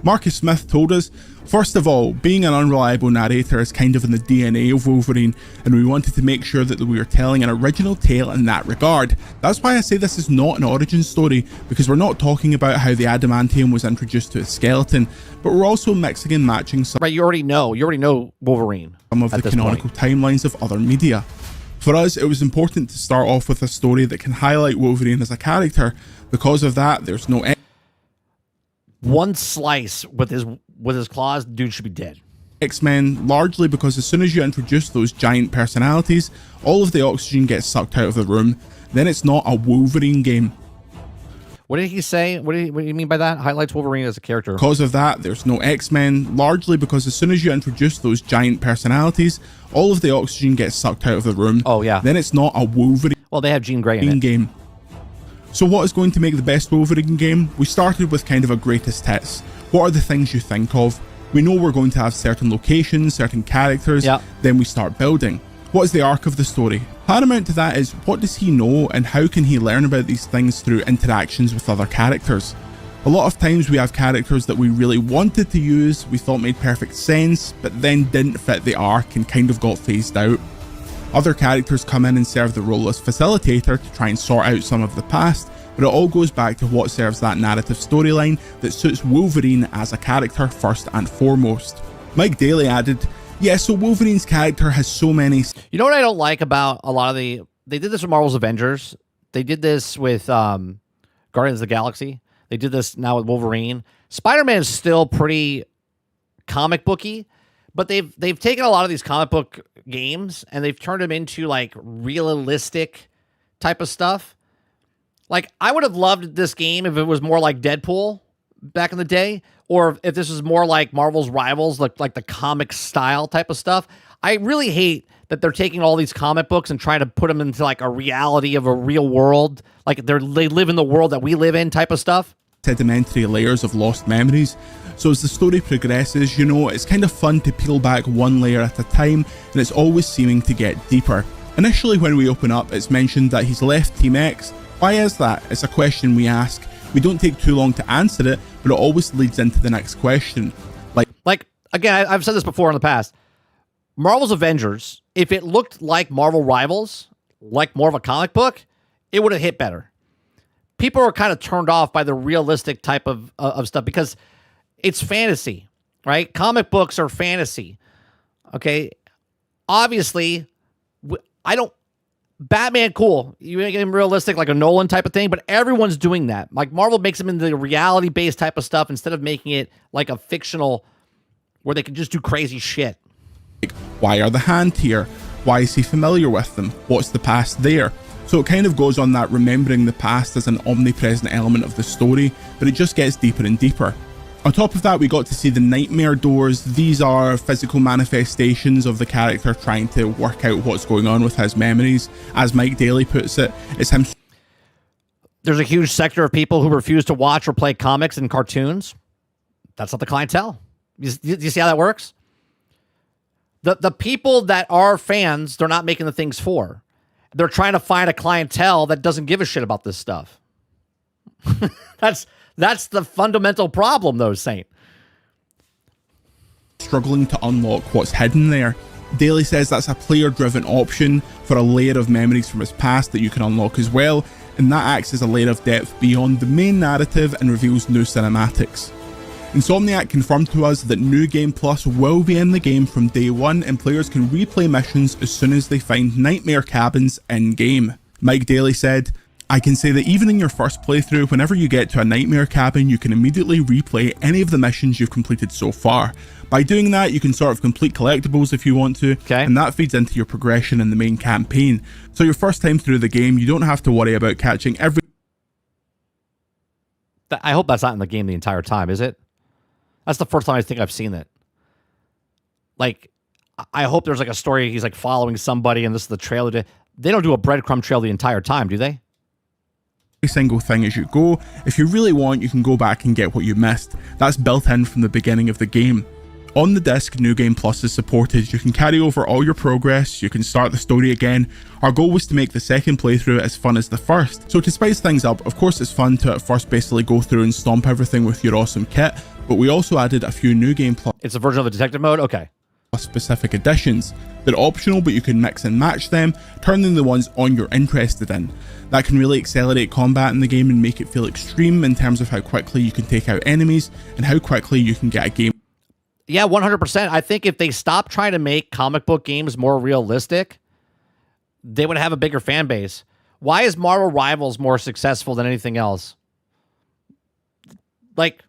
Marcus Smith told us, first of all, being an unreliable narrator is kind of in the DNA of Wolverine, and we wanted to make sure that we were telling an original tale in that regard. That's why I say this is not an origin story, because we're not talking about how the adamantium was introduced to a skeleton, but we're also mixing and matching some, right, you already know Wolverine. Some of the canonical timelines of other media. For us, it was important to start off with a story that can highlight Wolverine as a character. Because of that, there's no one slice with his claws, dude should be dead. X-Men, largely because as soon as you introduce those giant personalities, all of the oxygen gets sucked out of the room. Then it's not a Wolverine game. What did he say? What do you mean by that? Highlights Wolverine as a character. Because of that, there's no X-Men, largely because as soon as you introduce those giant personalities, all of the oxygen gets sucked out of the room. Oh yeah. Then it's not a Wolverine. Well, they have Jean Grey in it. Game. So what is going to make the best Wolverine game? We started with kind of a greatest hits. What are the things you think of? We know we're going to have certain locations, certain characters, then we start building. What is the arc of the story? Paramount to that is, what does he know and how can he learn about these things through interactions with other characters? A lot of times we have characters that we really wanted to use, we thought made perfect sense, but then didn't fit the arc and kind of got phased out. Other characters come in and serve the role as facilitator to try and sort out some of the past, but it all goes back to what serves that narrative storyline that suits Wolverine as a character first and foremost. Mike Daly added, yeah, so Wolverine's character has so many... You know what I don't like about a lot of the... They did this with Marvel's Avengers. They did this with Guardians of the Galaxy. They did this now with Wolverine. Spider-Man is still pretty comic booky, but they've taken a lot of these comic book games and they've turned them into like realistic type of stuff. Like, I would have loved this game if it was more like Deadpool back in the day, or if this was more like Marvel's Rivals, like the comic style type of stuff. I really hate that they're taking all these comic books and trying to put them into like a reality of a real world, like they live in the world that we live in type of stuff. Sedimentary layers of lost memories. So as the story progresses, you know, it's kind of fun to peel back one layer at a time, and it's always seeming to get deeper. Initially when we open up, it's mentioned that he's left Team X. Why is that? It's a question we ask. We don't take too long to answer it, but it always leads into the next question. Like again, I've said this before in the past. Marvel's Avengers, if it looked like Marvel Rivals, like more of a comic book, it would have hit better. People are kind of turned off by the realistic type of stuff because it's fantasy, right? Comic books are fantasy. Okay. Obviously, Batman, cool. You make him realistic, like a Nolan type of thing, but everyone's doing that. Like Marvel makes him into the reality-based type of stuff instead of making it like a fictional where they can just do crazy shit. Why are the Hand here? Why is he familiar with them? What's the past there? So it kind of goes on that remembering the past as an omnipresent element of the story, but it just gets deeper and deeper. On top of that, we got to see the nightmare doors. These are physical manifestations of the character trying to work out what's going on with his memories. As Mike Daly puts it, it's him. There's a huge sector of people who refuse to watch or play comics and cartoons. That's not the clientele. You see how that works? The people that are fans, they're not making the things for. They're trying to find a clientele that doesn't give a shit about this stuff. That's the fundamental problem, though, Saint. Struggling to unlock what's hidden there. Daly says that's a player-driven option for a layer of memories from his past that you can unlock as well, and that acts as a layer of depth beyond the main narrative and reveals new cinematics. Insomniac confirmed to us that New Game Plus will be in the game from day one, and players can replay missions as soon as they find nightmare cabins in-game. Mike Daly said, I can say that even in your first playthrough, whenever you get to a nightmare cabin, you can immediately replay any of the missions you've completed so far. By doing that, you can sort of complete collectibles if you want to, and that feeds into your progression in the main campaign. So your first time through the game, you don't have to worry about catching every... I hope that's not in the game the entire time, is it? That's the first time I think I've seen it. Like, I hope there's like a story, he's like following somebody and this is the trailer. They don't do a breadcrumb trail the entire time, do they? single thing as you go. If you really want, you can go back and get what you missed. That's built in from the beginning of the game. On the disc, New Game Plus is supported. You can carry over all your progress, you can start the story again. Our goal was to make the second playthrough as fun as the first. So to spice things up, of course it's fun to at first basically go through and stomp everything with your awesome kit, but we also added a few New Game Plus. It's a version of the detective mode? Okay. Specific additions. They're optional, but you can mix and match them, turning the ones on you're interested in. That can really accelerate combat in the game and make it feel extreme in terms of how quickly you can take out enemies and how quickly you can get a game. Yeah, 100%. I think if they stop trying to make comic book games more realistic, they would have a bigger fan base. Why is Marvel Rivals more successful than anything else? Like,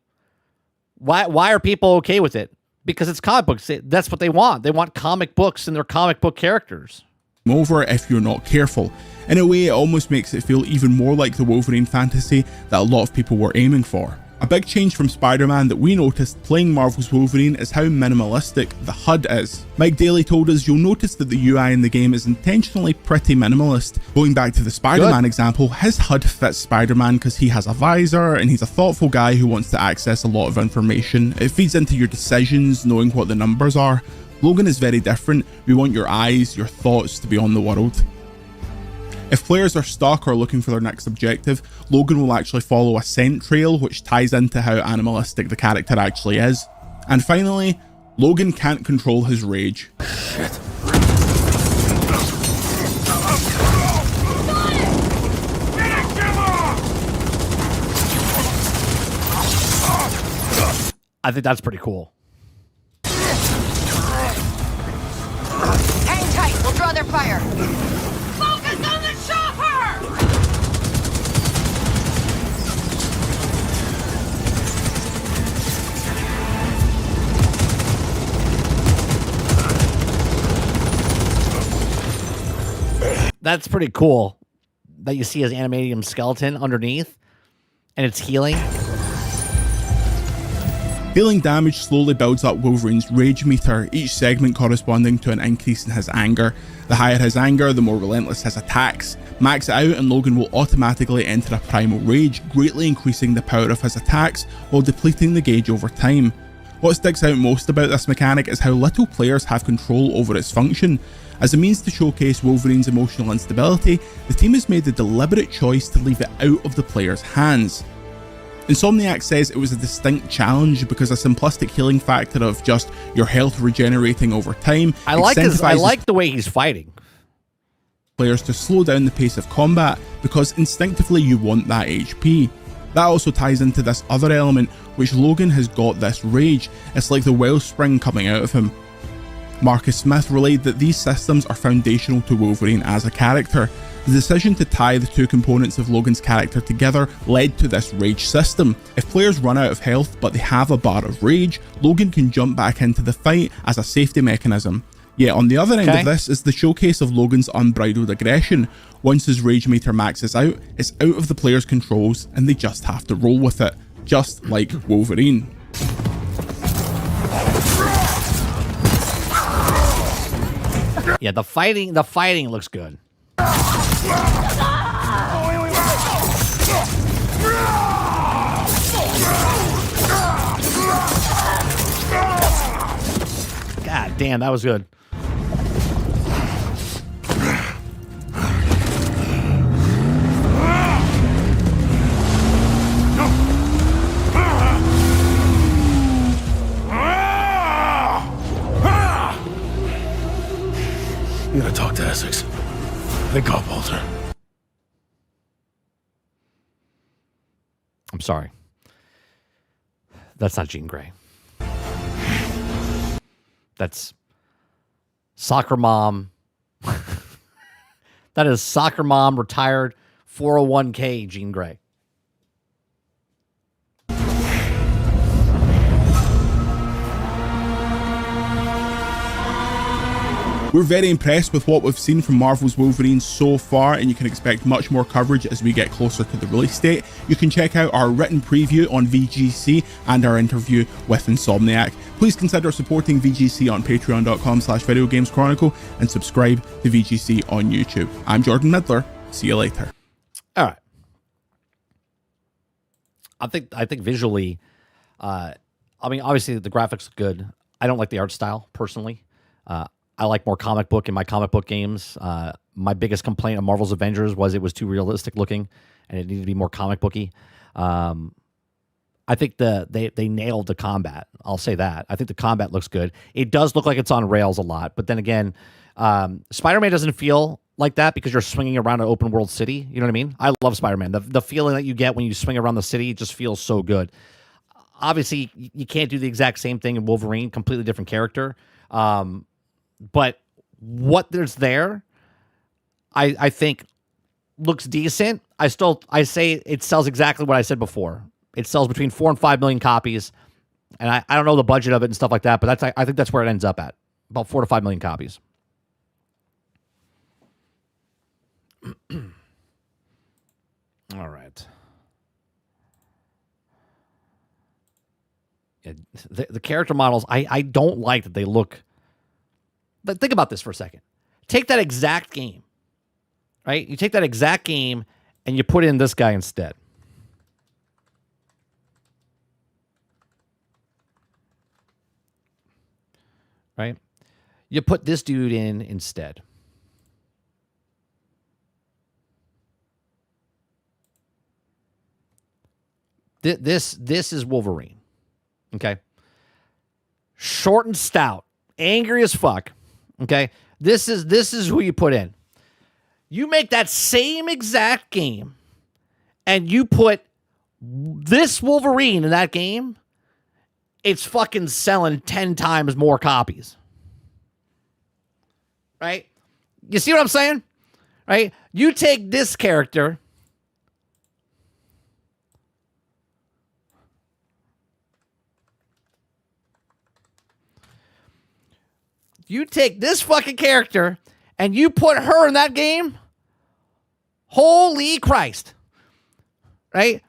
why are people okay with it? Because it's comic books. That's what they want. They want comic books and their comic book characters. Over if you're not careful. In a way, it almost makes it feel even more like the Wolverine fantasy that a lot of people were aiming for. A big change from Spider-Man that we noticed playing Marvel's Wolverine is how minimalistic the HUD is. Mike Daly told us you'll notice that the UI in the game is intentionally pretty minimalist. Going back to the Spider-Man example, his HUD fits Spider-Man because he has a visor and he's a thoughtful guy who wants to access a lot of information. It feeds into your decisions, knowing what the numbers are. Logan is very different. We want your eyes, your thoughts to be on the world. If players are stuck or looking for their next objective, Logan will actually follow a scent trail, which ties into how animalistic the character actually is. And finally, Logan can't control his rage. Shit. I think that's pretty cool. Hang tight, we'll draw their fire. Focus on the chopper! That's pretty cool that you see his animatium skeleton underneath and it's healing. Healing damage slowly builds up Wolverine's rage meter, each segment corresponding to an increase in his anger. The higher his anger, the more relentless his attacks. Max it out and Logan will automatically enter a primal rage, greatly increasing the power of his attacks while depleting the gauge over time. What sticks out most about this mechanic is how little players have control over its function. As a means to showcase Wolverine's emotional instability, the team has made the deliberate choice to leave it out of the player's hands. Insomniac says it was a distinct challenge because a simplistic healing factor of just your health regenerating over time I like the way he's fighting. Players to slow down the pace of combat because instinctively you want that HP. That also ties into this other element, which Logan has got this rage. It's like the wellspring coming out of him. Marcus Smith relayed that these systems are foundational to Wolverine as a character. The decision to tie the two components of Logan's character together led to this rage system. If players run out of health but they have a bar of rage, Logan can jump back into the fight as a safety mechanism. Yet on the other end of this is the showcase of Logan's unbridled aggression. Once his rage meter maxes out, it's out of the player's controls and they just have to roll with it, just like Wolverine. Yeah, the fighting looks good. God damn, that was good. You gotta talk to Essex. They got Walter. I'm sorry. That's not Jean Grey. That's soccer mom. That is soccer mom retired 401k Jean Grey. We're very impressed with what we've seen from Marvel's Wolverine so far, and you can expect much more coverage as we get closer to the release date. You can check out our written preview on VGC and our interview with Insomniac. Please consider supporting VGC on patreon.com/videogameschronicle and subscribe to VGC on YouTube. I'm Jordan Midler. See you later. All right. I think visually, I mean, obviously the graphics look good. I don't like the art style personally. I like more comic book in my comic book games. My biggest complaint of Marvel's Avengers was it was too realistic looking, and it needed to be more comic booky. I think they nailed the combat. I'll say that. I think the combat looks good. It does look like it's on rails a lot, but then again, Spider-Man doesn't feel like that because you're swinging around an open world city. You know what I mean? I love Spider-Man. The feeling that you get when you swing around the city just feels so good. Obviously, you can't do the exact same thing in Wolverine, completely different character. But what there's there, I think looks decent. I say it sells exactly what I said before. It sells between 4 and 5 million copies. And I don't know the budget of it and stuff like that, but I think that's where it ends up at. About 4 to 5 million copies. All right. Yeah, the character models, I don't like that they look... But think about this for a second. Take that exact game, right? You take that exact game and you put in this guy instead. Right? You put this dude in instead. This is Wolverine. Okay? Short and stout. Angry as fuck. Okay? This is who you put in. You make that same exact game and you put this Wolverine in that game, it's fucking selling 10 times more copies. Right? You see what I'm saying? Right? You take this character. You take this fucking character and you put her in that game. Holy Christ. Right?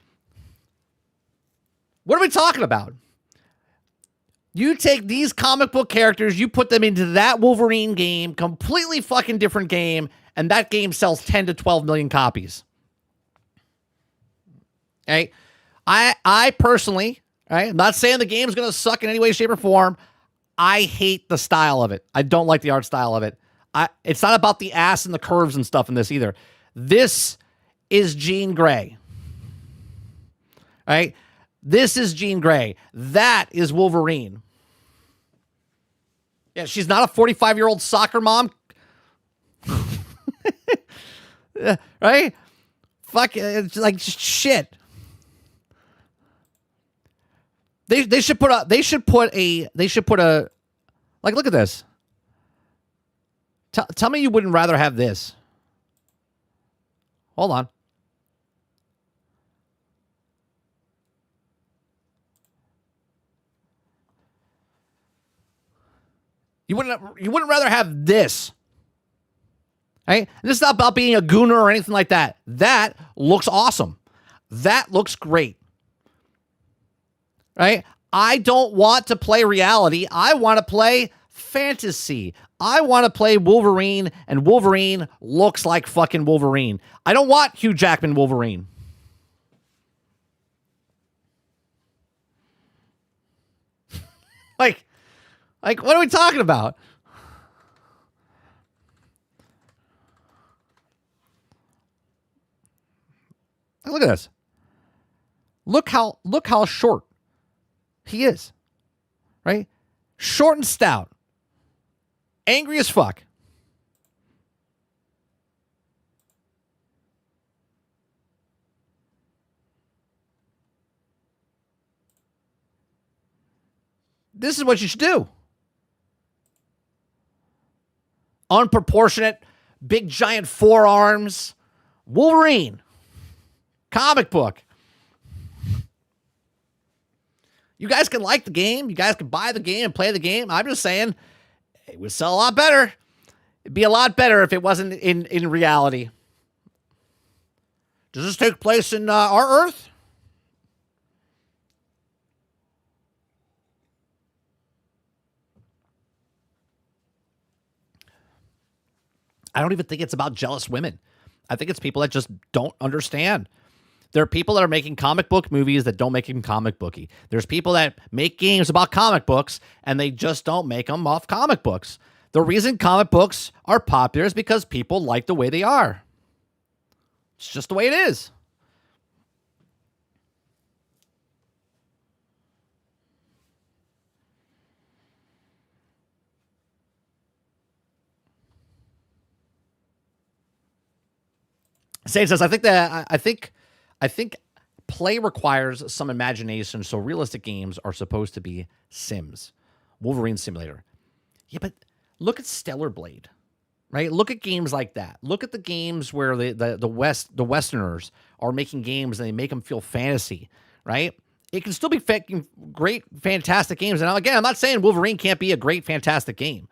What are we talking about? You take these comic book characters, you put them into that Wolverine game, completely fucking different game, and that game sells 10 to 12 million copies. Okay? I personally, right, I'm not saying the game's going to suck in any way, shape, or form. I hate the style of it. I don't like the art style of it. It's not about the ass and the curves and stuff in this either. This is Jean Grey. Right? This is Jean Grey. That is Wolverine. Yeah, she's not a 45-year-old soccer mom. Right? Fuck, it's like shit. They should put a like, look at this. Tell me you wouldn't rather have this. Hold on. You wouldn't rather have this. Right? This is not about being a gooner or anything like that. That looks awesome. That looks great. Right? I don't want to play reality. I want to play fantasy. I want to play Wolverine, and Wolverine looks like fucking Wolverine. I don't want Hugh Jackman Wolverine. Like, what are we talking about? Look at this. Look how short he is. Right? Short and stout. Angry as fuck. This is what you should do. Unproportionate, big giant forearms. Wolverine. Comic book. You guys can like the game. You guys can buy the game and play the game. I'm just saying it would sell a lot better. It'd be a lot better if it wasn't in reality. Does this take place in our Earth? I don't even think it's about jealous women. I think it's people that just don't understand There are people that are making comic book movies that don't make them comic booky. There's people that make games about comic books and they just don't make them off comic books. The reason comic books are popular is because people like the way they are. It's just the way it is. Sage says, I think play requires some imagination, so realistic games are supposed to be Sims. Wolverine Simulator. Yeah, but look at Stellar Blade, right? Look at games like that. Look at the games where the Westerners are making games and they make them feel fantasy, right? It can still be great, fantastic games. And again, I'm not saying Wolverine can't be a great, fantastic game.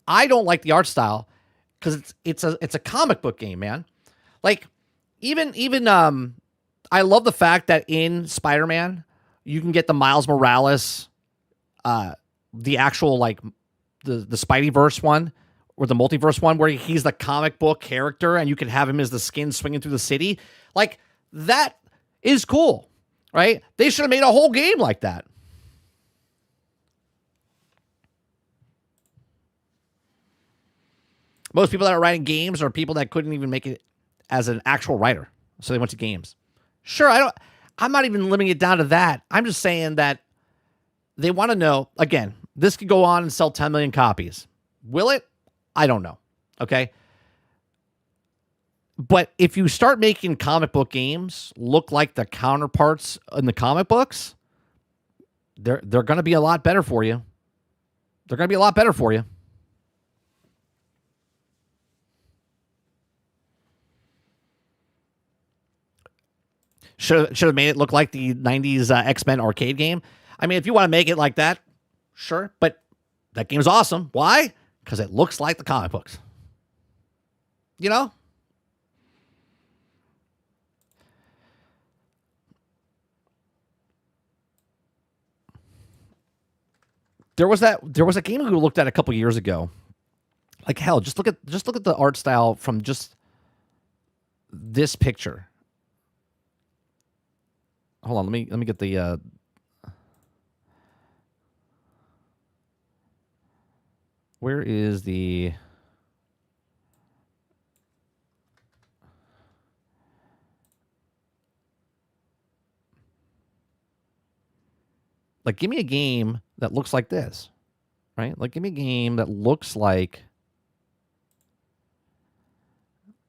I don't like the art style because it's a comic book game, man. Like, even I love the fact that in Spider-Man, you can get the Miles Morales, the actual, like, the Spideyverse one, or the multiverse one, where he's the comic book character, and you can have him as the skin swinging through the city. Like, that is cool, right? They should have made a whole game like that. Most people that are writing games are people that couldn't even make it as an actual writer. So they went to games. Sure, I'm not even limiting it down to that. I'm just saying that they want to know, again, this could go on and sell 10 million copies. Will it? I don't know. Okay. But if you start making comic book games look like the counterparts in the comic books, they're going to be a lot better for you. They're going to be a lot better for you. Should have made it look like the 90s X-Men arcade game. I mean, if you want to make it like that, sure. But that game's awesome. Why? Because it looks like the comic books. You know? There was a game we looked at a couple years ago. Like, hell, just look at the art style from just this picture. Hold on, let me get the where is the like, give me a game that looks like this, right? Like, give me a game that looks like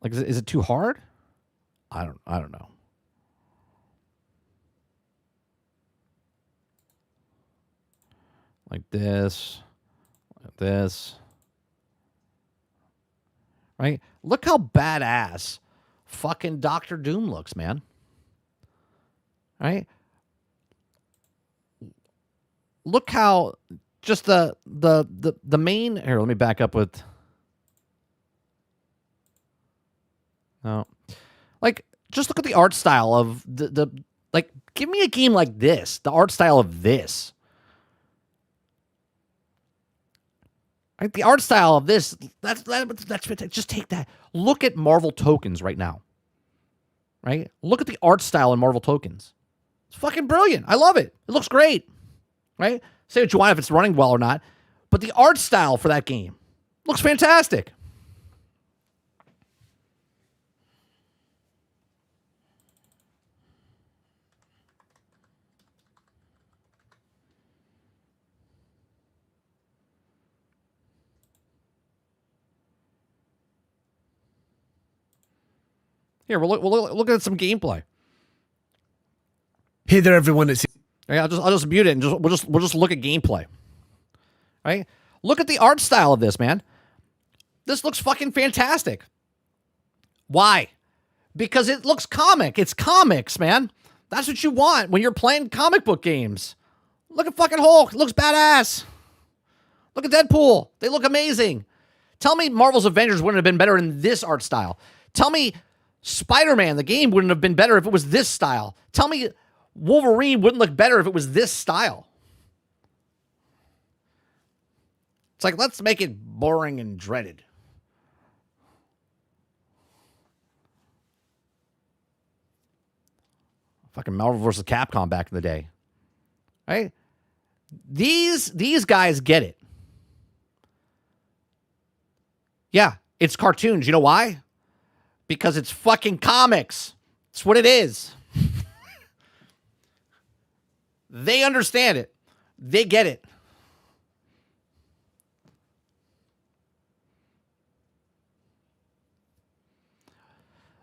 is it too hard? I don't know. Like this, right? Look how badass fucking Doctor Doom looks, man. Right? Look how just the main here. Let me back up with. No, like, just look at the art style of the like. Give me a game like this. The art style of this. Right, the art style of this, that's fantastic. Just take that. Look at Marvel Tokens right now. Right? Look at the art style in Marvel Tokens. It's fucking brilliant. I love it. It looks great. Right? Say what you want if it's running well or not. But the art style for that game looks fantastic. Here, we'll look at some gameplay. Hey there, everyone. It's I'll just mute it and we'll just look at gameplay. Right? Look at the art style of this, man. This looks fucking fantastic. Why? Because it looks comic. It's comics, man. That's what you want when you're playing comic book games. Look at fucking Hulk. It looks badass. Look at Deadpool. They look amazing. Tell me Marvel's Avengers wouldn't have been better in this art style. Tell me Spider-Man, the game, wouldn't have been better if it was this style. Tell me Wolverine wouldn't look better if it was this style. It's like, let's make it boring and dreaded. Fucking Marvel vs. Capcom back in the day. Right? These guys get it. Yeah, it's cartoons. You know why? Because it's fucking comics. It's what it is. They understand it. They get it.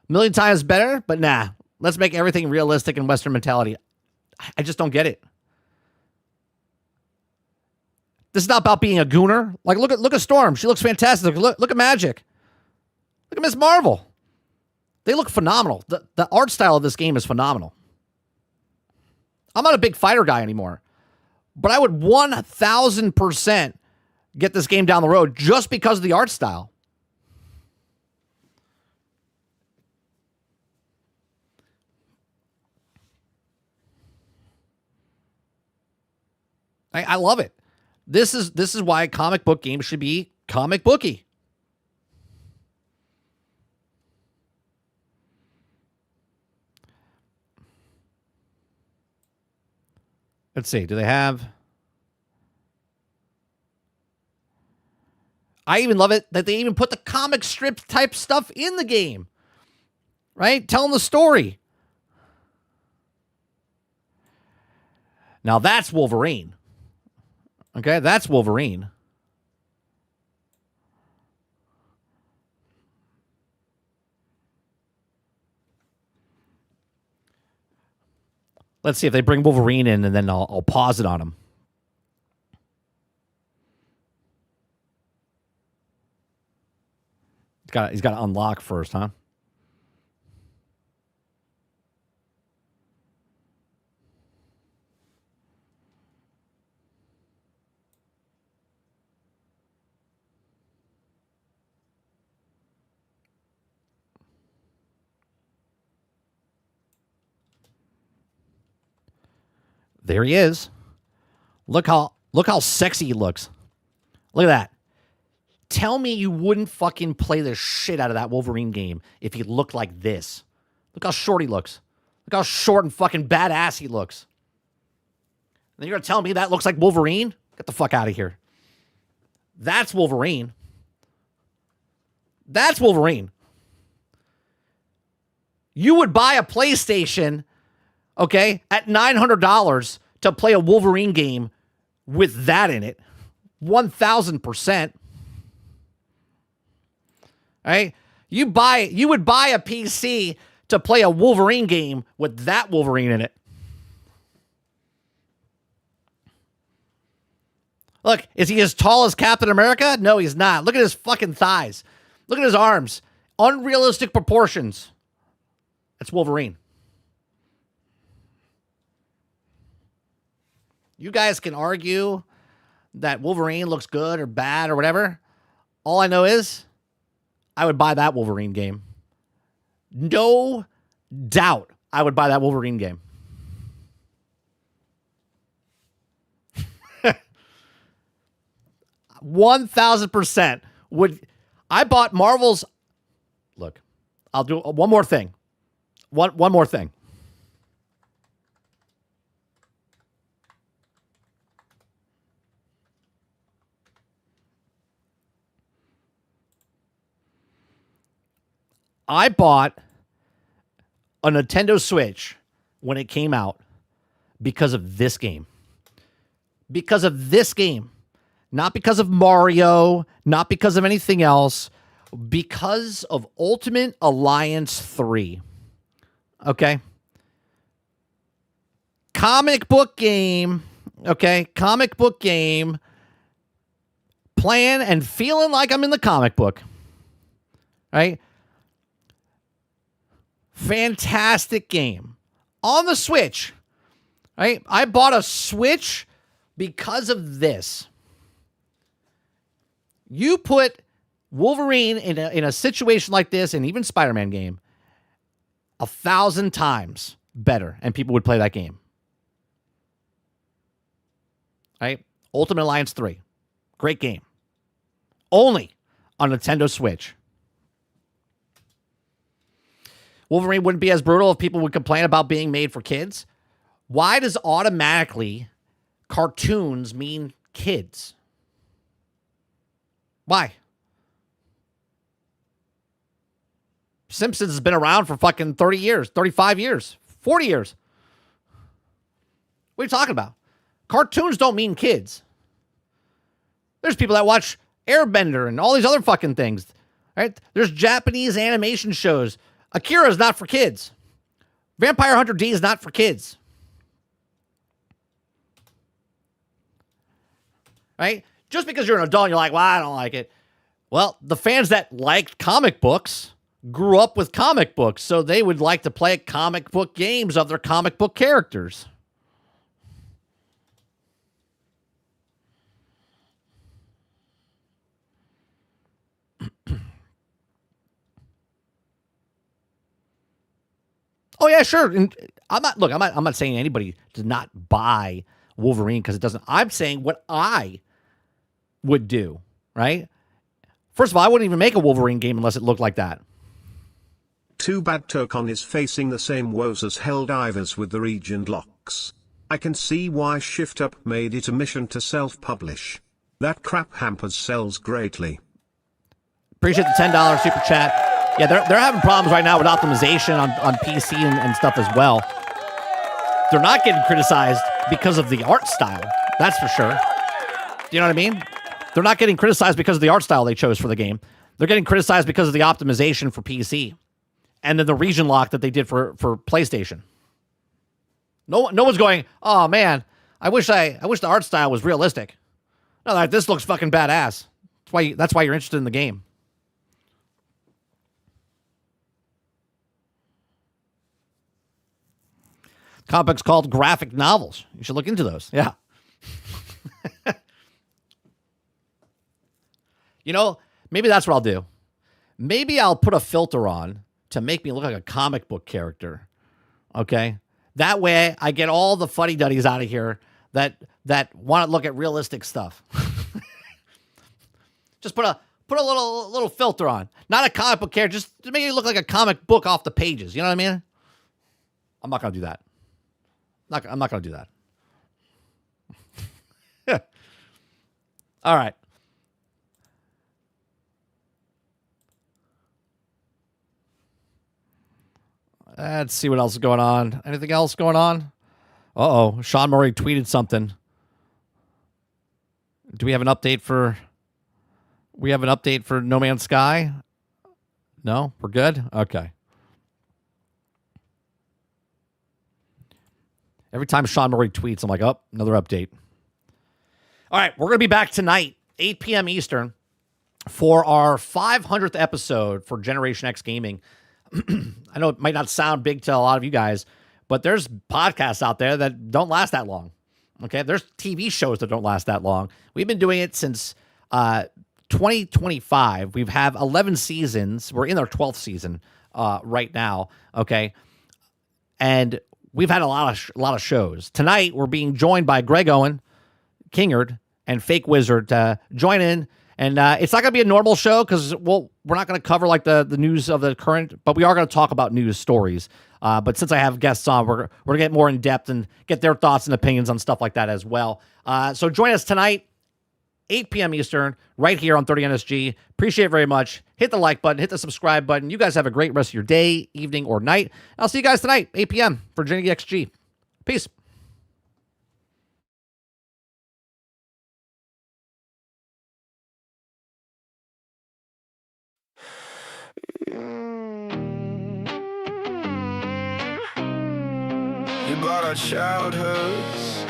A million times better, but nah. Let's make everything realistic and Western mentality. I just don't get it. This is not about being a gooner. Like, look at Storm. She looks fantastic. Look at Magic. Look at Miss Marvel. They look phenomenal. The art style of this game is phenomenal. I'm not a big fighter guy anymore, but I would 1,000% get this game down the road just because of the art style. I love it. This is why comic book games should be comic booky. Let's see. Do they have... I even love it that they even put the comic strip type stuff in the game. Right? Telling the story. Now that's Wolverine. Okay, that's Wolverine. Let's see if they bring Wolverine in, and then I'll pause it on him. He's got to unlock first, huh? There he is. Look how sexy he looks. Look at that. Tell me you wouldn't fucking play the shit out of that Wolverine game if he looked like this. Look how short he looks. Look how short and fucking badass he looks. And then you're going to tell me that looks like Wolverine? Get the fuck out of here. That's Wolverine. That's Wolverine. You would buy a PlayStation, okay, at $900 to play a Wolverine game with that in it. 1,000%. Right? You would buy a PC to play a Wolverine game with that Wolverine in it. Look, is he as tall as Captain America? No, he's not. Look at his fucking thighs. Look at his arms. Unrealistic proportions. That's Wolverine. You guys can argue that Wolverine looks good or bad or whatever. All I know is I would buy that Wolverine game. No doubt I would buy that Wolverine game. 1,000% would. I bought Marvel's. Look, I'll do one more thing. One more thing. I bought a Nintendo Switch when it came out because of this game. Because of this game. Not because of Mario, not because of anything else, because of Ultimate Alliance 3. Okay? Comic book game. Okay? Comic book game. Playing and feeling like I'm in the comic book. Right? Fantastic game. On the Switch. Right? I bought a Switch because of this. You put Wolverine in a situation like this, and even Spider-Man game, 1,000 times better, and people would play that game. Right? Ultimate Alliance 3. Great game. Only on Nintendo Switch. Wolverine wouldn't be as brutal if people would complain about being made for kids. Why does automatically cartoons mean kids? Why? Simpsons has been around for fucking 30 years, 35 years, 40 years. What are you talking about? Cartoons don't mean kids. There's people that watch Airbender and all these other fucking things, right? There's Japanese animation shows. Akira is not for kids. Vampire Hunter D is not for kids. Right? Just because you're an adult and you're like, well, I don't like it. Well, the fans that liked comic books grew up with comic books, so they would like to play comic book games of their comic book characters. Oh yeah, sure. And I'm not saying anybody does not buy Wolverine because it doesn't. I'm saying what I would do, right? First of all, I wouldn't even make a Wolverine game unless it looked like that. Too bad Tokon is facing the same woes as Helldivers with the region locks. I can see why Shift Up made it a mission to self-publish. That crap hampers sales greatly. Appreciate the $10 super chat. Yeah, they're having problems right now with optimization on PC and stuff as well. They're not getting criticized because of the art style. That's for sure. Do you know what I mean? They're not getting criticized because of the art style they chose for the game. They're getting criticized because of the optimization for PC. And then the region lock that they did for PlayStation. No one's going, oh man, I wish the art style was realistic. No, like, this looks fucking badass. That's why you're interested in the game. Comic books called graphic novels. You should look into those. Yeah. You know, maybe that's what I'll do. Maybe I'll put a filter on to make me look like a comic book character. Okay? That way I get all the fuddy-duddies out of here that want to look at realistic stuff. Just put a little filter on. Not a comic book character, just to make it look like a comic book off the pages. You know what I mean? I'm not going to do that. I'm not going to do that. All right. Let's see what else is going on. Anything else going on? Uh-oh. Sean Murray tweeted something. Do we have an update for... We have an update for No Man's Sky? No? We're good? Okay. Every time Sean Murray tweets, I'm like, oh, another update. All right, we're going to be back tonight, 8 p.m. Eastern, for our 500th episode for Generation X Gaming. I know it might not sound big to a lot of you guys, but there's podcasts out there that don't last that long. Okay, there's TV shows that don't last that long. We've been doing it since 2025. We've had 11 seasons. We're in our 12th season right now. Okay, and we've had a lot of shows. Tonight, we're being joined by Greg Owen, Kingard, and Fake Wizard to join in. And it's not going to be a normal show because we're not going to cover like the news of the current, but we are going to talk about news stories. But since I have guests on, we're going to get more in depth and get their thoughts and opinions on stuff like that as well. So join us tonight, 8 p.m. Eastern, right here on 30NSG. Appreciate it very much. Hit the like button, hit the subscribe button. You guys have a great rest of your day, evening, or night. I'll see you guys tonight, 8 p.m. for GamingXG. Peace. You bought our childhoods,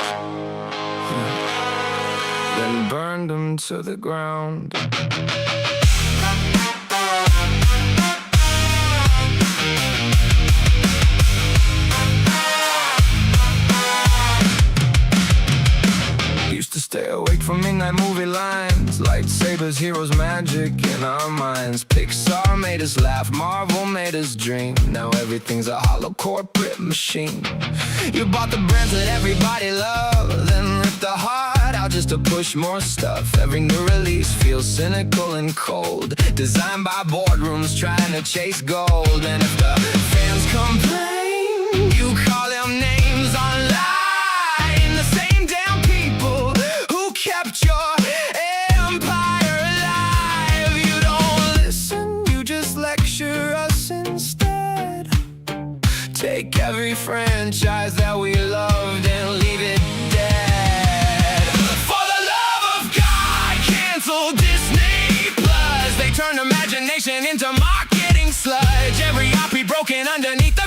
then burned them to the ground. Used to stay awake for midnight movie lines, lightsabers, heroes, magic in our minds. Pixar made us laugh, Marvel made us dream. Now everything's a hollow corporate machine. You bought the brands that everybody loved, then ripped the heart out out just to push more stuff. Every new release feels cynical and cold, designed by boardrooms trying to chase gold. And if the fans complain, you call them names online. The same damn people who kept your empire alive. You don't listen, you just lecture us instead. Take every franchise that we loved and leave it dead. For the love of God, cancel Disney Plus. They turn imagination into marketing sludge. Every IP broken underneath the